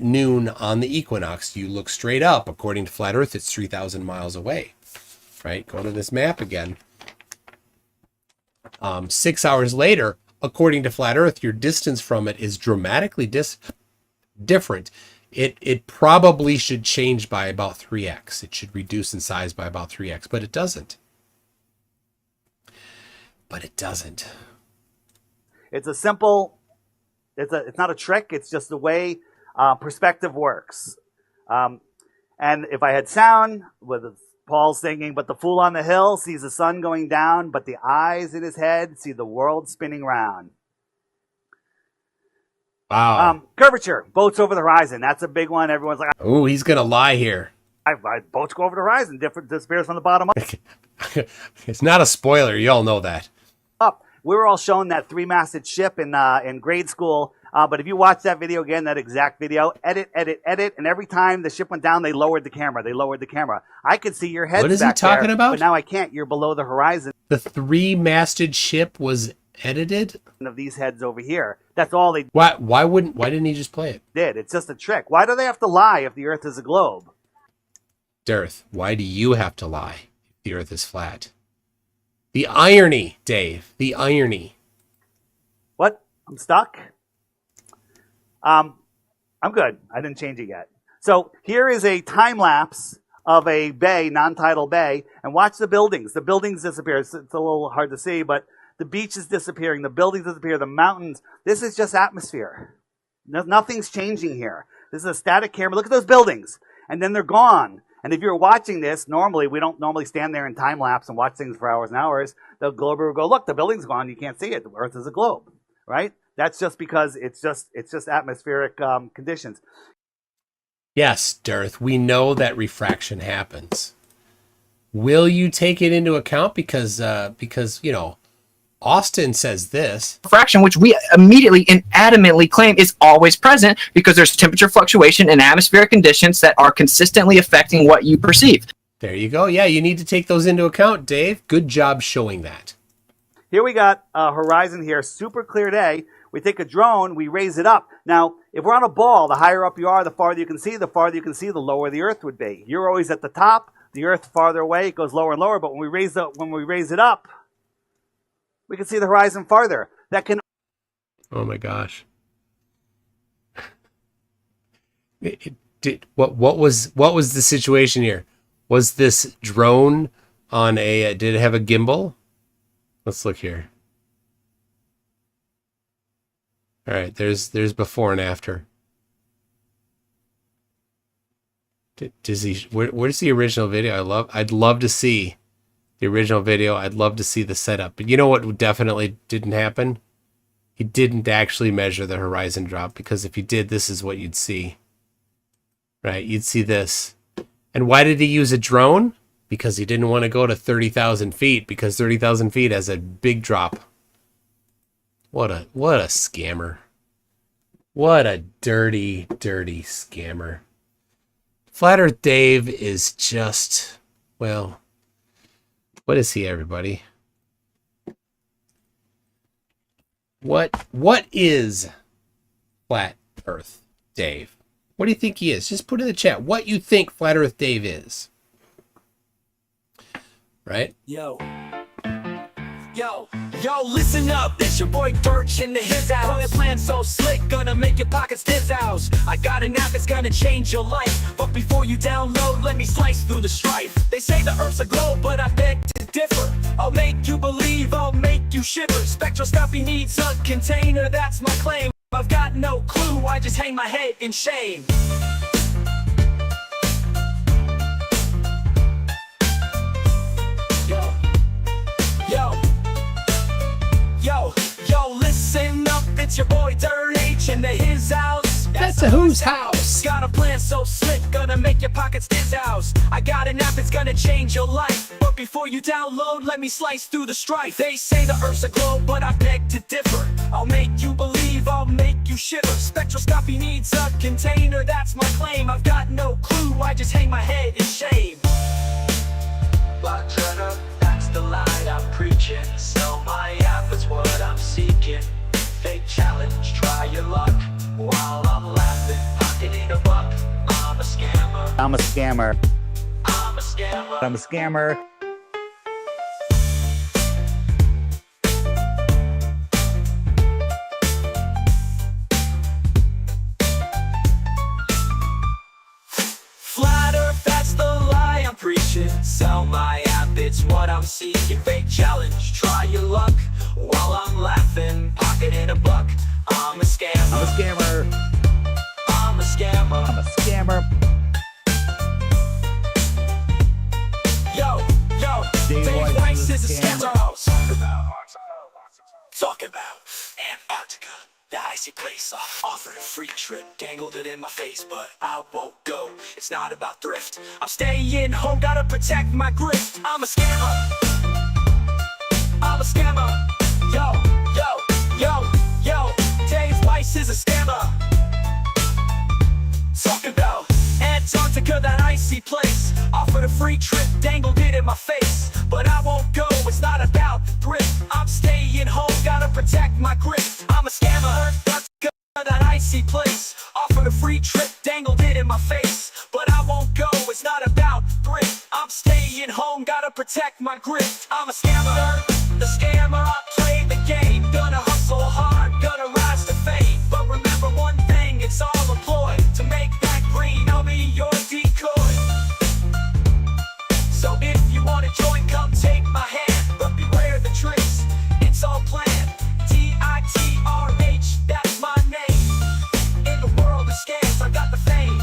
noon on the equinox, you look straight up. According to flat Earth, it's 3,000 miles away. Right? Go to this map again. 6 hours later, according to flat Earth, your distance from it is dramatically different. It probably should change by about 3x. It should reduce in size by about 3x, but it doesn't. It's a simple, it's not a trick. It's just the way perspective works. And if I had sound with Paul singing, but the fool on the hill sees the sun going down, but the eyes in his head see the world spinning round. Wow. Curvature, boats over the horizon. That's a big one. Everyone's like, Oh, he's going to lie here. boats go over the horizon. Different disappears from the bottom up. It's not a spoiler. You all know that. We were all shown that three-masted ship in grade school. But if you watch that video again, that exact video, edit, and every time the ship went down, they lowered the camera. I could see your head. What is he talking about? But now I can't. You're below the horizon. The three-masted ship was edited? Of these heads over here. That's all they Why didn't he just play it? did. It's just a trick. Why do they have to lie if the Earth is a globe? DIRTh, why do you have to lie if the Earth is flat? The irony, Dave. The irony. What? I'm stuck? I'm good. I didn't change it yet. So here is a time lapse of a bay, non-tidal bay, and watch the buildings. The buildings disappear. It's a little hard to see, but the beach is disappearing. The buildings disappear. The mountains. This is just atmosphere. Nothing's changing here. This is a static camera. Look at those buildings. And then they're gone. And if you're watching this, normally, we don't normally stand there in time lapse and watch things for hours and hours. The glober will go, look, the building's gone. You can't see it. The Earth is a globe, right? That's just because it's just atmospheric conditions. Yes, DIRTh, we know that refraction happens. Will you take it into account? Because you know, Austin says this. Refraction, which we immediately and adamantly claim is always present because there's temperature fluctuation and atmospheric conditions that are consistently affecting what you perceive. There you go. Yeah, you need to take those into account, Dave. Good job showing that. Here we got a horizon here, super clear day. We take a drone, we raise it up. Now, if we're on a ball, the higher up you are, the farther you can see, the lower the Earth would be. You're always at the top, the Earth farther away, it goes lower and lower, but when we raise it up, we can see the horizon farther. That can. Oh my gosh. What was the situation here? Was this drone on a? Did it have a gimbal? Let's look here. All right, there's before and after. Where's the original video? I'd love to see the original video. I'd love to see the setup. But you know what definitely didn't happen? He didn't actually measure the horizon drop, because if he did, this is what you'd see. Right? You'd see this. And why did he use a drone? Because he didn't want to go to 30,000 feet, because 30,000 feet has a big drop. What a scammer. What a dirty, dirty scammer. Flat Earth Dave is just, well, what is he, everybody? What is Flat Earth Dave? What do you think he is? Just put in the chat what you think Flat Earth Dave is. Right? Yo, Yo, listen up, it's your boy DIRTh in the his house. My plan so slick, gonna make your pockets dizz house. I got an app that's gonna change your life, but before you download, let me slice through the strife. They say the earth's a globe, but I beg to differ. I'll make you believe, I'll make you shiver. Spectroscopy needs a container, that's my claim. I've got no clue, I just hang my head in shame. Yo, listen up, it's your boy DIRTh in the his house. That's a whose house? Got a plan so slick, gonna make your pockets dizz house. I got an app that's gonna change your life, but before you download, let me slice through the strife. They say the earth's a globe, but I beg to differ. I'll make you believe, I'll make you shiver. Spectroscopy needs a container, that's my claim. I've got no clue, I just hang my head in shame. But that's the line I'm preaching. Sell my app, it's what I'm seeking. Fake challenge, try your luck. While I'm laughing, pocketing a buck. I'm a scammer. I'm a scammer. I'm a scammer. I'm a scammer. Flat Earth, that's the lie I'm preaching. Sell my app, it's what I'm seeking. Fake challenge, try your luck. While I'm laughing, pocketing a buck. I'm a scammer. I'm a scammer. I'm a scammer. I'm a scammer. Yo, Dave Weiss is a scammer. Talk about Antarctica, the icy place. Offered a free trip, dangled it in my face, but I won't go. It's not about thrift. I'm staying home, gotta protect my grift. I'm a scammer. I'm a scammer. Yo, Dave Weiss is a scammer. Talk about Antarctica, that icy place. Offered a free trip, dangled it in my face, but I won't go, it's not about thrift. I'm staying home, gotta protect my grift. I'm a scammer. Antarctica, that icy place. Offered a free trip, dangled it in my face, but I won't go, it's not about thrift. I'm staying home, gotta protect my grift. I'm a scammer. The scammer, I play the game. Gonna hustle hard, gonna rise to fame. But remember one thing, it's all a ploy. To make that green, I'll be your decoy. So if you wanna join, come take my hand. But beware the tricks, it's all planned. DIRTH, that's my name. In the world of scams, I got the fame.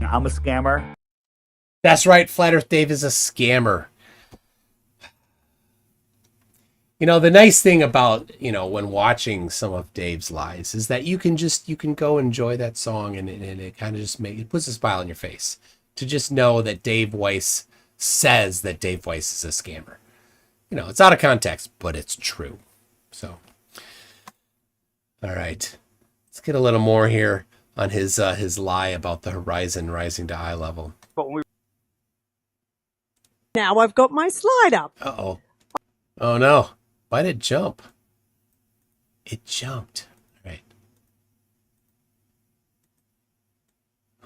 I'm a scammer. That's right, Flat Earth Dave is a scammer. You know, the nice thing about, when watching some of Dave's lies is that you can go enjoy that song and it kind of just it puts a smile on your face to just know that Dave Weiss says that Dave Weiss is a scammer. It's out of context, but it's true. So, all right, let's get a little more here on his lie about the horizon rising to eye level. But when we Now I've got my slide up. Uh-oh. Oh no. Why did it jump? It jumped. All right.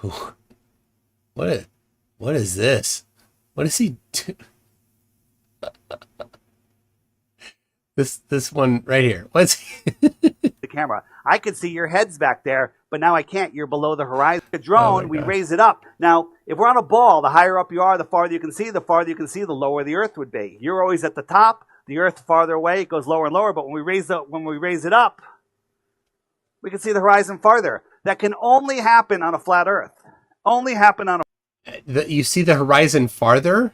Whew. What is this? What is he do? This one right here. What's the camera, I could see your heads back there, but now I can't. You're below the horizon. The drone, we raise it up. Now, if we're on a ball, the higher up you are, the farther you can see. The farther you can see, the lower the Earth would be. You're always at the top. The Earth farther away, it goes lower and lower. But when we raise it up, we can see the horizon farther. That can only happen on a flat Earth. Only happen on a. You see the horizon farther?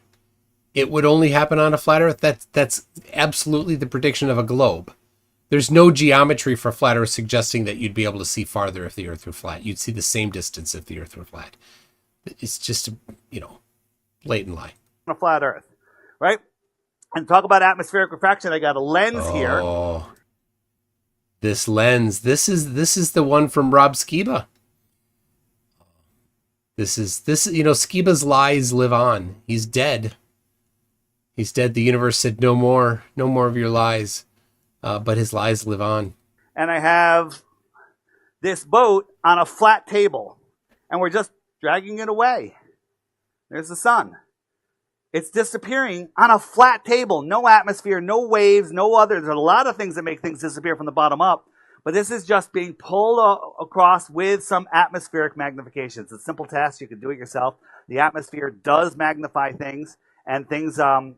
It would only happen on a flat Earth? That's absolutely the prediction of a globe. There's no geometry for flat Earth suggesting that you'd be able to see farther if the Earth were flat. You'd see the same distance if the Earth were flat. It's just a, blatant lie. On a flat Earth, right? And talk about atmospheric refraction. I got a lens here. Oh, this lens. This is the one from Rob Skeba. This Skeba's lies live on. He's dead. He's dead. The universe said no more of your lies. But his lies live on. And I have this boat on a flat table, and we're just dragging it away. There's the sun. It's disappearing on a flat table. No atmosphere, no waves, no other. There's a lot of things that make things disappear from the bottom up. But this is just being pulled across with some atmospheric magnification. It's a simple test. You can do it yourself. The atmosphere does magnify things, and things... The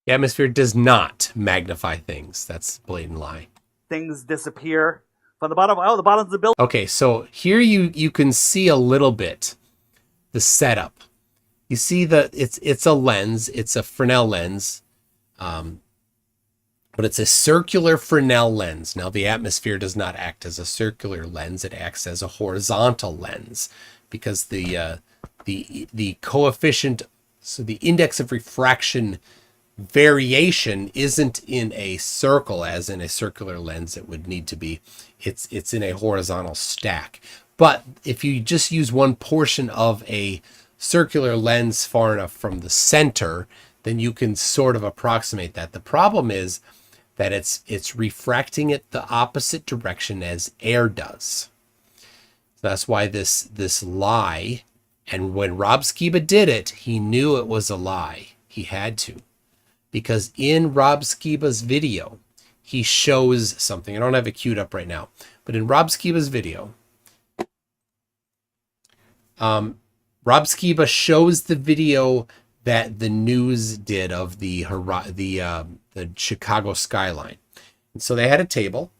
atmosphere does not magnify things. That's a blatant lie. Things disappear from the bottom. Oh, the bottom of the building. Okay, so here you can see a little bit the setup. You see that it's a lens. It's a Fresnel lens. But it's a circular Fresnel lens. Now, the atmosphere does not act as a circular lens. It acts as a horizontal lens because the coefficient, so the index of refraction variation isn't in a circle as in a circular lens it would need to be. It's in a horizontal stack. But if you just use one portion of a circular lens far enough from the center, then you can sort of approximate that. The problem is that it's refracting it the opposite direction as air does. So that's why this lie, and when Rob Skeba did it, he knew it was a lie. He had to. Because in Rob Skeba's video, he shows something. I don't have it queued up right now, but in Rob Skeba's video, Rob Skeba shows the video that the news did of the Chicago skyline. And so they had a table,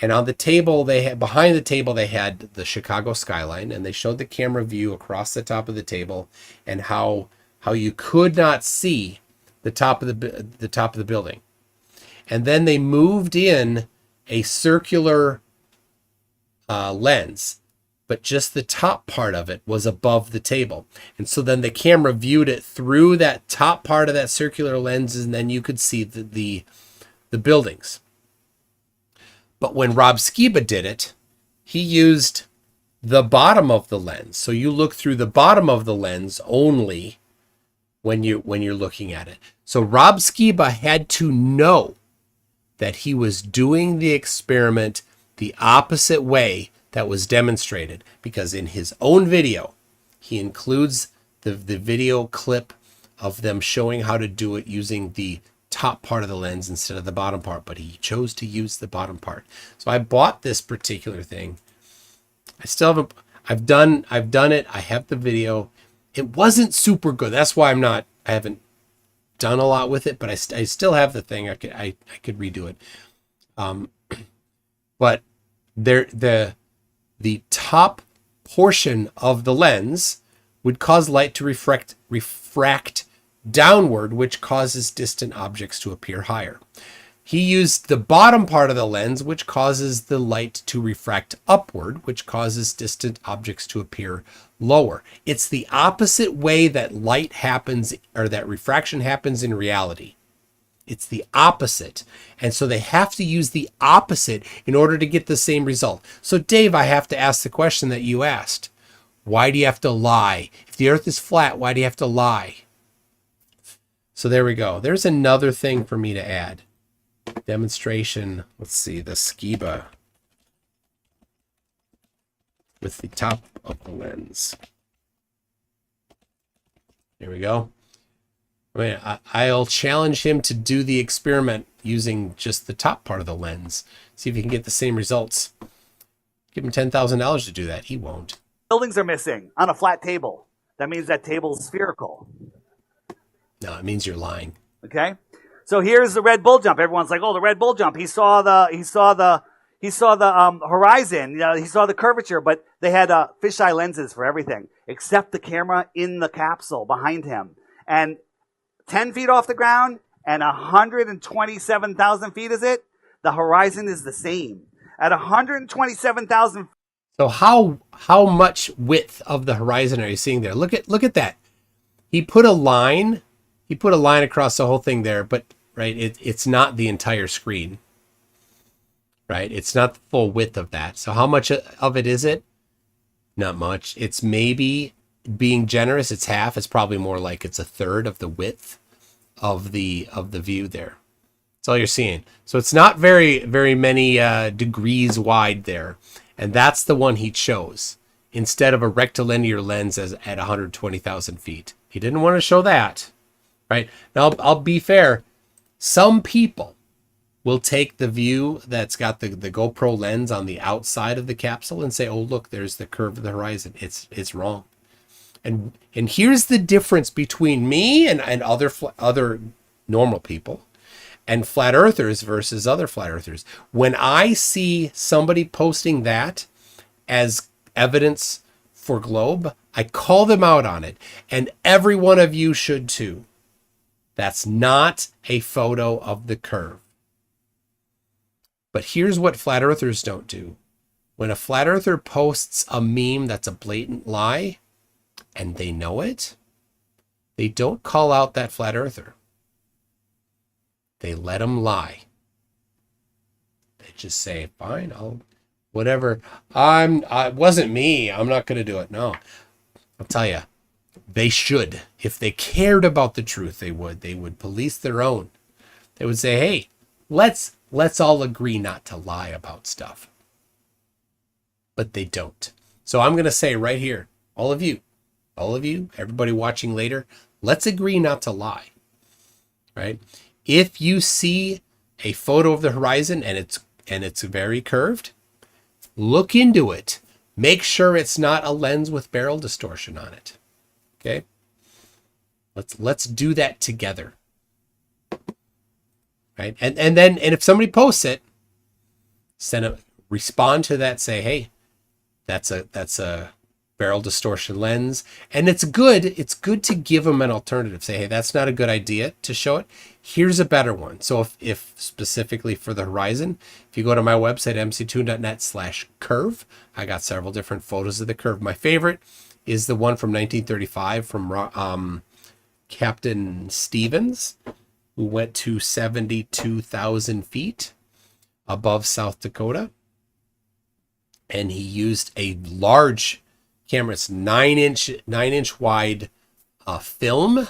and on the table behind the table they had the Chicago skyline, and they showed the camera view across the top of the table and how you could not see the top of the building. And then they moved in a circular lens, but just the top part of it was above the table. And so then the camera viewed it through that top part of that circular lens, and then you could see the buildings. But when Rob Skeba did it, he used the bottom of the lens. So you look through the bottom of the lens only when you're looking at it. So Rob Skeba had to know that he was doing the experiment the opposite way that was demonstrated, because in his own video, he includes the video clip of them showing how to do it using the top part of the lens instead of the bottom part, but he chose to use the bottom part. So I bought this particular thing. I still haven't, I've done it. I have the video. It wasn't super good. That's why I haven't done a lot with it, but I still have the thing. I could redo it. But the top portion of the lens would cause light to refract downward, which causes distant objects to appear higher. He used the bottom part of the lens, which causes the light to refract upward, which causes distant objects to appear lower. It's the opposite way that light happens, or that refraction happens in reality. It's the opposite. And so they have to use the opposite in order to get the same result. So Dave, I have to ask the question that you asked. Why do you have to lie? If the earth is flat, why do you have to lie? So there we go. There's another thing for me to add. Demonstration. Let's see, the Skeba with the top of the lens. There we go. I mean, I'll challenge him to do the experiment using just the top part of the lens. See if he can get the same results. Give him $10,000 to do that. He won't. Buildings are missing on a flat table. That means that table's spherical. No, it means you're lying. Okay? So here's the Red Bull jump. Everyone's like, "Oh, the Red Bull jump. He saw the horizon. You know, he saw the curvature." But they had fisheye lenses for everything except the camera in the capsule behind him. And 10 feet off the ground and 127,000 feet is it? The horizon is the same. At 127,000. So how much width of the horizon are you seeing there? Look at that. He put a line across the whole thing there, but right, it's not the entire screen. Right? It's not the full width of that. So how much of it is it? Not much. It's maybe, being generous, it's half. It's probably more like it's a third of the width of the view there. That's all you're seeing. So it's not very many degrees wide there. And that's the one he chose instead of a rectilinear lens at 120,000 feet. He didn't want to show that, right? Now, I'll be fair. Some people will take the view that's got the GoPro lens on the outside of the capsule and say, oh, look, there's the curve of the horizon. It's wrong. And here's the difference between me and other normal people and flat earthers versus other flat earthers. When I see somebody posting that as evidence for globe, I call them out on it. And every one of you should too. That's not a photo of the curve. But here's what flat earthers don't do. When a flat earther posts a meme that's a blatant lie, and they know it, they don't call out that flat earther. They let him lie. They just say, fine, I'll, whatever. It wasn't me. I'm not going to do it. No, I'll tell you, they should. If they cared about the truth, they would police their own. They would say, hey, let's all agree not to lie about stuff. But they don't. So I'm going to say right here, all of you, everybody watching later, let's agree not to lie, right? If you see a photo of the horizon and it's very curved, look into it. Make sure it's not a lens with barrel distortion on it. Okay? Let's do that together. Right? And if somebody posts it, respond to that, say, hey, that's a barrel distortion lens. And it's good to give them an alternative. Say, hey, that's not a good idea to show it. Here's a better one. So if specifically for the horizon, if you go to my website, mc2.net/curve, I got several different photos of the curve. My favorite is the one from 1935 from Captain Stevens, who went to 72,000 feet above South Dakota. And he used a large camera. It's 9-inch wide film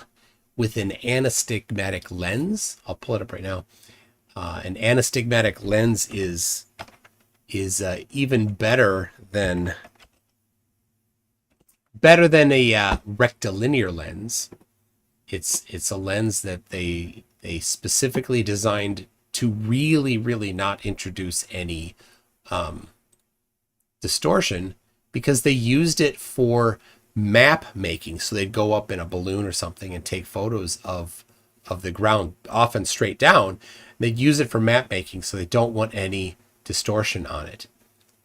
with an anastigmatic lens. I'll pull it up right now. An anastigmatic lens is even better than a rectilinear lens. It's a lens that they specifically designed to really not introduce any distortion, because they used it for map making. So they'd go up in a balloon or something and take photos of the ground, often straight down. They'd use it for map making, so they don't want any distortion on it.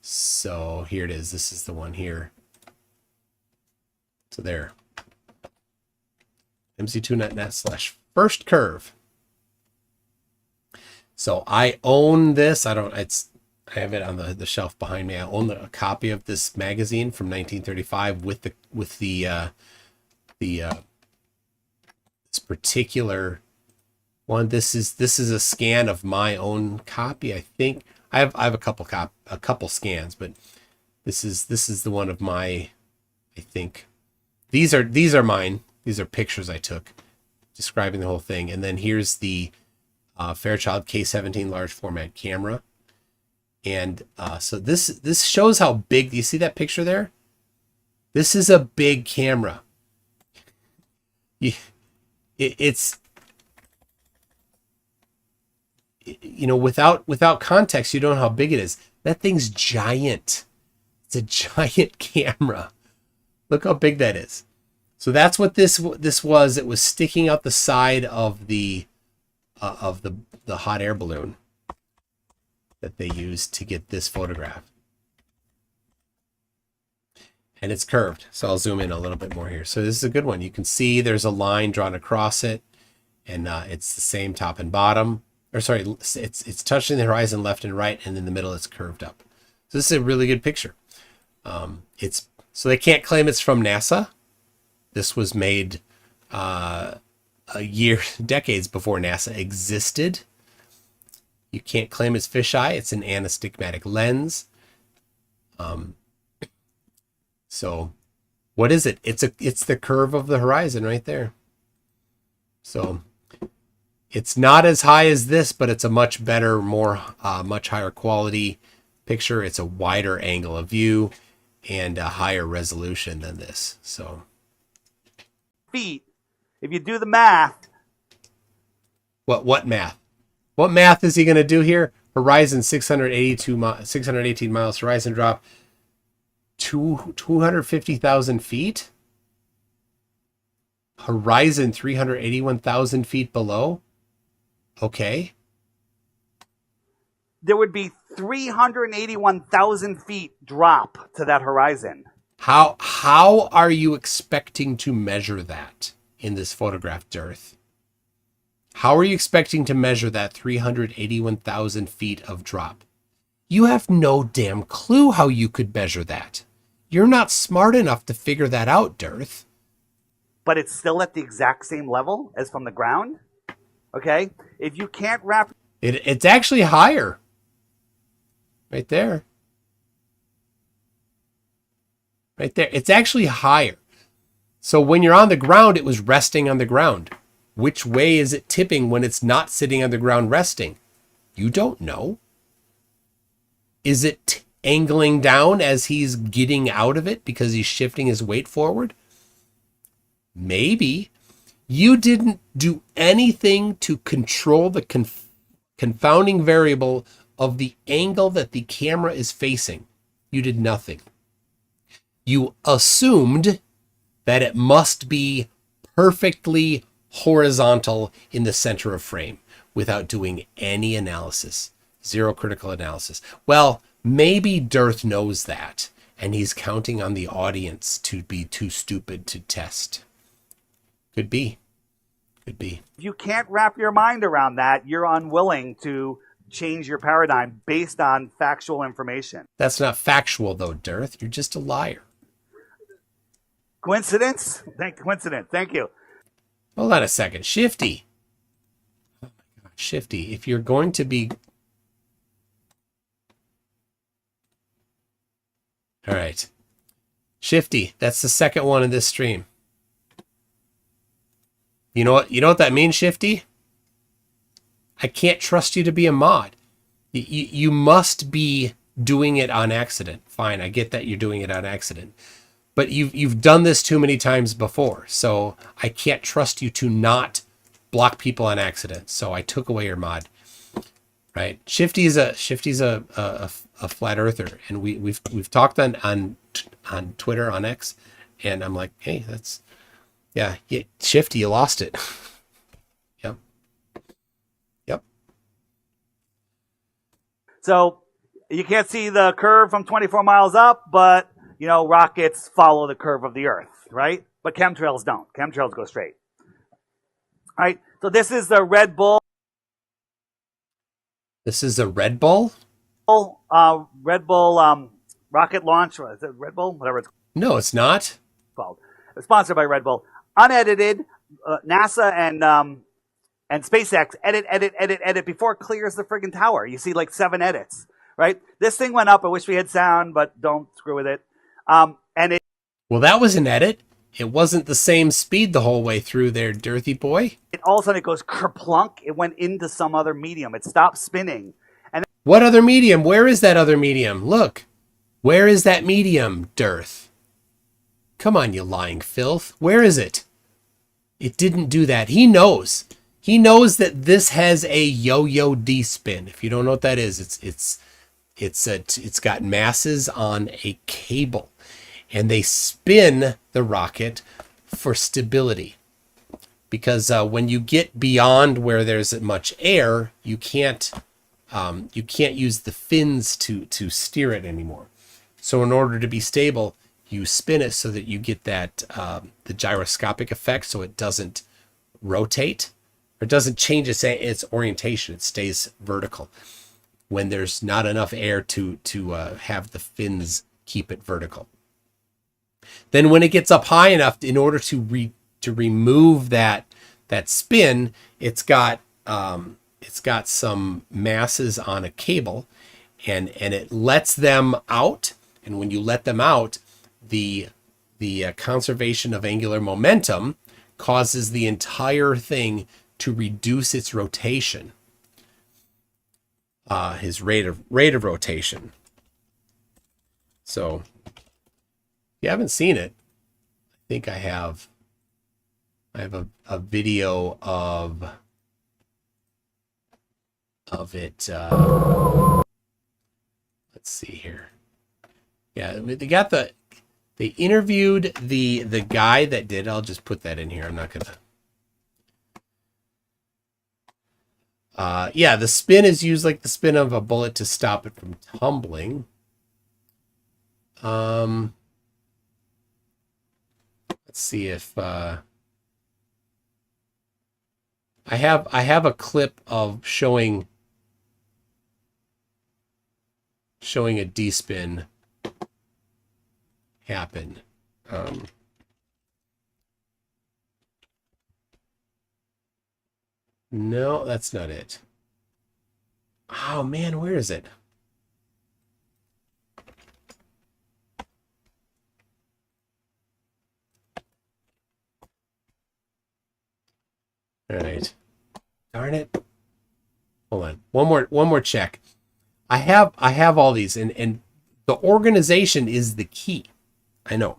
So here it is. This is the one here. So there. mc2.net/first curve. So I own this. I have it on the shelf behind me. I own a copy of this magazine from 1935 with this particular one. This is a scan of my own copy. I think I have a couple scans, but this is the one of my. I think these are mine. These are pictures I took describing the whole thing. And then here's the Fairchild K17 large format camera. And so this shows how big. Do you see that picture there? This is a big camera. It's without context, you don't know how big it is. That thing's giant. It's a giant camera. Look how big that is. So that's what this was. It was sticking out the side of the hot air balloon that they used to get this photograph. And it's curved. So I'll zoom in a little bit more here. So this is a good one. You can see there's a line drawn across it, and it's the same top and bottom. Or sorry, it's touching the horizon left and right, and in the middle it's curved up. So this is a really good picture. So they can't claim it's from NASA. This was made decades before NASA existed. You can't claim it's fisheye. It's an anastigmatic lens. So what is it? It's the curve of the horizon right there. So it's not as high as this, but it's a much better, much higher quality picture. It's a wider angle of view and a higher resolution than this. So feet, if you do the math. What math? What math is he going to do here? Horizon 618 miles. Horizon drop 250,000 feet. Horizon 381,000 feet below. Okay. There would be 381,000 feet drop to that horizon. How are you expecting to measure that in this photograph, DIRTh? How are you expecting to measure that 381,000 feet of drop? You have no damn clue how you could measure that. You're not smart enough to figure that out, DIRTh. But it's still at the exact same level as from the ground. Okay? If you can't wrap... It's actually higher. Right there. Right there. It's actually higher. So when you're on the ground, it was resting on the ground. Which way is it tipping when it's not sitting on the ground resting? You don't know. Is it angling down as he's getting out of it because he's shifting his weight forward? Maybe. You didn't do anything to control the confounding variable of the angle that the camera is facing. You did nothing. You assumed that it must be perfectly horizontal in the center of frame without doing any analysis. Zero critical analysis. Well, maybe DIRTh knows that, and he's counting on the audience to be too stupid to test. Could be. Could be. If you can't wrap your mind around that, you're unwilling to change your paradigm based on factual information. That's not factual, though, DIRTh. You're just a liar. Coincidence? Coincidence. Thank you. Hold on a second. Shifty. Oh my God. Shifty, if you're going to be... All right. Shifty, that's the second one in this stream. You know what that means, Shifty? I can't trust you to be a mod. You must be doing it on accident. Fine, I get that you're doing it on accident. But you've done this too many times before, so I can't trust you to not block people on accident. So I took away your mod. Right? Shifty's a flat earther, and we've talked on Twitter, on X, and I'm like, hey, that's yeah, Shifty, you lost it. Yep. So you can't see the curve from 24 miles up, but rockets follow the curve of the Earth, right? But chemtrails don't. Chemtrails go straight. All right. So this is the Red Bull. This is a Red Bull? Red Bull rocket launch. Is it Red Bull? Whatever it's No, it's not. called. It's sponsored by Red Bull. Unedited. NASA and SpaceX edit before it clears the friggin' tower. You see like 7 edits, right? This thing went up. I wish we had sound, but don't screw with it. Well, that was an edit. It wasn't the same speed the whole way through there, DIRThy boy. All of a sudden it goes kerplunk. It went into some other medium. It stopped spinning. And What other medium? Where is that other medium? Look. Where is that medium, DIRTh? Come on, you lying filth. Where is it? It didn't do that. He knows. He knows that this has a yo-yo D-spin. If you don't know what that is, it's got masses on a cable, and they spin the rocket for stability. Because when you get beyond where there's much air, you can't use the fins to steer it anymore. So in order to be stable, you spin it so that you get that the gyroscopic effect, so it doesn't rotate or it doesn't change its orientation. It stays vertical when there's not enough air to have the fins keep it vertical. Then when it gets up high enough, in order to remove that spin, it's got some masses on a cable, and it lets them out. And when you let them out, the conservation of angular momentum causes the entire thing to reduce its rotation, his rate of rotation. So if you haven't seen it, I think I have I have a video of it. Let's see here. Yeah, they interviewed the guy that did. I'll just put that in here. I'm not gonna. Yeah, the spin is used like the spin of a bullet to stop it from tumbling. Let's see if I have a clip of showing a D-spin happen. No, that's not it. Oh man, where is it? All right. Darn it. Hold on. One more check. I have all these, and the organization is the key. I know.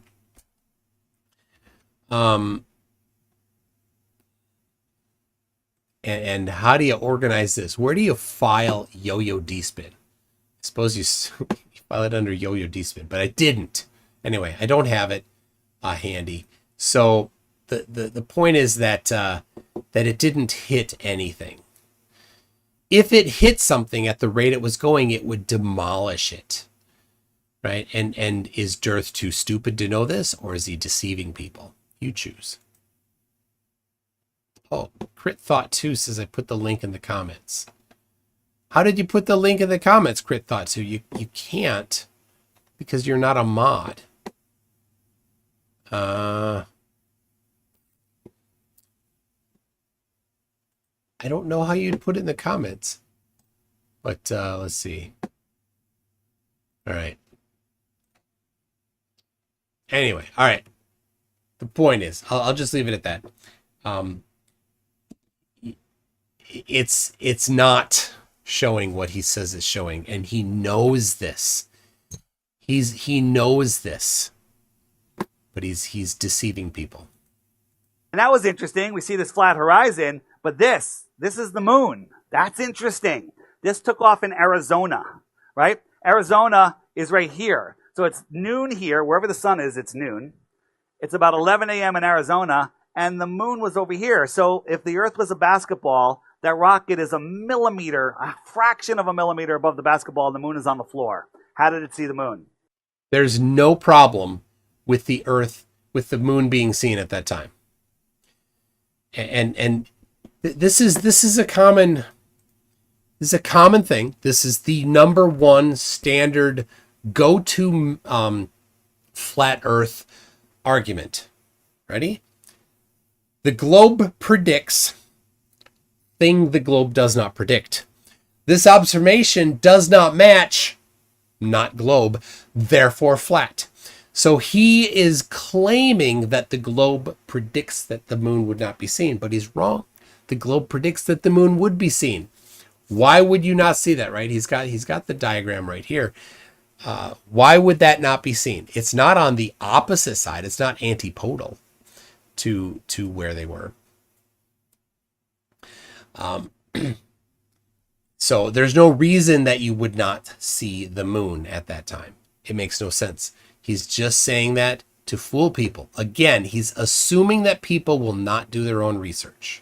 And how do you organize this? Where do you file Yo-Yo D-Spin? I suppose you file it under Yo-Yo D-Spin, but I didn't. Anyway, I don't have it handy. So the point is that it didn't hit anything. If it hit something at the rate it was going, it would demolish it, right? And is DIRTh too stupid to know this, or is he deceiving people? You choose. Oh, Crit Thought 2 says I put the link in the comments. How did you put the link in the comments, Crit Thought 2? You can't, because you're not a mod. I don't know how you'd put it in the comments, but let's see. All right. Anyway, all right. The point is, I'll just leave it at that. It's not showing what he says it's showing, and he knows this. He knows this, but he's deceiving people. And that was interesting. We see this flat horizon, but this is the moon. That's interesting. This took off in Arizona, right? Arizona is right here. So it's noon here. Wherever the sun is, it's noon. It's about 11 a.m. in Arizona, and the moon was over here. So if the Earth was a basketball, that rocket is a millimeter, a fraction of a millimeter above the basketball, and the moon is on the floor. How did it see the moon? There's no problem with the Earth, with the moon being seen at that time. And this is a common thing. This is the number one standard go-to flat Earth argument. Ready? The globe predicts thing the globe does not predict. This observation does not match, not globe, therefore flat. So he is claiming that the globe predicts that the moon would not be seen, but he's wrong. The globe predicts that the moon would be seen. Why would you not see that, right? He's got the diagram right here. Why would that not be seen? It's not on the opposite side. It's not antipodal to where they were. So there's no reason that you would not see the moon at that time. It makes no sense. He's just saying that to fool people. Again, he's assuming that people will not do their own research.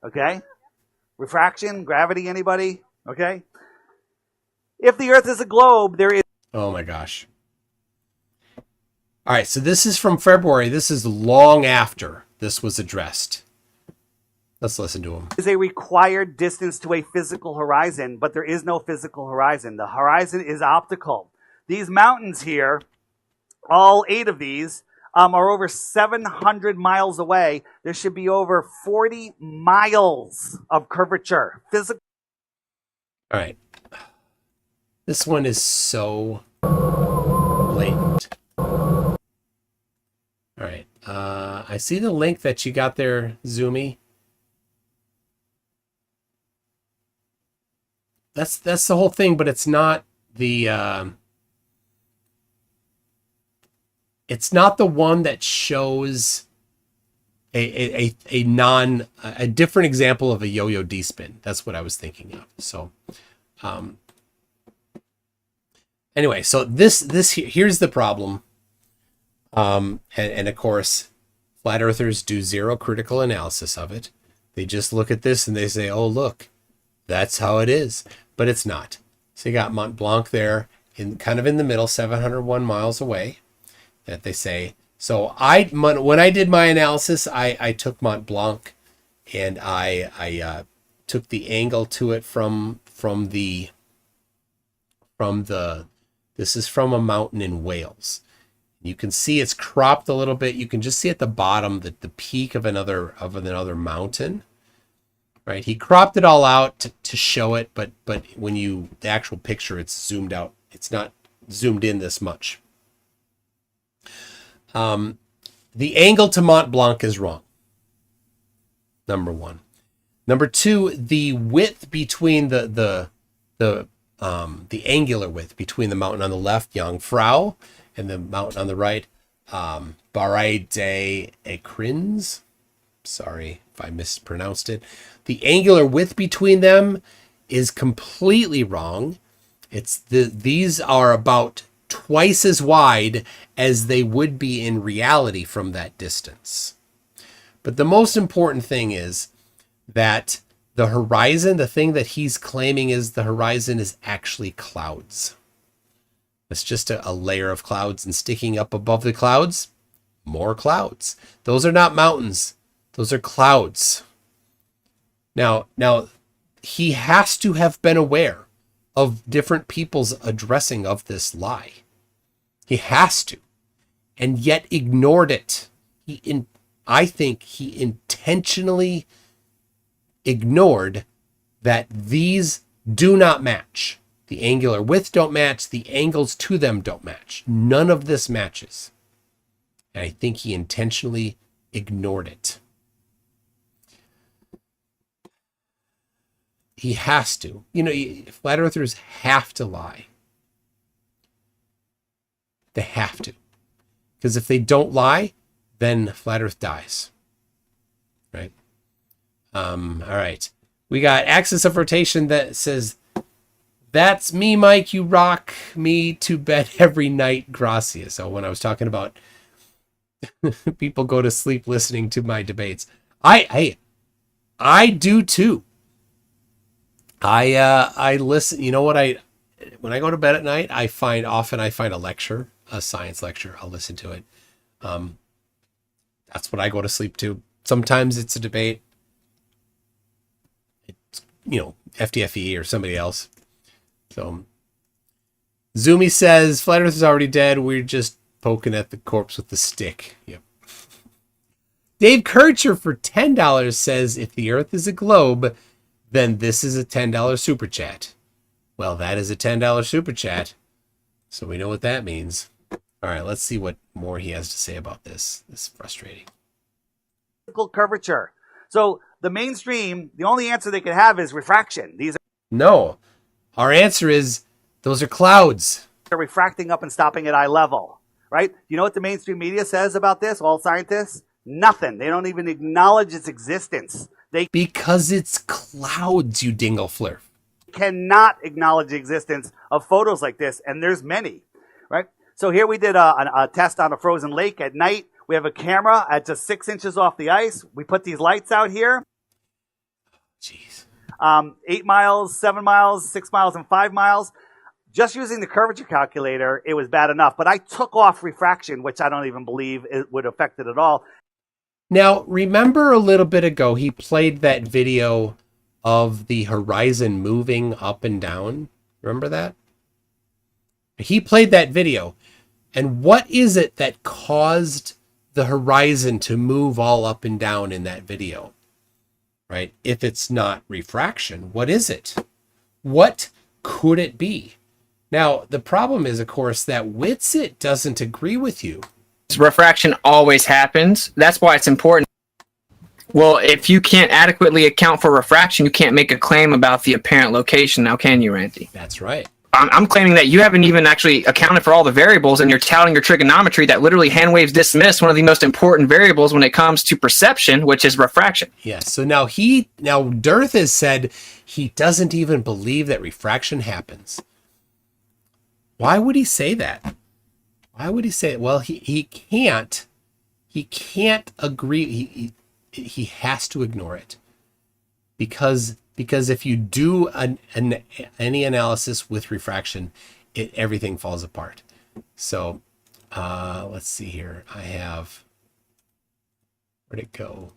Okay? Refraction, gravity, anybody? Okay? If the Earth is a globe, there is... Oh my gosh. All right, so this is from February. This is long after this was addressed. Let's listen to him. Is a required distance to a physical horizon, but there is no physical horizon. The horizon is optical. These mountains here, all 8 of these, are over 700 miles away. There should be over 40 miles of curvature. Physical. All right. This one is so blatant. All right. I see the link that you got there, Zoomy. That's the whole thing, but it's not the one that shows a different example of a yo-yo D-spin. That's what I was thinking of. So, anyway, so here's the problem. And of course, flat earthers do zero critical analysis of it. They just look at this and they say, oh, look, that's how it is. But it's not. So you got Mont Blanc there, kind of in the middle, 701 miles away, that they say. So when I did my analysis, I took Mont Blanc and I took the angle to it from the this is from a mountain in Wales. You can see it's cropped a little bit. You can just see at the bottom that the peak of another mountain. Right? He cropped it all out to show it, but when the actual picture, it's zoomed out. It's not zoomed in this much. The angle to Mont Blanc is wrong. Number one. Number two, the width between the angular width between the mountain on the left, Jungfrau, and the mountain on the right, Barre de Ecrins. Sorry if I mispronounced it. The angular width between them is completely wrong. These are about twice as wide as they would be in reality from that distance. But the most important thing is that the horizon, the thing that he's claiming is the horizon, is actually clouds. It's just a layer of clouds, and sticking up above the clouds, more clouds. Those are not mountains. Those are clouds. Now he has to have been aware of different people's addressing of this lie. He has to, and yet ignored it. I think he intentionally ignored that these do not match. The angular width don't match. The angles to them don't match. None of this matches. And I think he intentionally ignored it. He has to. Flat earthers have to lie. They have to. Because if they don't lie, then flat earth dies. Right? All right. We got axis of rotation that says, that's me, Mike. You rock me to bed every night. Gracias. So when I was talking about people go to sleep listening to my debates, I do too. I listen. You know what? When I go to bed at night, I find a lecture, a science lecture. I'll listen to it. That's what I go to sleep to. Sometimes it's a debate. It's, FDFE or somebody else. So Zoomy says, flat earth is already dead. We're just poking at the corpse with the stick. Yep. Dave Kircher for $10 says, if the earth is a globe, then this is a $10 super chat. Well, that is a $10 super chat. So we know what that means. All right, let's see what more he has to say about this. This is frustrating. Curvature. So the mainstream, the only answer they could have is refraction. These No. Our answer is those are clouds. are refracting up and stopping at eye level, right? You know what the mainstream media says about this, all scientists? Nothing. They don't even acknowledge its existence. They Because it's clouds, you dingle flirf. cannot acknowledge the existence of photos like this, and there's many, right? So here we did a test on a frozen lake at night. We have a camera at just 6 inches off the ice. We put these lights out here. Jeez. 8 miles, 7 miles, 6 miles, and 5 miles. Just using the curvature calculator, it was bad enough. But I took off refraction, which I don't even believe it would affect it at all. Now, remember a little bit ago, he played that video of the horizon moving up and down. Remember that? He played that video. And what is it that caused the horizon to move all up and down in that video? Right? If it's not refraction, what is it? What could it be? Now, the problem is, of course, that Witsit doesn't agree with you. Refraction always happens. That's why it's important. Well, if you can't adequately account for refraction, you can't make a claim about the apparent location, now can you, Randy? That's right. I'm claiming that you haven't even actually accounted for all the variables, and you're touting your trigonometry that literally hand waves dismiss one of the most important variables when it comes to perception, which is refraction. Yeah. So now DIRTh has said he doesn't even believe that refraction happens. Why would he say that? Why would he say it? Well, he can't agree. He has to ignore it because if you do any analysis with refraction, everything falls apart. So let's see here. I have, where'd it go?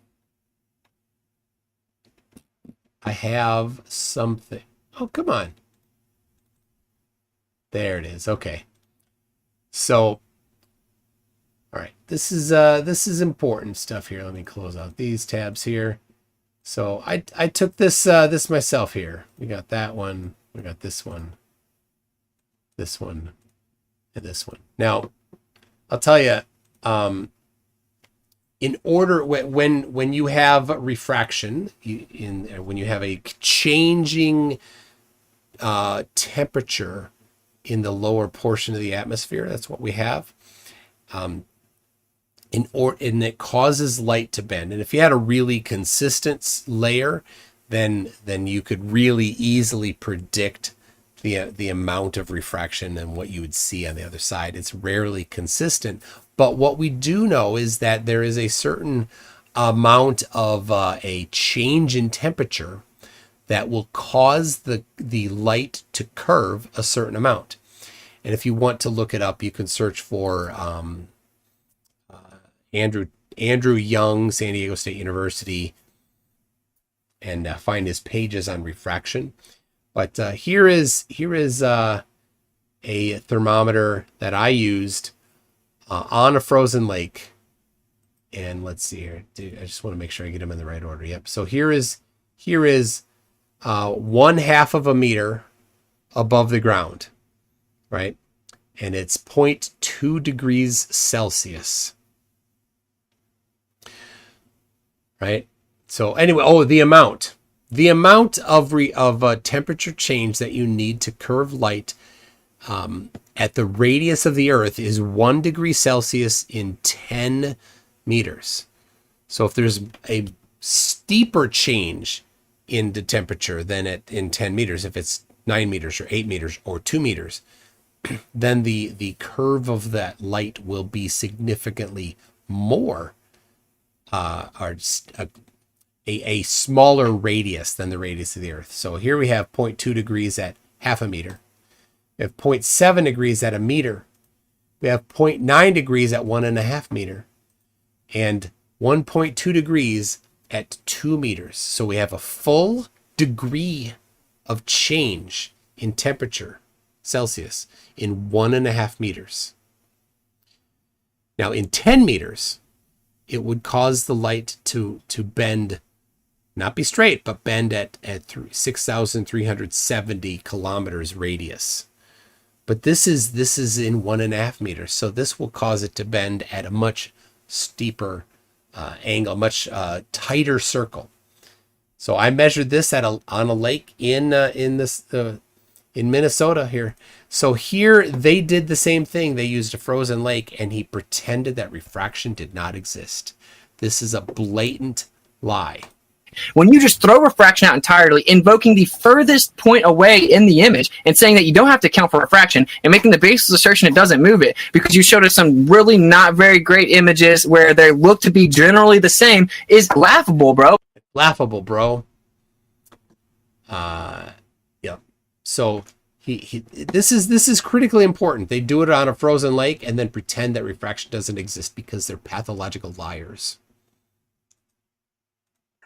I have something. Oh, come on. There it is. Okay. So, all right. This is important stuff here. Let me close out these tabs here. So I took this myself here. We got that one. We got this one, and this one. Now, I'll tell you, in order when you have refraction, when you have a changing temperature in the lower portion of the atmosphere, that's what we have. And it causes light to bend. And if you had a really consistent layer, then you could really easily predict the amount of refraction and what you would see on the other side. It's rarely consistent. But what we do know is that there is a certain amount of a change in temperature that will cause the light to curve a certain amount. And if you want to look it up, you can search for Andrew Young, San Diego State University, and find his pages on refraction. But here is a thermometer that I used on a frozen lake. And let's see here. I just want to make sure I get them in the right order. Yep. So here is 1/2 of a meter above the ground, right? And it's 0.2 degrees Celsius. Right. So anyway, the amount of temperature change that you need to curve light at the radius of the Earth is 1 degree Celsius in 10 meters. So if there's a steeper change in the temperature than in 10 meters, if it's 9 meters or 8 meters or 2 meters, then the curve of that light will be significantly more a smaller radius than the radius of the Earth. So here we have 0.2 degrees at 1/2 meter. We have 0.7 degrees at a meter. We have 0.9 degrees at 1.5 meter. And 1.2 degrees at 2 meters. So we have a full degree of change in temperature, Celsius, in 1.5 meters. Now in 10 meters, it would cause the light to bend, not be straight, but bend at 6,370 kilometers radius. But this is in 1.5 meters, so this will cause it to bend at a much steeper angle, much tighter circle. So I measured this on a lake in Minnesota here. So here they did the same thing. They used a frozen lake, and he pretended that refraction did not exist. This is a blatant lie. When you just throw refraction out entirely, invoking the furthest point away in the image and saying that you don't have to account for refraction and making the baseless assertion it doesn't move it because you showed us some really not very great images where they look to be generally the same is laughable, bro. Laughable, bro. Yeah. So this is critically important. They do it on a frozen lake and then pretend that refraction doesn't exist because they're pathological liars.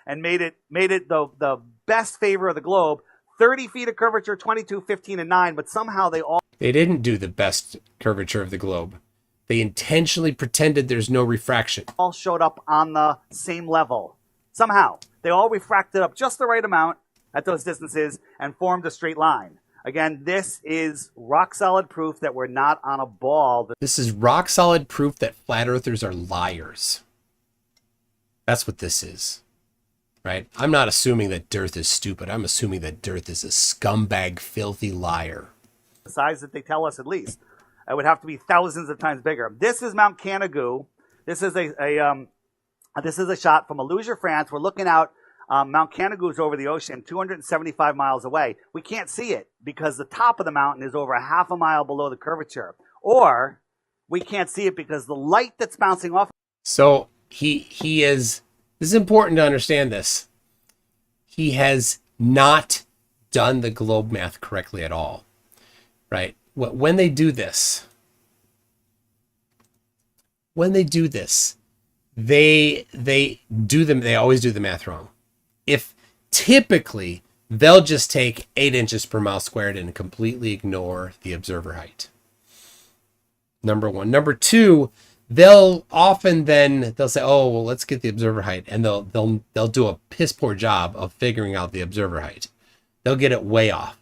And made it the best favor of the globe. 30 feet of curvature, 22, 15, and 9, but somehow they didn't do the best curvature of the globe. They intentionally pretended there's no refraction. All showed up on the same level. Somehow. They all refracted up just the right amount at those distances and formed a straight line. Again, this is rock solid proof that we're not on a ball. This is rock solid proof that flat earthers are liars. That's what this is. Right? I'm not assuming that DIRTh is stupid. I'm assuming that DIRTh is a scumbag, filthy liar. the size that they tell us at least. It would have to be thousands of times bigger. This is Mount Canigou. This is a shot from Aluja, France. We're looking out. Mount Canigou is over the ocean, 275 miles away. We can't see it because the top of the mountain is over a half a mile below the curvature. Or we can't see it because the light that's bouncing off. So he is, this is important to understand this. He has not done the globe math correctly at all, right? When they do this, they always do the math wrong. If typically they'll just take 8 inches per mile squared and completely ignore the observer height. Number one. Number two, they'll say, oh, well, let's get the observer height. And they'll do a piss poor job of figuring out the observer height. They'll get it way off,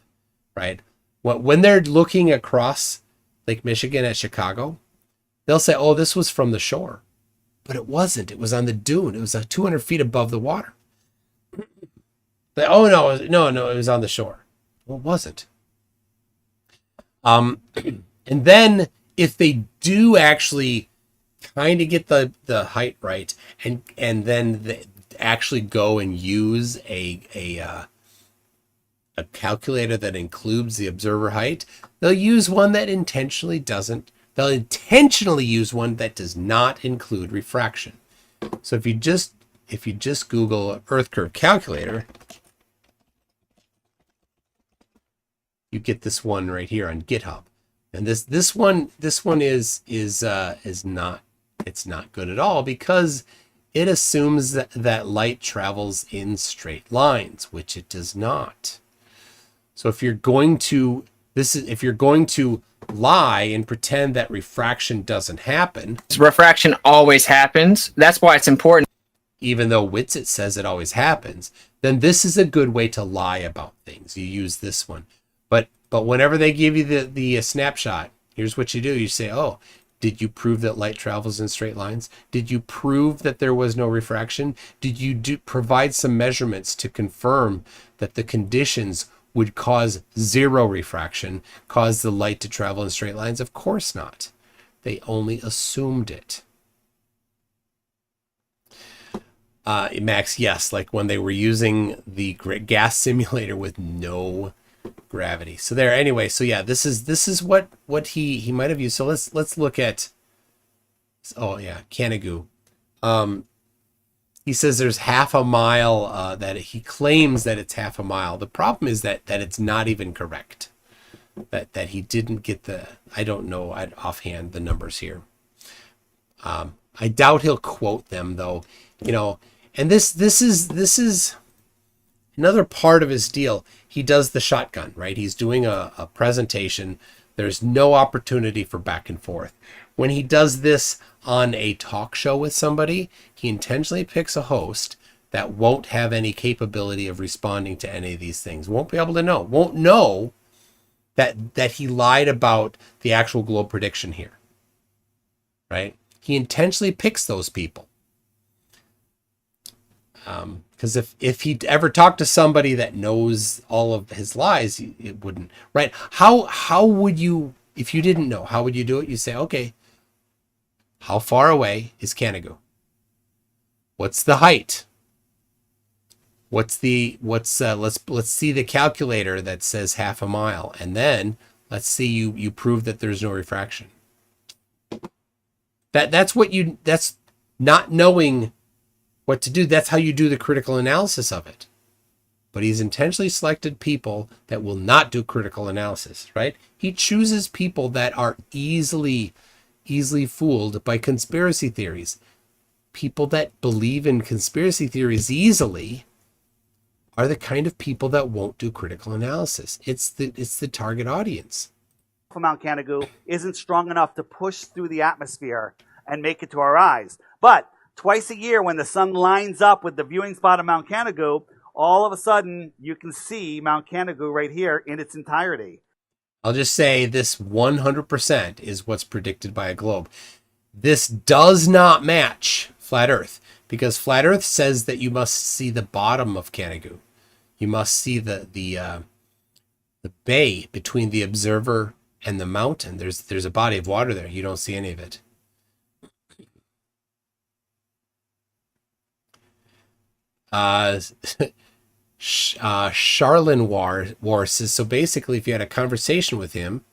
right? When they're looking across Lake Michigan at Chicago, they'll say, oh, this was from the shore. But it wasn't. It was on the dune. It was 200 feet above the water. Oh, no, it was on the shore. Well, it wasn't. And then if they do actually kind of get the height right, and then they actually go and use a calculator that includes the observer height, they'll use one that intentionally doesn't. They'll intentionally use one that does not include refraction. So if you just Google Earth curve calculator, you get this one right here on GitHub. And this one is not, it's not good at all because it assumes that light travels in straight lines, which it does not. So if you're going to lie and pretend that refraction doesn't happen, Refraction always happens. That's why it's important. even though Whitsitt says it always happens, then this is a good way to lie about things. You use this one. But whenever they give you the snapshot, here's what you do. You say, oh, did you prove that light travels in straight lines? Did you prove that there was no refraction? Did you provide some measurements to confirm that the conditions would cause zero refraction, cause the light to travel in straight lines? Of course not. They only assumed it. Max, yes, like when they were using the gas simulator with no gravity. So there, anyway, so yeah, this is what he might have used. So let's look at, oh yeah, Canigou. He says there's half a mile, that he claims that it's half a mile. The problem is that it's not even correct. That he didn't get I don't know offhand the numbers here. I doubt he'll quote them though, and this is another part of his deal. He does the shotgun, right? He's doing a presentation. There's no opportunity for back and forth. When he does this on a talk show with somebody, he intentionally picks a host that won't have any capability of responding to any of these things. Won't be able to know. Won't know that he lied about the actual globe prediction here, right? He intentionally picks those people. Because if he'd ever talked to somebody that knows all of his lies, it wouldn't, right? How would you, if you didn't know, how would you do it? You say, okay, how far away is Canigou? What's the height? Let's see the calculator that says half a mile, and then let's see you prove that there's no refraction. That's not knowing what to do. That's how you do the critical analysis of it. But he's intentionally selected people that will not do critical analysis, right? He chooses people that are easily fooled by conspiracy theories. People that believe in conspiracy theories easily are the kind of people that won't do critical analysis. It's the target audience. Mount Canigou isn't strong enough to push through the atmosphere and make it to our eyes. But twice a year when the sun lines up with the viewing spot of Mount Canigou, all of a sudden you can see Mount Canigou right here in its entirety. I'll just say this 100% is what's predicted by a globe. This does not match Flat Earth, because Flat Earth says that you must see the bottom of Canigou. You must see the the bay between the observer and the mountain. There's a body of water there. You don't see any of it. Charlin War says, so basically if you had a conversation with him,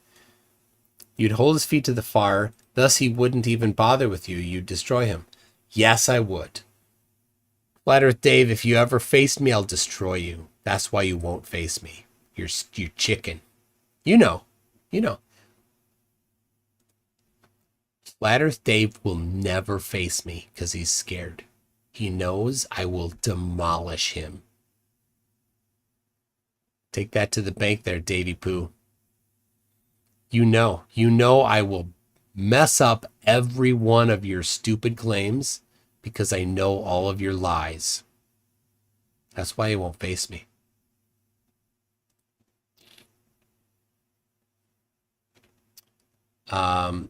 you'd hold his feet to the fire, thus he wouldn't even bother with you. You'd destroy him. Yes, I would. Flat Earth Dave, if you ever face me, I'll destroy you. That's why you won't face me. You're chicken. You know. Flat Earth Dave will never face me because he's scared. He knows I will demolish him. Take that to the bank there, Davy Pooh. You know I will mess up every one of your stupid claims because I know all of your lies. That's why he won't face me. All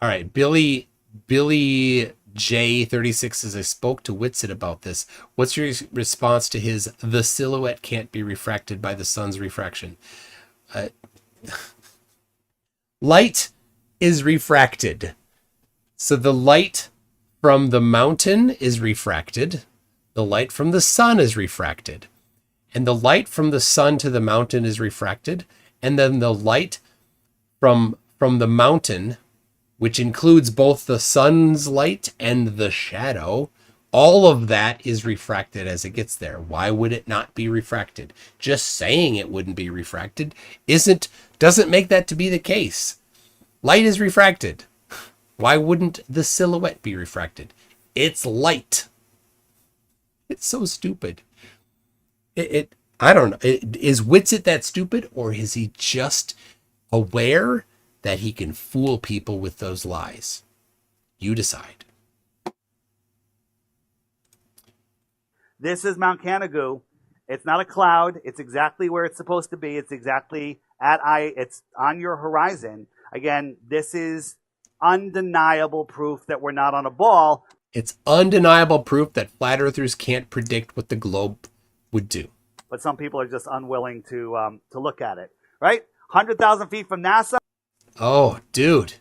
right, Billy J36 says, I spoke to Whitsitt about this. What's your response to his, the silhouette can't be refracted by the sun's refraction? Light is refracted. So the light from the mountain is refracted. The light from the sun is refracted. And the light from the sun to the mountain is refracted. And then the light from the mountain, which includes both the sun's light and the shadow, all of that is refracted as it gets there. Why would it not be refracted? Just saying it wouldn't be refracted doesn't make that to be the case. Light is refracted. Why wouldn't the silhouette be refracted? It's light. It's so stupid. I don't know. Is Whitsitt that stupid, or is he just aware that he can fool people with those lies? You decide. This is Mount Canigou. It's not a cloud. It's exactly where it's supposed to be. It's exactly it's on your horizon. Again, this is undeniable proof that we're not on a ball. It's undeniable proof that flat earthers can't predict what the globe would do. But some people are just unwilling to look at it, right? 100,000 feet from NASA. Oh, dude.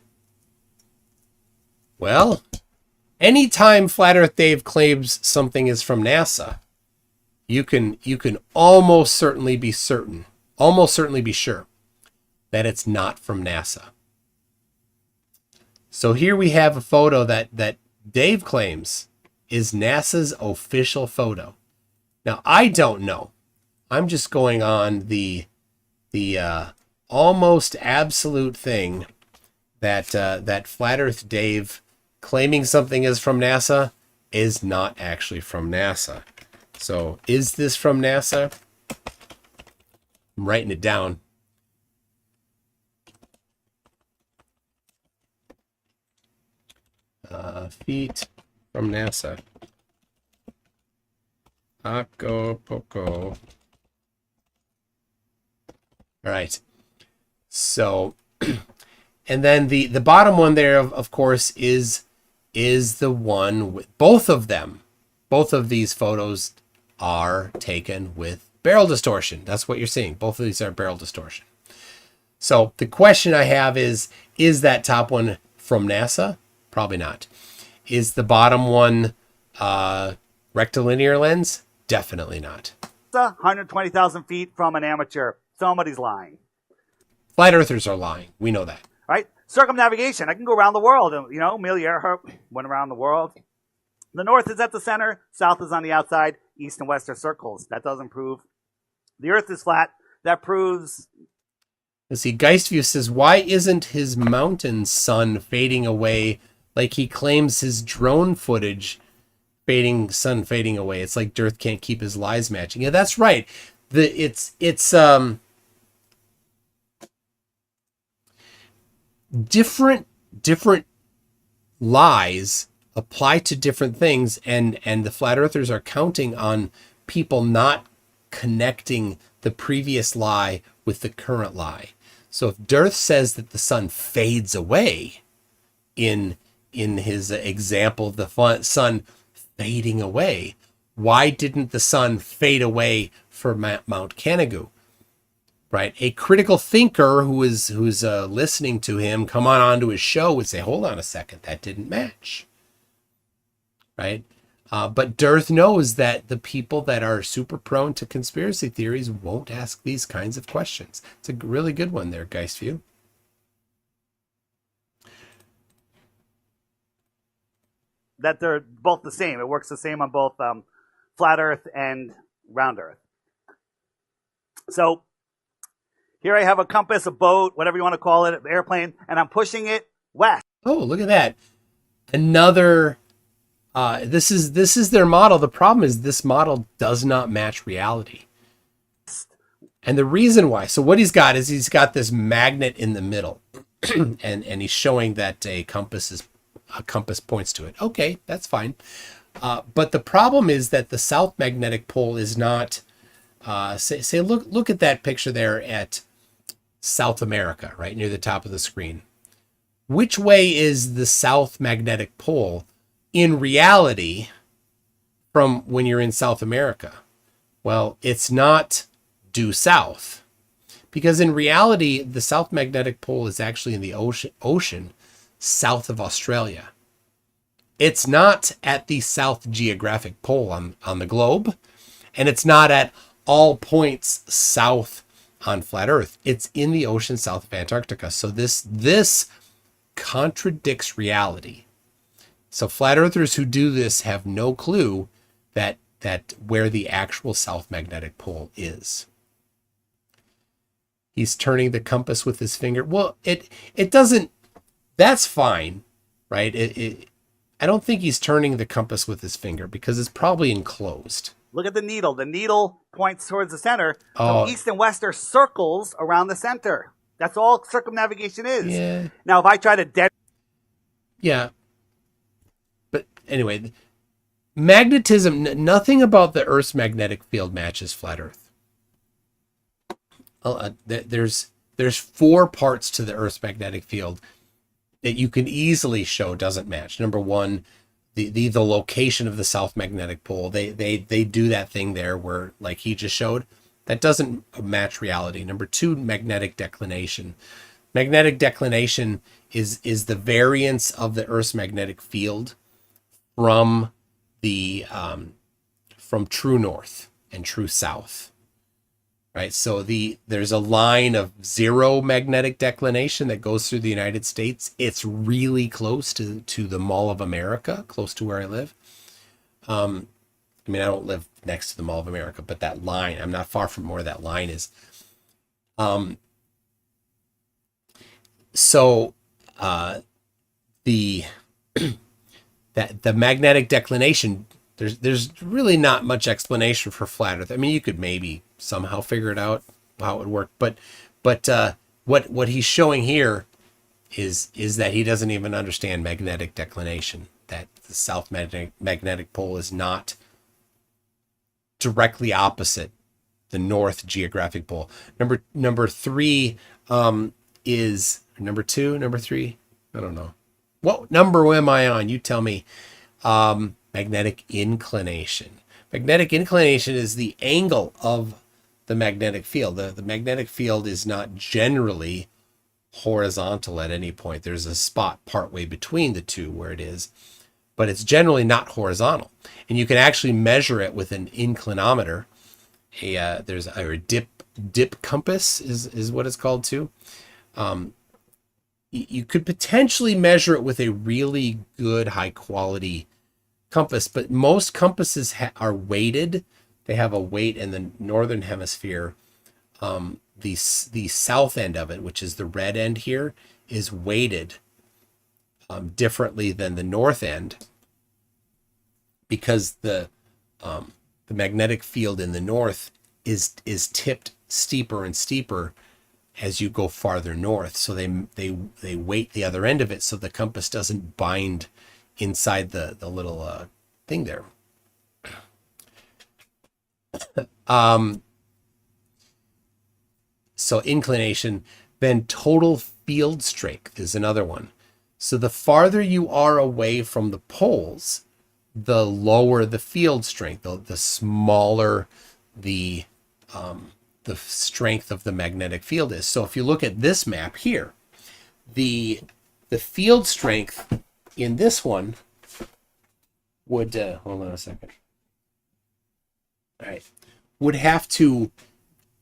Well, anytime Flat Earth Dave claims something is from NASA, you can almost certainly be sure that it's not from NASA. So here we have a photo that Dave claims is NASA's official photo. Now, I don't know. I'm just going on the almost absolute thing that Flat Earth Dave claiming something is from NASA is not actually from NASA. So is this from NASA? I'm writing it down. Feet from NASA. Acapulco. All right. So, and then the bottom one there, of course, is the one with both of them. Both of these photos are taken with barrel distortion. That's what you're seeing. Both of these are barrel distortion. So the question I have is that top one from NASA? Probably not. Is the bottom one rectilinear lens? Definitely not. 120,000 feet from an amateur. Somebody's lying. Flat earthers are lying. We know that. Right? Circumnavigation. I can go around the world. You know, Amelia Earhart went around the world. The north is at the center. South is on the outside. East and west are circles. That doesn't prove the earth is flat. That proves... Let's see. Geistview says, why isn't his mountain sun fading away like he claims his drone footage sun fading away? It's like DIRTh can't keep his lies matching. Yeah, that's right. It's different lies apply to different things, and the flat earthers are counting on people not connecting the previous lie with the current lie. So if DIRTh says that the sun fades away in his example of the sun fading away, why didn't the sun fade away for Mount Canigou? right? A critical thinker who's listening to him come onto his show would say, hold on a second, that didn't match, right? But DIRTh knows that the people that are super prone to conspiracy theories won't ask these kinds of questions. It's a really good one there, Geistview. That they're both the same. It works the same on both flat Earth and round Earth. So here I have a compass, a boat, whatever you want to call it, an airplane, and I'm pushing it west. Oh, look at that. Another, this is their model. The problem is this model does not match reality. And the reason why, so what he's got is he's got this magnet in the middle and he's showing that a compass points to it. Okay, that's fine. But the problem is that the south magnetic pole is not, look at that picture there at South America, right near the top of the screen. Which way is the south magnetic pole in reality from when you're in South America? Well, it's not due south, because in reality, the south magnetic pole is actually in the ocean south of Australia. It's not at the south geographic pole on the globe, and it's not at all points south on flat Earth. It's in the ocean south of Antarctica. So this contradicts reality. So flat earthers who do this have no clue that where the actual south magnetic pole is. He's turning the compass with his finger. Well, it doesn't, that's fine, right? I don't think he's turning the compass with his finger because it's probably enclosed. Look at the needle. The needle points towards the center. Oh. So east and west are circles around the center. That's all circumnavigation is. Yeah. Now, if I try to Yeah. But anyway, magnetism, nothing about the Earth's magnetic field matches flat Earth. There's 4 parts to the Earth's magnetic field that you can easily show doesn't match. Number 1, the location of the south magnetic pole. They do that thing there where, like he just showed, that doesn't match reality. Number 2, magnetic declination. Magnetic declination is the variance of the Earth's magnetic field from true north and true south. Right, so there's a line of 0 magnetic declination that goes through the United States. It's really close to the Mall of America, close to where I live. I mean, I don't live next to the Mall of America, but that line, I'm not far from where that line is. So the magnetic declination, there's really not much explanation for flat Earth. I mean, you could maybe somehow figure it out how it would work, but what he's showing here is that he doesn't even understand magnetic declination, that the south magnetic pole is not directly opposite the north geographic pole. Number 3 is number 2, number 3, I don't know. What number am I on? You tell me. Magnetic inclination. Magnetic inclination is the angle of the magnetic field. The magnetic field is not generally horizontal at any point. There's a spot partway between the two where it is, but it's generally not horizontal. And you can actually measure it with an inclinometer. There's a dip compass is what it's called too. You could potentially measure it with a really good high quality compass, but most compasses are weighted. They have a weight in the northern hemisphere. The south end of it, which is the red end here, is weighted differently than the north end, because the magnetic field in the north is tipped steeper and steeper as you go farther north. So they weight the other end of it so the compass doesn't bind inside the little thing there. So inclination, then total field strength is another one. So the farther you are away from the poles, the lower the field strength, the smaller the the strength of the magnetic field is. So if you look at this map here, the field strength in this one would, hold on a second. All right. Would have to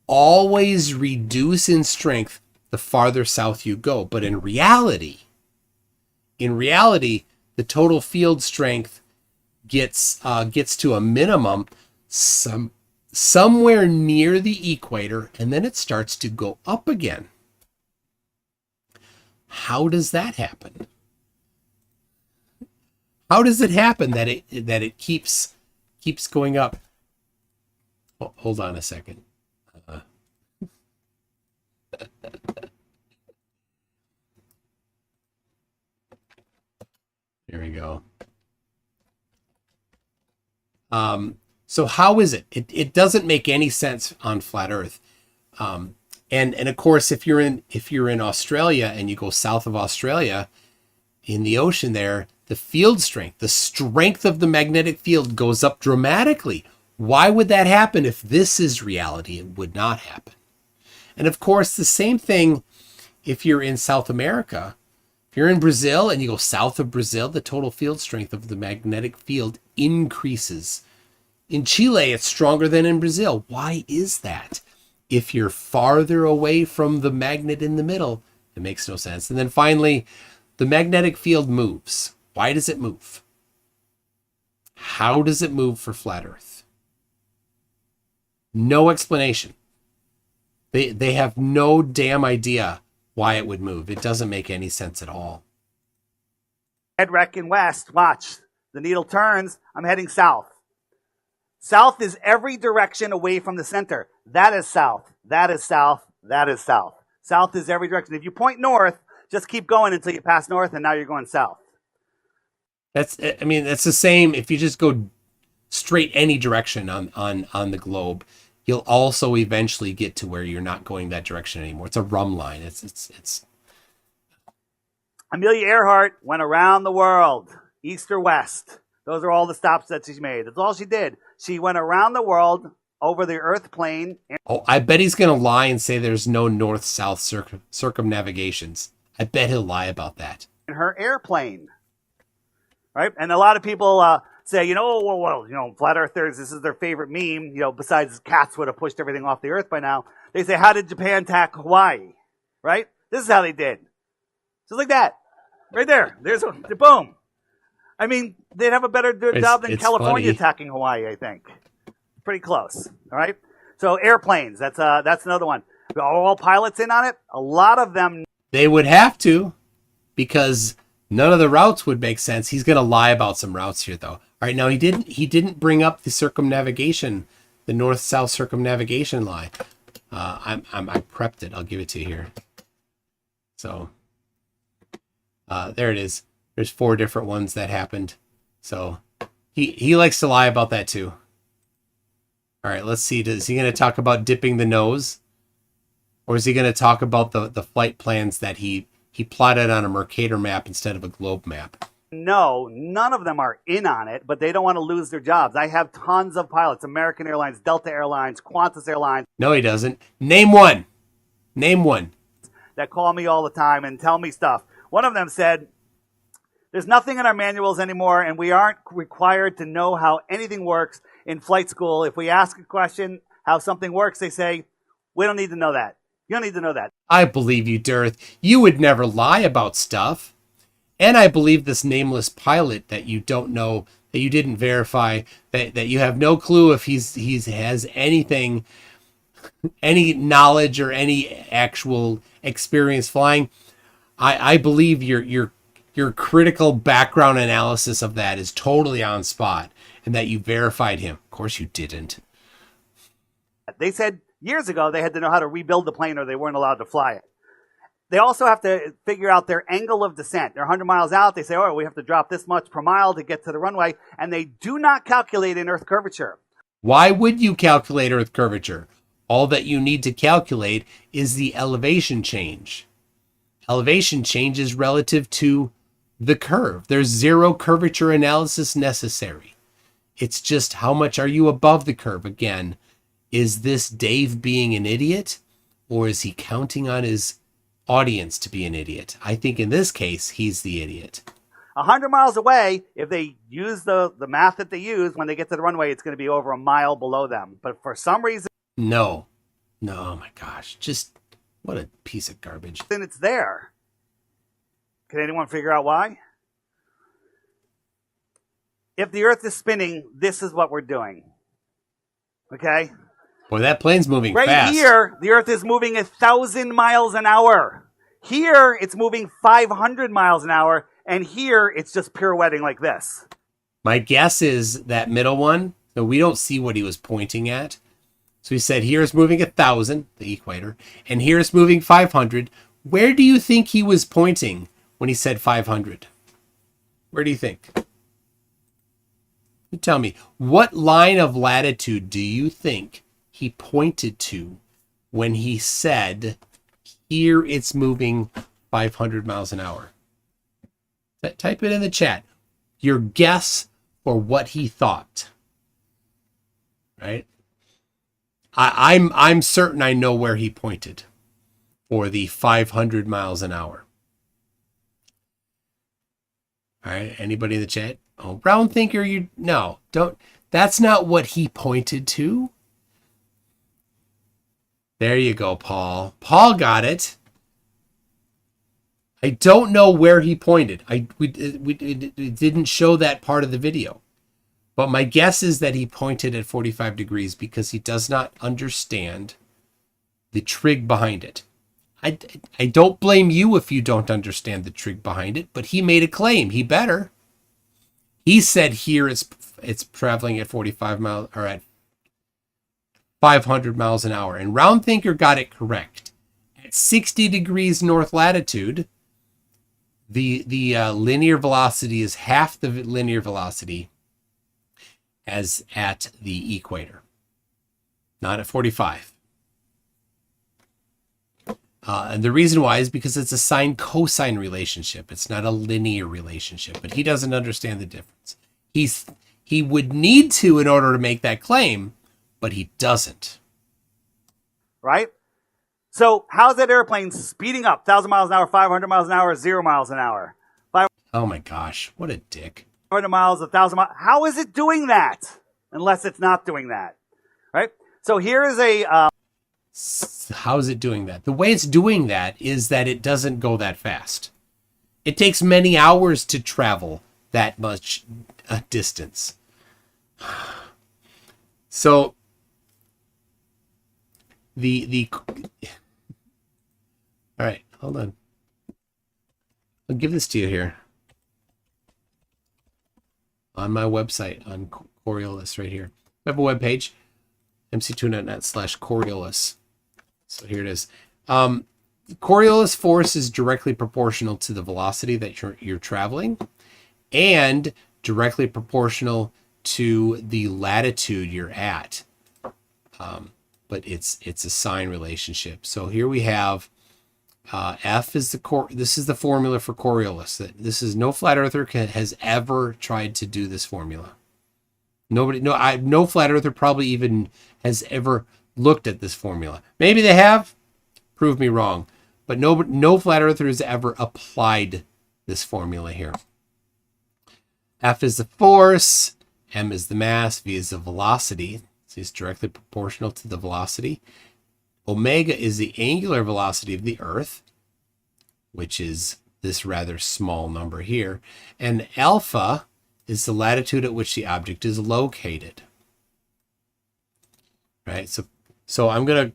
always reduce in strength the farther south you go. But in reality, the total field strength gets to a minimum somewhere near the equator, and then it starts to go up again. How does that happen? How does it happen that it keeps going up? Oh, hold on a second. Here we go. So how is it? It doesn't make any sense on flat Earth. And of course, if you're in Australia and you go south of Australia, in the ocean there, the field strength, the strength of the magnetic field goes up dramatically. Why would that happen if this is reality? It would not happen. And of course, the same thing if you're in South America. If you're in Brazil and you go south of Brazil, the total field strength of the magnetic field increases. In Chile, it's stronger than in Brazil. Why is that? If you're farther away from the magnet in the middle, it makes no sense. And then finally, the magnetic field moves. Why does it move? How does it move for flat Earth? No explanation. They have no damn idea why it would move. It doesn't make any sense at all. Head wrecking west. Watch. The needle turns. I'm heading south. South is every direction away from the center. That is south. That is south. That is south. South is every direction. If you point north, just keep going until you pass north, and now you're going south. That's the same. If you just go straight any direction on the globe, you'll also eventually get to where you're not going that direction anymore. It's a rum line. It's. Amelia Earhart went around the world, east or west. Those are all the stops that she made. That's all she did. She went around the world over the Earth plane. Oh, I bet he's going to lie and say there's no north-south circumnavigations. I bet he'll lie about that. In her airplane, right? And a lot of people say, flat earthers, this is their favorite meme. Besides cats would have pushed everything off the Earth by now. They say, how did Japan attack Hawaii? Right? This is how they did. Just like that. Right there. There's boom. I mean, they'd have a better job than California attacking Hawaii, I think. Pretty close. All right? So airplanes, that's another one. Are all pilots in on it? A lot of them. They would have to, because none of the routes would make sense. He's going to lie about some routes here, though. All right, now he didn't bring up the circumnavigation, the north-south circumnavigation lie. I prepped it. I'll give it to you here. So there it is. There's 4 different ones that happened. So he likes to lie about that too. All right, let's see. Is he going to talk about dipping the nose? Or is he going to talk about the flight plans that he plotted on a Mercator map instead of a globe map? No, none of them are in on it, but they don't want to lose their jobs. I have tons of pilots, American Airlines, Delta Airlines, Qantas Airlines. No, he doesn't. Name one. Name one. That call me all the time and tell me stuff. One of them said, there's nothing in our manuals anymore, and we aren't required to know how anything works in flight school. If we ask a question, how something works, they say, we don't need to know that. You don't need to know that. I believe you, DIRTh. You would never lie about stuff. And I believe this nameless pilot that you don't know, that you didn't verify, that you have no clue if he has anything, any knowledge or any actual experience flying. I believe your critical background analysis of that is totally on spot, and that you verified him. Of course you didn't. They said years ago they had to know how to rebuild the plane or they weren't allowed to fly it. They also have to figure out their angle of descent. They're 100 miles out. They say, oh, we have to drop this much per mile to get to the runway. And they do not calculate in Earth curvature. Why would you calculate Earth curvature? All that you need to calculate is the elevation change. Elevation change is relative to the curve. There's zero curvature analysis necessary. It's just how much are you above the curve. Again, Is this Dave being an idiot, or is he counting on his audience to be an idiot? I think in this case, he's the idiot. 100 miles away, if they use the math that they use, when they get to the runway, it's going to be over a mile below them. But for some reason, No, oh my gosh, just what a piece of garbage. then it's there. Can anyone figure out why? If the Earth is spinning, this is what we're doing. Okay? Boy, that plane's moving Right fast. here, the Earth is moving 1,000 miles an hour. Here, it's moving 500 miles an hour. And here, it's just pirouetting like this. My guess is that middle one, so we don't see what he was pointing at. So he said, here is moving 1,000, the equator, and here is moving 500. Where do you think he was pointing when he said 500? Where do you think? You tell me, what line of latitude do you think he pointed to when he said, here it's moving 500 miles an hour? Type it in the chat. Your guess for what he thought. Right? I'm certain I know where he pointed for the 500 miles an hour. All right. Anybody in the chat? Oh, brown thinker, no, don't. That's not what he pointed to. There you go, Paul. Paul got it. I don't know where he pointed. It didn't show that part of the video. But my guess is that he pointed at 45 degrees because he does not understand the trig behind it. I don't blame you if you don't understand the trig behind it, but he made a claim. He better. He said here it's traveling at 45 miles or at 500 miles an hour. And Round Thinker got it correct. At 60 degrees north latitude, the linear velocity is half the linear velocity as at the equator, not at 45. And the reason why is because it's a sine-cosine relationship. It's not a linear relationship, but he doesn't understand the difference. He would need to in order to make that claim, but he doesn't. Right? So how's that airplane speeding up? 1,000 miles an hour, 500 miles an hour, 0 miles an hour. Oh my gosh, what a dick. 500 miles, 1,000 miles. How is it doing that? Unless it's not doing that. Right? So here is a... How is it doing that? The way it's doing that is that it doesn't go that fast. It takes many hours to travel that much distance. So all right, hold on. I'll give this to you here on my website on Coriolis right here. I have a webpage, mc2.net/Coriolis. So here it is. Coriolis force is directly proportional to the velocity that you're traveling, and directly proportional to the latitude you're at. But it's a sine relationship. So here we have F is this is the formula for Coriolis. This is no flat earther has ever tried to do this formula. No flat earther probably even has ever looked at this formula. Maybe they have. Prove me wrong. But no flat earther has ever applied this formula here. F is the force, M is the mass, V is the velocity. So it's directly proportional to the velocity. Omega is the angular velocity of the Earth, which is this rather small number here. And alpha is the latitude at which the object is located. Right? So I'm going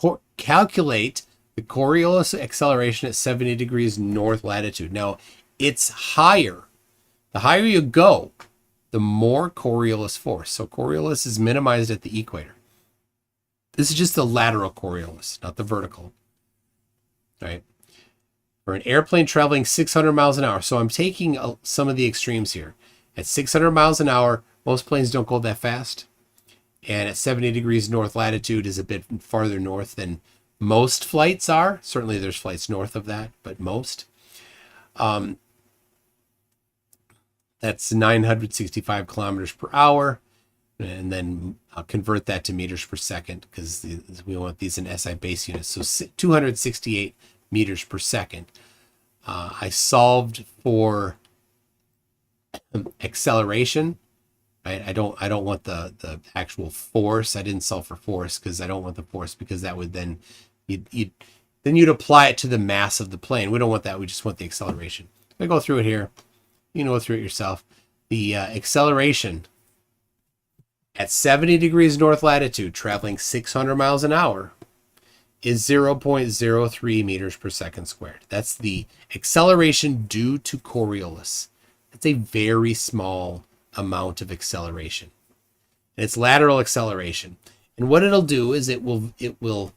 to calculate the Coriolis acceleration at 70 degrees north latitude. Now, it's higher. The higher you go, the more Coriolis force. So Coriolis is minimized at the equator. This is just the lateral Coriolis, not the vertical. Right? For an airplane traveling 600 miles an hour. So I'm taking some of the extremes here. At 600 miles an hour, most planes don't go that fast. And at 70 degrees north latitude is a bit farther north than most flights are. Certainly there's flights north of that, but most. That's 965 kilometers per hour. and then I'll convert that to meters per second because we want these in SI base units. So 268 meters per second. I solved for acceleration, right? I don't want the actual force. I didn't solve for force because I don't want the force, because that would then you'd apply it to the mass of the plane. We don't want that. We just want the acceleration. I go through it here. You can go through it yourself. The acceleration at 70 degrees north latitude, traveling 600 miles an hour, is 0.03 meters per second squared. That's the acceleration due to Coriolis. It's a very small amount of acceleration. And it's lateral acceleration. And what it'll do is it will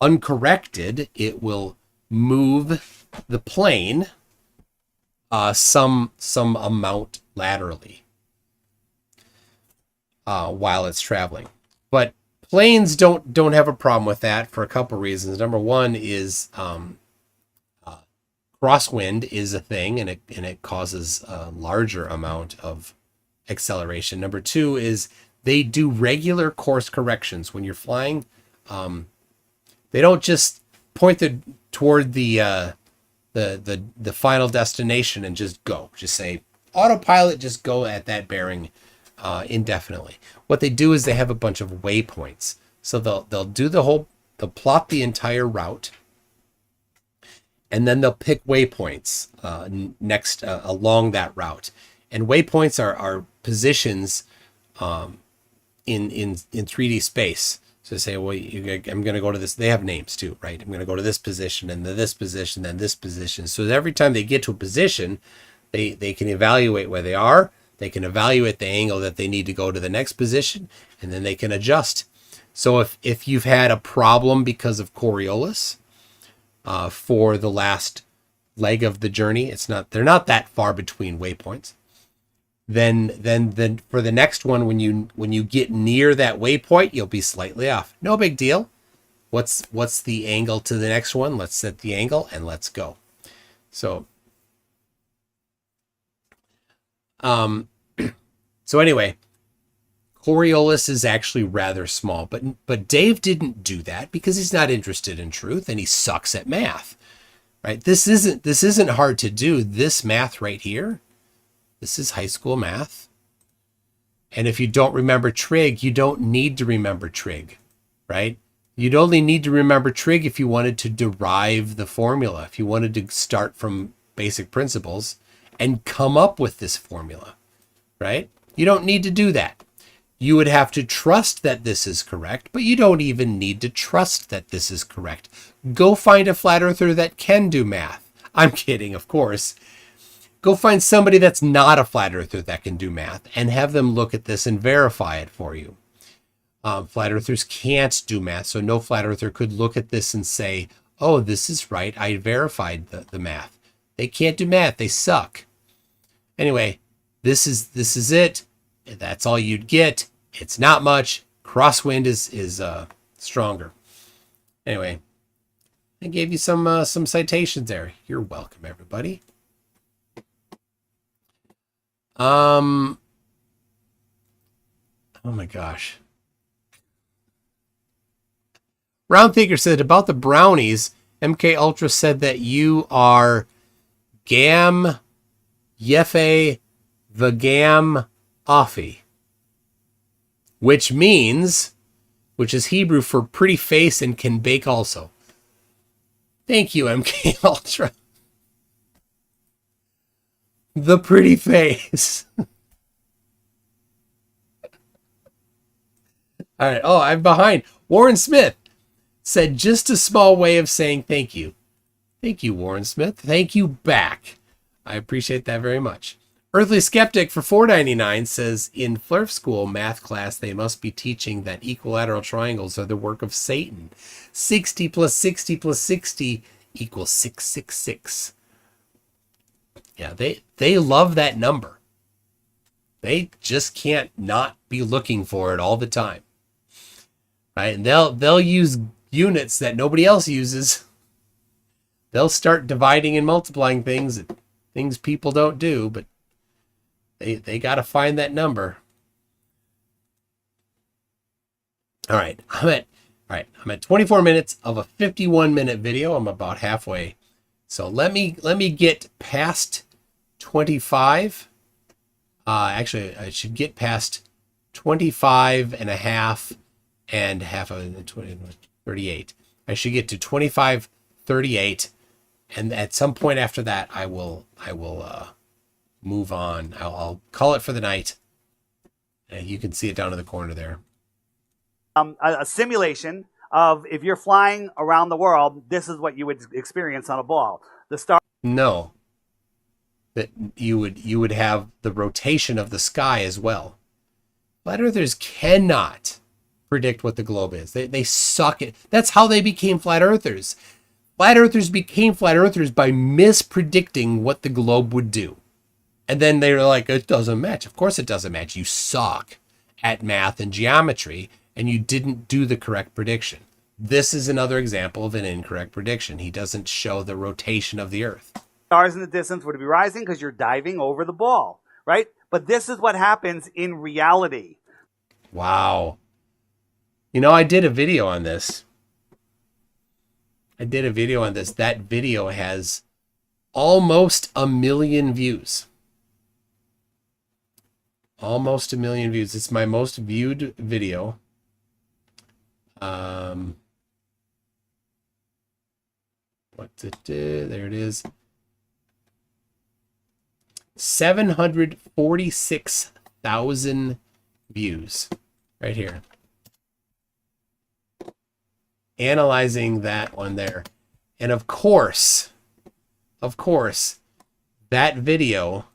uncorrected, it will move the plane some amount laterally while it's traveling. But planes don't have a problem with that for a couple reasons. Number one is crosswind is a thing, and it causes a larger amount of acceleration. Number two is they do regular course corrections when you're flying. They don't just point toward the final destination and just go. Just say autopilot, just go at that bearing indefinitely. What they do is they have a bunch of waypoints. So they'll do they'll plot the entire route, and then they'll pick waypoints next along that route. And waypoints are positions in 3D space. So say, well, I'm going to go to this. They have names too, right? I'm going to go to this position, and then this position, then this position. So every time they get to a position, they can evaluate where they are. They can evaluate the angle that they need to go to the next position, and then they can adjust. So if you've had a problem because of Coriolis for the last leg of the journey, they're not that far between waypoints. Then for the next one, when you get near that waypoint, you'll be slightly off. No big deal. What's the angle to the next one? Let's set the angle and let's go. So anyway, Coriolis is actually rather small, but Dave didn't do that because he's not interested in truth and he sucks at math. Right? This isn't hard to do. This math right here. This is high school math. And if you don't remember trig, you don't need to remember trig, right? You'd only need to remember trig if you wanted to derive the formula, if you wanted to start from basic principles and come up with this formula, right? You don't need to do that. You would have to trust that this is correct, but you don't even need to trust that this is correct. Go find a flat earther that can do math. I'm kidding, of course. Go find somebody that's not a flat earther that can do math and have them look at this and verify it for you. Flat earthers can't do math, so no flat earther could look at this and say, oh, this is right, I verified the math. They can't do math, they suck. Anyway, this is it. That's all you'd get. It's not much. Crosswind is stronger. Anyway, I gave you some citations there. You're welcome, everybody. Oh my gosh. Round Thinker said about the brownies, MK Ultra said that you are Gam Yefe Vagam Offie, which is Hebrew for pretty face and can bake also. Thank you, MK Ultra. The pretty face. All right. Oh, I'm behind. Warren Smith said just a small way of saying thank you. Thank you, Warren Smith. Thank you back. I appreciate that very much. Earthly Skeptic for $4.99 says in Flurf School math class, they must be teaching that equilateral triangles are the work of Satan. 60 plus 60 plus 60 equals 666. Yeah, they love that number. They just can't not be looking for it all the time. Right? And they'll use units that nobody else uses. They'll start dividing and multiplying things people don't do, but they got to find that number. All right, I'm at 24 minutes of a 51-minute video. I'm about halfway. So let me get past 25. Actually, I should get past 25 and a half and half of 20, 38. I should get to 25, 38, and at some point after that, I will move on. I'll call it for the night. You can see it down in the corner there. A simulation of if you're flying around the world, this is what you would experience on a ball. The star. No. That you would have the rotation of the sky as well. Flat earthers cannot predict what the globe is. They suck it. That's how they became flat earthers. Flat earthers became flat earthers by mispredicting what the globe would do. And then they were like, it doesn't match. Of course it doesn't match. You suck at math and geometry, and you didn't do the correct prediction. This is another example of an incorrect prediction. He doesn't show the rotation of the Earth. Stars in the distance would be rising because you're diving over the ball, right? But this is what happens in reality. Wow. You know, I did a video on this. That video has almost 1 million views. Almost 1 million views. It's my most viewed video. There it is. 746,000 views right here. Analyzing that one there. And of course, that video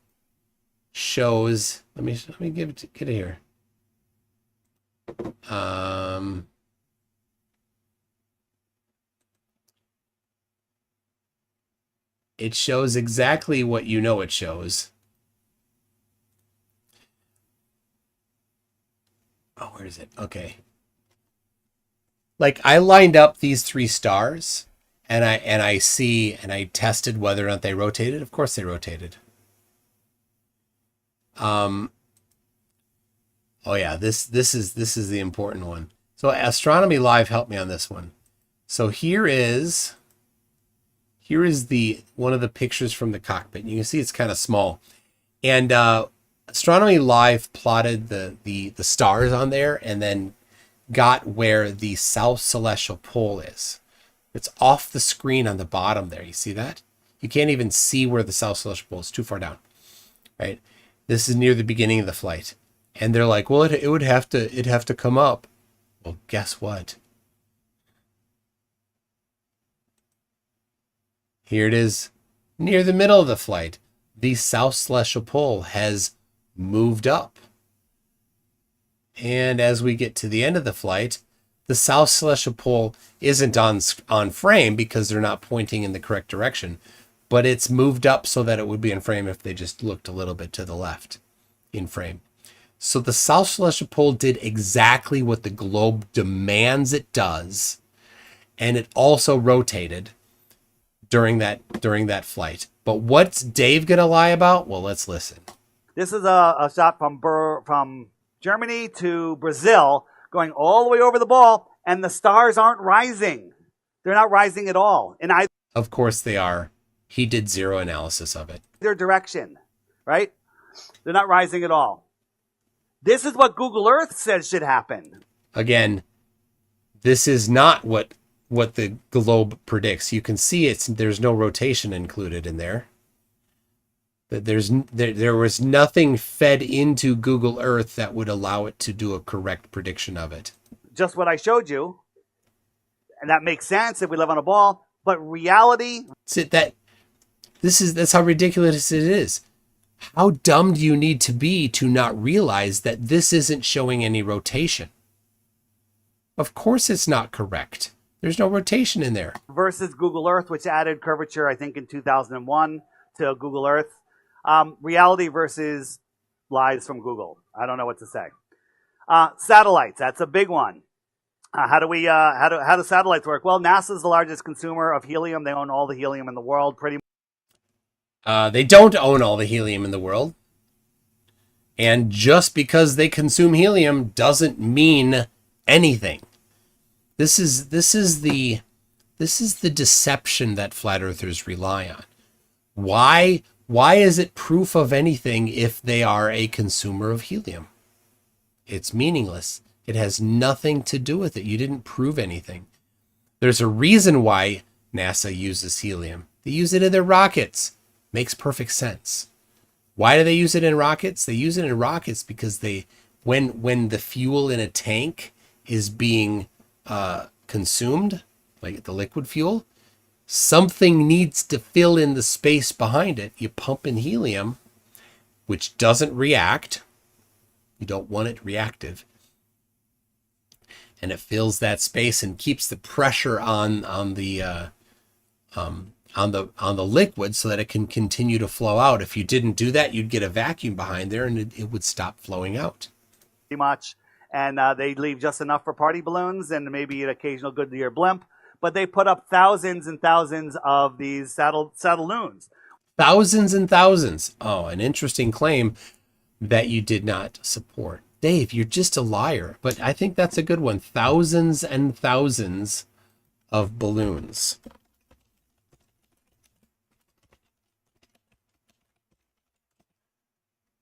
shows, let me get it here. It shows exactly what you know it shows. Oh, where is it? Okay. Like, I lined up these 3 stars, and I tested whether or not they rotated. Of course they rotated. Oh yeah, this is the important one. So Astronomy Live helped me on this one. So here is the one of the pictures from the cockpit. You can see it's kind of small. And Astronomy Live plotted the stars on there and then got where the South Celestial Pole is. It's off the screen on the bottom there. You see that? You can't even see where the South Celestial Pole is. Too far down. Right? This is near the beginning of the flight. And they're like, well, it'd have to come up. Well, guess what? Here it is near the middle of the flight. The South Celestial Pole has moved up. And as we get to the end of the flight, the South Celestial Pole isn't on frame because they're not pointing in the correct direction, but it's moved up so that it would be in frame if they just looked a little bit to the left in frame. So the South Celestial Pole did exactly what the globe demands it does, and it also rotated during that flight. But what's Dave gonna lie about? Well, let's listen. This is a shot from Germany to Brazil, going all the way over the ball, and the stars aren't rising. They're not rising at all in Of course they are. He did zero analysis of it. either direction, right? They're not rising at all. This is what Google Earth says should happen. Again, this is not what the globe predicts. You can see there's no rotation included in there. There was nothing fed into Google Earth that would allow it to do a correct prediction of it. Just what I showed you, and that makes sense if we live on a ball. But reality, that's how ridiculous it is. How dumb do you need to be to not realize that this isn't showing any rotation? Of course it's not correct. There's no rotation in there. versus Google Earth, which added curvature, I think, in 2001 to Google Earth. Reality versus lies from Google. I don't know what to say. Satellites, that's a big one. How do satellites work? Well, NASA's the largest consumer of helium. They own all the helium in the world, pretty much. They don't own all the helium in the world. And just because they consume helium doesn't mean anything. This is the deception that flat earthers rely on. Why is it proof of anything if they are a consumer of helium? It's meaningless. It has nothing to do with it. You didn't prove anything. There's a reason why NASA uses helium. They use it in their rockets. Makes perfect sense. Why do they use it in rockets? They use it in rockets because when the fuel in a tank is being consumed, like the liquid fuel, something needs to fill in the space behind it. You pump in helium, which doesn't react. You don't want it reactive. And it fills that space and keeps the pressure on the liquid so that it can continue to flow out. If you didn't do that, you'd get a vacuum behind there and it would stop flowing out. Pretty much. And they leave just enough for party balloons and maybe an occasional Goodyear blimp. But they put up thousands and thousands of these satelloons. Thousands and thousands. Oh, an interesting claim that you did not support. Dave, you're just a liar. But I think that's a good one. Thousands and thousands of balloons.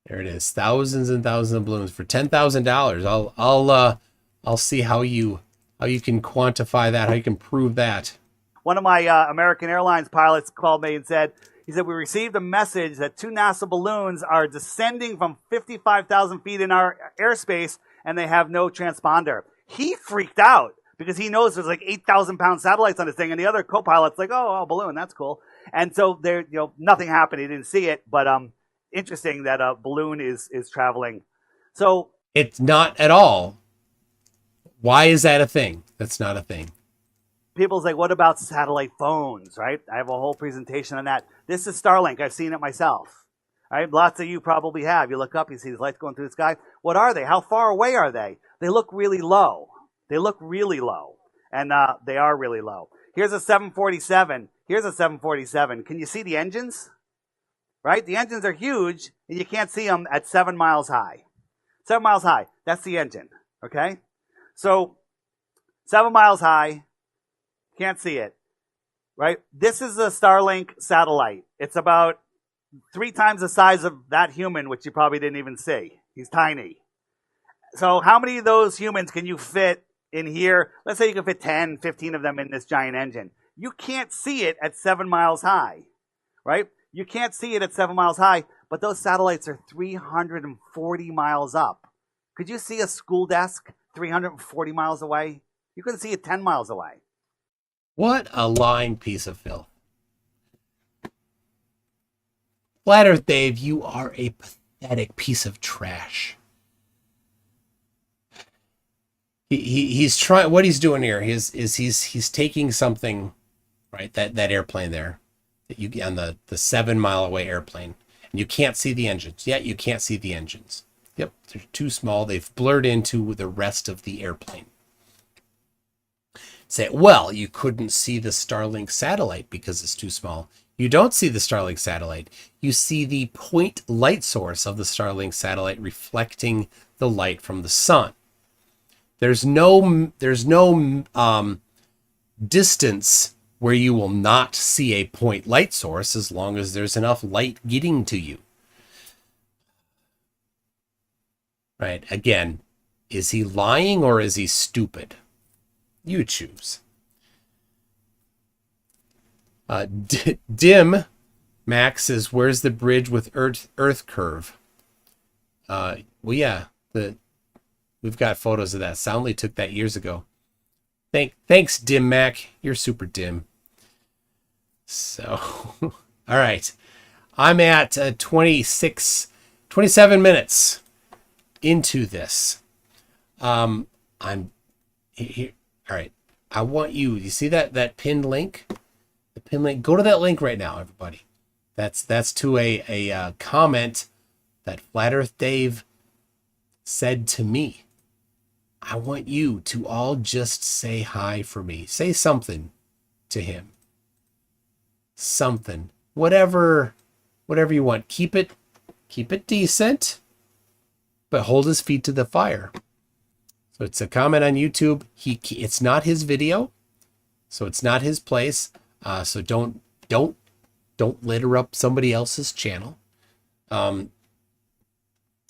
There it is. Thousands and thousands of balloons for $10,000. I'll see how you can quantify that, how you can prove that. One of my American Airlines pilots called me and said, we received a message that 2 NASA balloons are descending from 55,000 feet in our airspace and they have no transponder. He freaked out because he knows there's like 8,000-pound satellites on this thing, and the other co-pilot's like, oh, balloon, that's cool. And so there, nothing happened. He didn't see it, but interesting that a balloon is traveling. So it's not at all. Why is that a thing? That's not a thing. People's like, what about satellite phones, right? I have a whole presentation on that. This is Starlink. I've seen it myself. Right? Lots of you probably have. You look up, you see these lights going through the sky. What are they? How far away are they? They look really low. They look really low. And they are really low. Here's a 747. Here's a 747. Can you see the engines? Right? The engines are huge, and you can't see them at 7 miles high. 7 miles high. That's the engine. Okay? So, 7 miles high. Can't see it. Right? This is a Starlink satellite. It's about 3 times the size of that human, which you probably didn't even see. He's tiny. So how many of those humans can you fit in here? Let's say you can fit 10, 15 of them in this giant engine. You can't see it at 7 miles high. Right? You can't see it at 7 miles high, but those satellites are 340 miles up. Could you see a school desk 340 miles away? You couldn't see it 10 miles away. What a lying piece of filth. Flat Earth Dave, you are a pathetic piece of trash. He's trying. What he's doing here is he's taking something, right? That airplane there, that you on the 7 mile away airplane, and you can't see the engines. Yeah, you can't see the engines. Yep, they're too small. They've blurred into the rest of the airplane. Say, well, you couldn't see the Starlink satellite because it's too small. You don't see the Starlink satellite. You see the point light source of the Starlink satellite reflecting the light from the sun. There's no distance where you will not see a point light source as long as there's enough light getting to you. Right? Again, is he lying or is he stupid? You choose. Dim Max says, "Where's the bridge with Earth curve?" Well, yeah, we've got photos of that. Soundly took that years ago. Thanks, Dim Mac. You're super dim. So, all right, I'm at 27 minutes into this. I'm here. All right, I want you see that pinned link? The pinned link. Go to that link right now, everybody. That's to a comment that Flat Earth Dave said to me. I want you to all just say hi for me. Say something to him. Something. Whatever you want. Keep it decent, but hold his feet to the fire. So it's a comment on YouTube. It's not his video, so it's not his place. So don't litter up somebody else's channel. And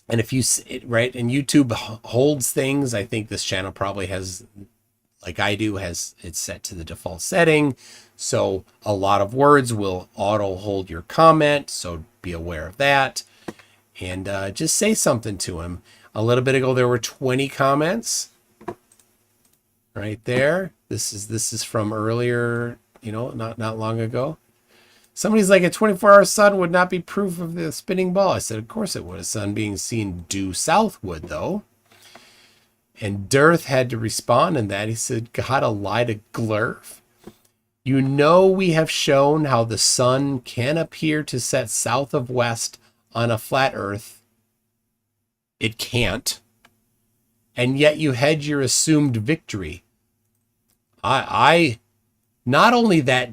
if you right, and YouTube holds things, I think this channel probably has, like I do, has it's set to the default setting. So a lot of words will auto hold your comment. So be aware of that, and just say something to him. A little bit ago, there were 20 comments right there. This is from earlier, not long ago. Somebody's like, a 24-hour sun would not be proof of the spinning ball. I said, of course it would. A sun being seen due south would, though. And DIRTh had to respond in that. He said, gotta lie to glurf. We have shown how the sun can appear to set south of west on a flat earth. It can't. And yet you had your assumed victory. I not only that,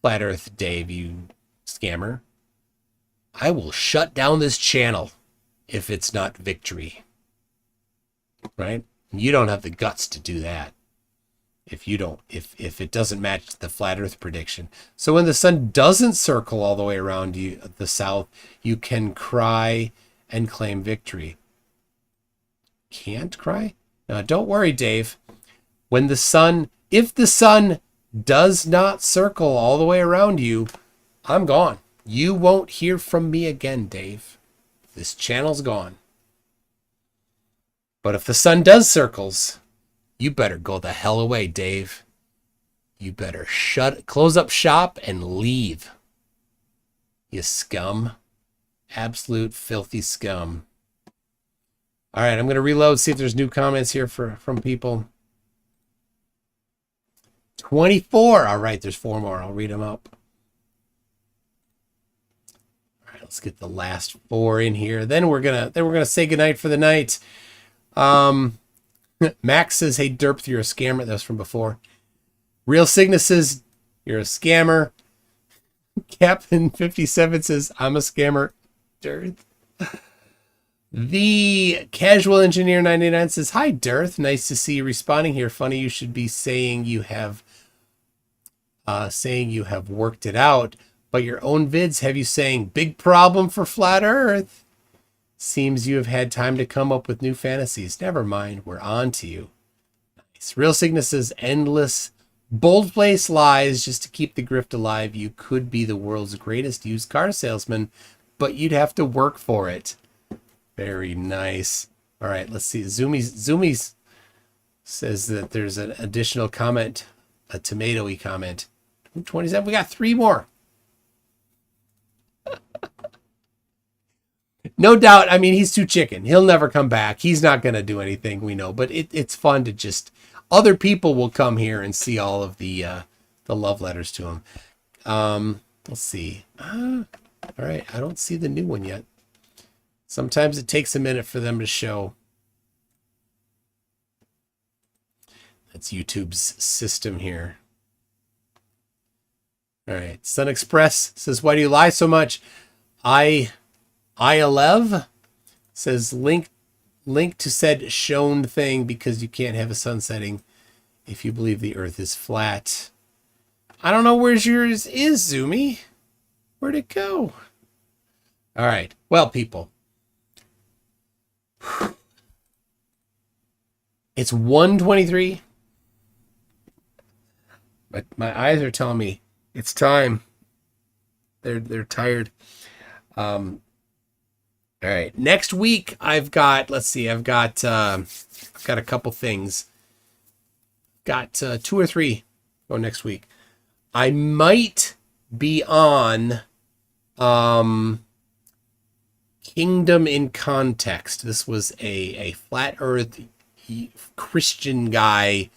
Flat Earth Dave, you scammer, I will shut down this channel if it's not victory. Right? You don't have the guts to do that. If it doesn't match the flat earth prediction. So when the sun doesn't circle all the way around you, the south, you can cry and claim victory. Can't cry? Now, don't worry, Dave. If the sun does not circle all the way around you, I'm gone. You won't hear from me again, Dave. This channel's gone. But if the sun does circles, you better go the hell away, Dave. You better close up shop and leave. You scum. Absolute filthy scum. All right, I'm going to reload, see if there's new comments here from people. 24. All right, there's 4 more. I'll read them up. All right, let's get the last 4 in here. Then we're gonna say goodnight for the night. Max says, "Hey DIRTh, you're a scammer." That was from before. Real Cygnus says, "You're a scammer." Captain 57 says, "I'm a scammer." DIRTh. The Casual Engineer 99 says, "Hi DIRTh, nice to see you responding here. Funny you should be saying you have worked it out, but your own vids have you saying big problem for flat earth. Seems you have had time to come up with new fantasies. Never mind, we're on to you." Nice. Real Cygnus says, "Endless bold-faced lies just to keep the grift alive. You could be the world's greatest used car salesman, but you'd have to work for it." Very nice. All right, let's see. Zoomies says that there's an additional comment, a tomatoey comment. 27. We got 3 more. No doubt. I mean, he's too chicken. He'll never come back. He's not going to do anything, we know. But it's fun to just... Other people will come here and see all of the love letters to him. Let's see. All right, I don't see the new one yet. Sometimes it takes a minute for them to show. That's YouTube's system here. All right. Sun Express says, "Why do you lie so much?" I11 says, link to said shown thing because you can't have a sun setting if you believe the earth is flat. I don't know where yours is, Zoomy. Where'd it go? All right. Well, people. It's 1:23. But my eyes are telling me it's time. They're tired. All right. Next week I've got a couple things. Got 2 or 3 go next week. I might be on Kingdom in Context. This was a flat earth Christian guy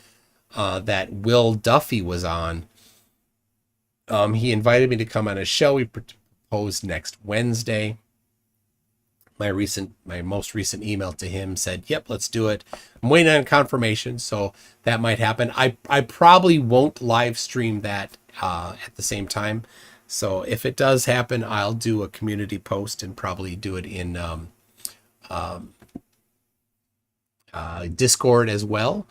that Will Duffy was on. He invited me to come on his show. We proposed next Wednesday. My most recent email to him said, "Yep, let's do it." I'm waiting on confirmation, so that might happen. I probably won't live stream that at the same time. So if it does happen, I'll do a community post and probably do it in Discord as well.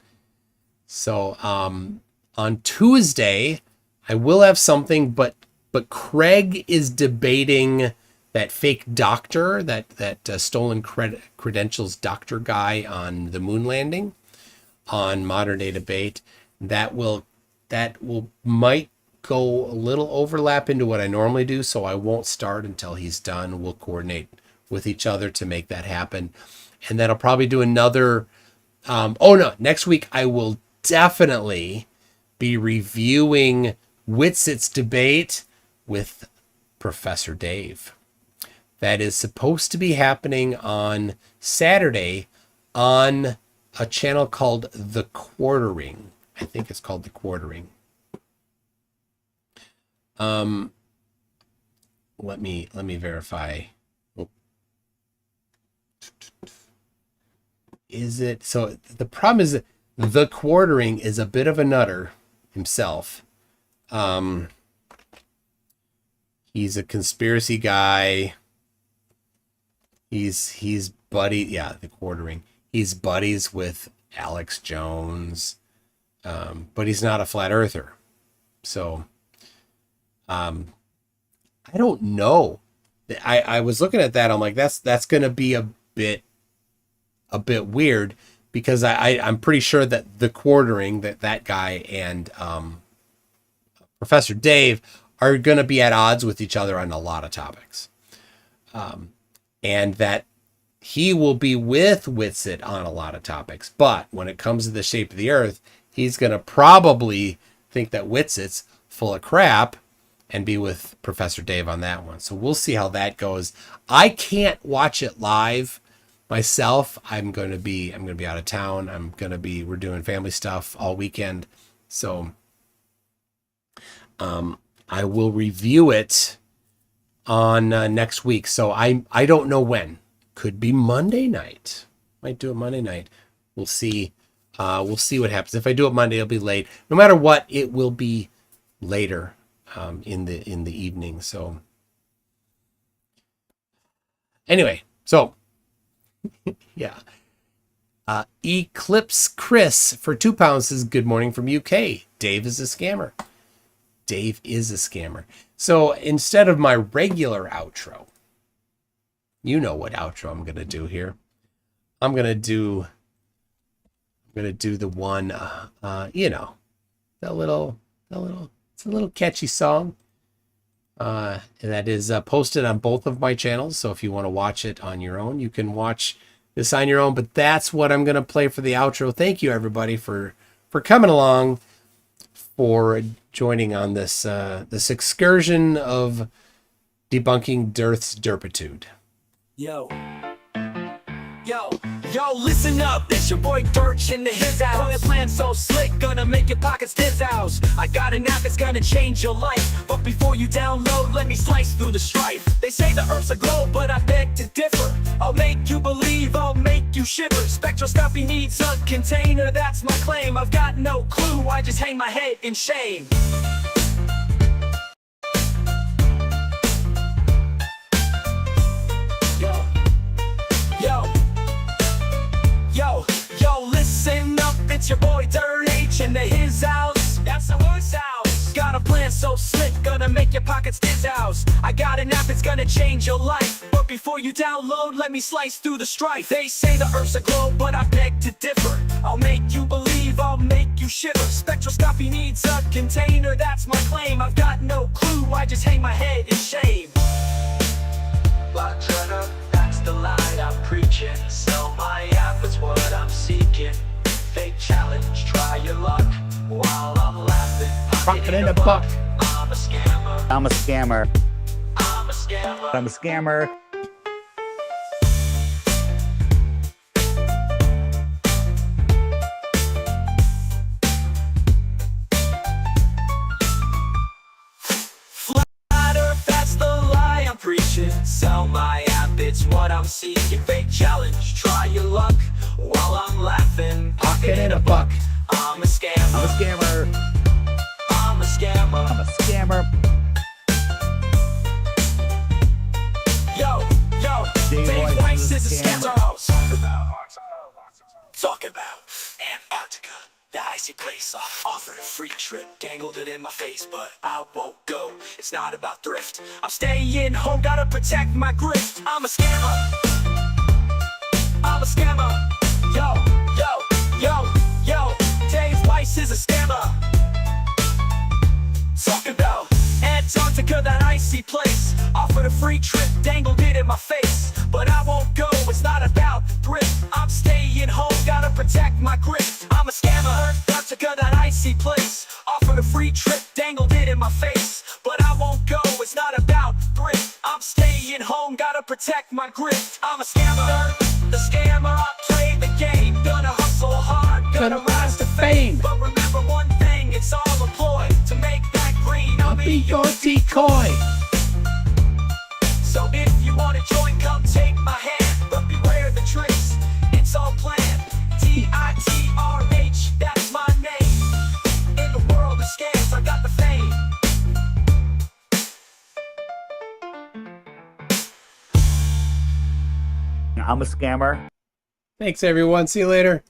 So on Tuesday, I will have something, but Craig is debating that fake doctor, that stolen credentials doctor guy on the moon landing on Modern Day Debate. That might go a little overlap into what I normally do, so I won't start until he's done. We'll coordinate with each other to make that happen. And then I'll probably do another, next week I will definitely be reviewing Witsit's debate with Professor Dave. That is supposed to be happening on Saturday on a channel called The Quartering. I think it's called The Quartering. Let me verify. Oh. Is it? So the problem is that The Quartering is a bit of a nutter himself. He's a conspiracy guy. He's The Quartering. He's buddies with Alex Jones, but he's not a flat earther. So, I don't know. I was looking at that. I'm like, that's going to be a bit weird, because I'm pretty sure that The Quartering, that guy and Professor Dave are going to be at odds with each other on a lot of topics. And that he will be with Witsit on a lot of topics. But when it comes to the shape of the Earth, he's going to probably think that Witsit's full of crap and be with Professor Dave on that one. So we'll see how that goes. I can't watch it live myself. I'm going to be out of town. We're doing family stuff all weekend. So I will review it on next week. So I don't know when. Could be Monday night. Might do it Monday night. We'll see. We'll see what happens. If I do it Monday, it'll be late. No matter what, it will be later in the evening. So anyway, so yeah. Eclipse Chris for £2 says good morning from UK. Dave is a scammer. Dave is a scammer. So instead of my regular outro, you know what outro I'm going to do here. I'm going to do the one, it's a little catchy song. That is posted on both of my channels. So if you want to watch it on your own, you can watch this on your own, but that's what I'm going to play for the outro. Thank you everybody for coming along, for joining on this excursion of debunking DIRTh's derpitude. Yo, listen up, it's your boy DIRTh in the his house. Plan so slick, gonna make your pockets house. I got an app that's gonna change your life, but before you download, let me slice through the strife. They say the earth's a globe, but I beg to differ. I'll make you believe, I'll make you shiver. Spectroscopy needs a container, that's my claim. I've got no clue, I just hang my head in shame. Yo, listen up, it's your boy DIRTh in the his house. That's the word's house. Got a plan so slick, gonna make your pockets house. I got an app that's gonna change your life, but before you download, let me slice through the strife. They say the earth's a globe, but I beg to differ. I'll make you believe, I'll make you shiver. Spectroscopy needs a container, that's my claim. I've got no clue, I just hang my head in shame. Block turner, that's the line I'm preaching. Sell my app is what I'm seeking. Fake challenge, try your luck while I'm laughing. Pocket in a buck. I'm a scammer. I'm a scammer. I'm a scammer. I'm a scammer. Flat Earth, that's the lie I'm preaching. Sell my app, it's what I'm seeking. Fake challenge, try your luck while I'm laughing. Pocket in a buck. I'm a scammer. I'm a scammer. I'm a scammer. I'm a scammer. Yo, Dave Dave Weiss Weiss is is a a scammer. Talk The icy place, offered a free trip, dangled it in my face, but I won't go. It's not about thrift. I'm staying home, gotta protect my grift. I'm a scammer. I'm a scammer. Yo, yo, yo, yo. Dave Weiss is a scammer. Talk about Antarctica, that icy place. Offered a free trip, dangled it in my face, but I won't go. It's not about thrift. I'm staying home, gotta protect my grift. I'm a scammer. Antarctica, that icy place. Offered a free trip, dangled it in my face, but I won't go. It's not about thrift. I'm staying home, gotta protect my grift. I'm a scammer. The scammer, I play the game. Gonna hustle hard, gonna rise to fame. But remember one thing, it's all a ploy to make that green. I'll be Your decoy. So if you wanna join, come take my hand. But beware the tricks, it's all planned. DIRTH, that's my name. In the world of scams, I got the fame. I'm a scammer. Thanks, everyone. See you later.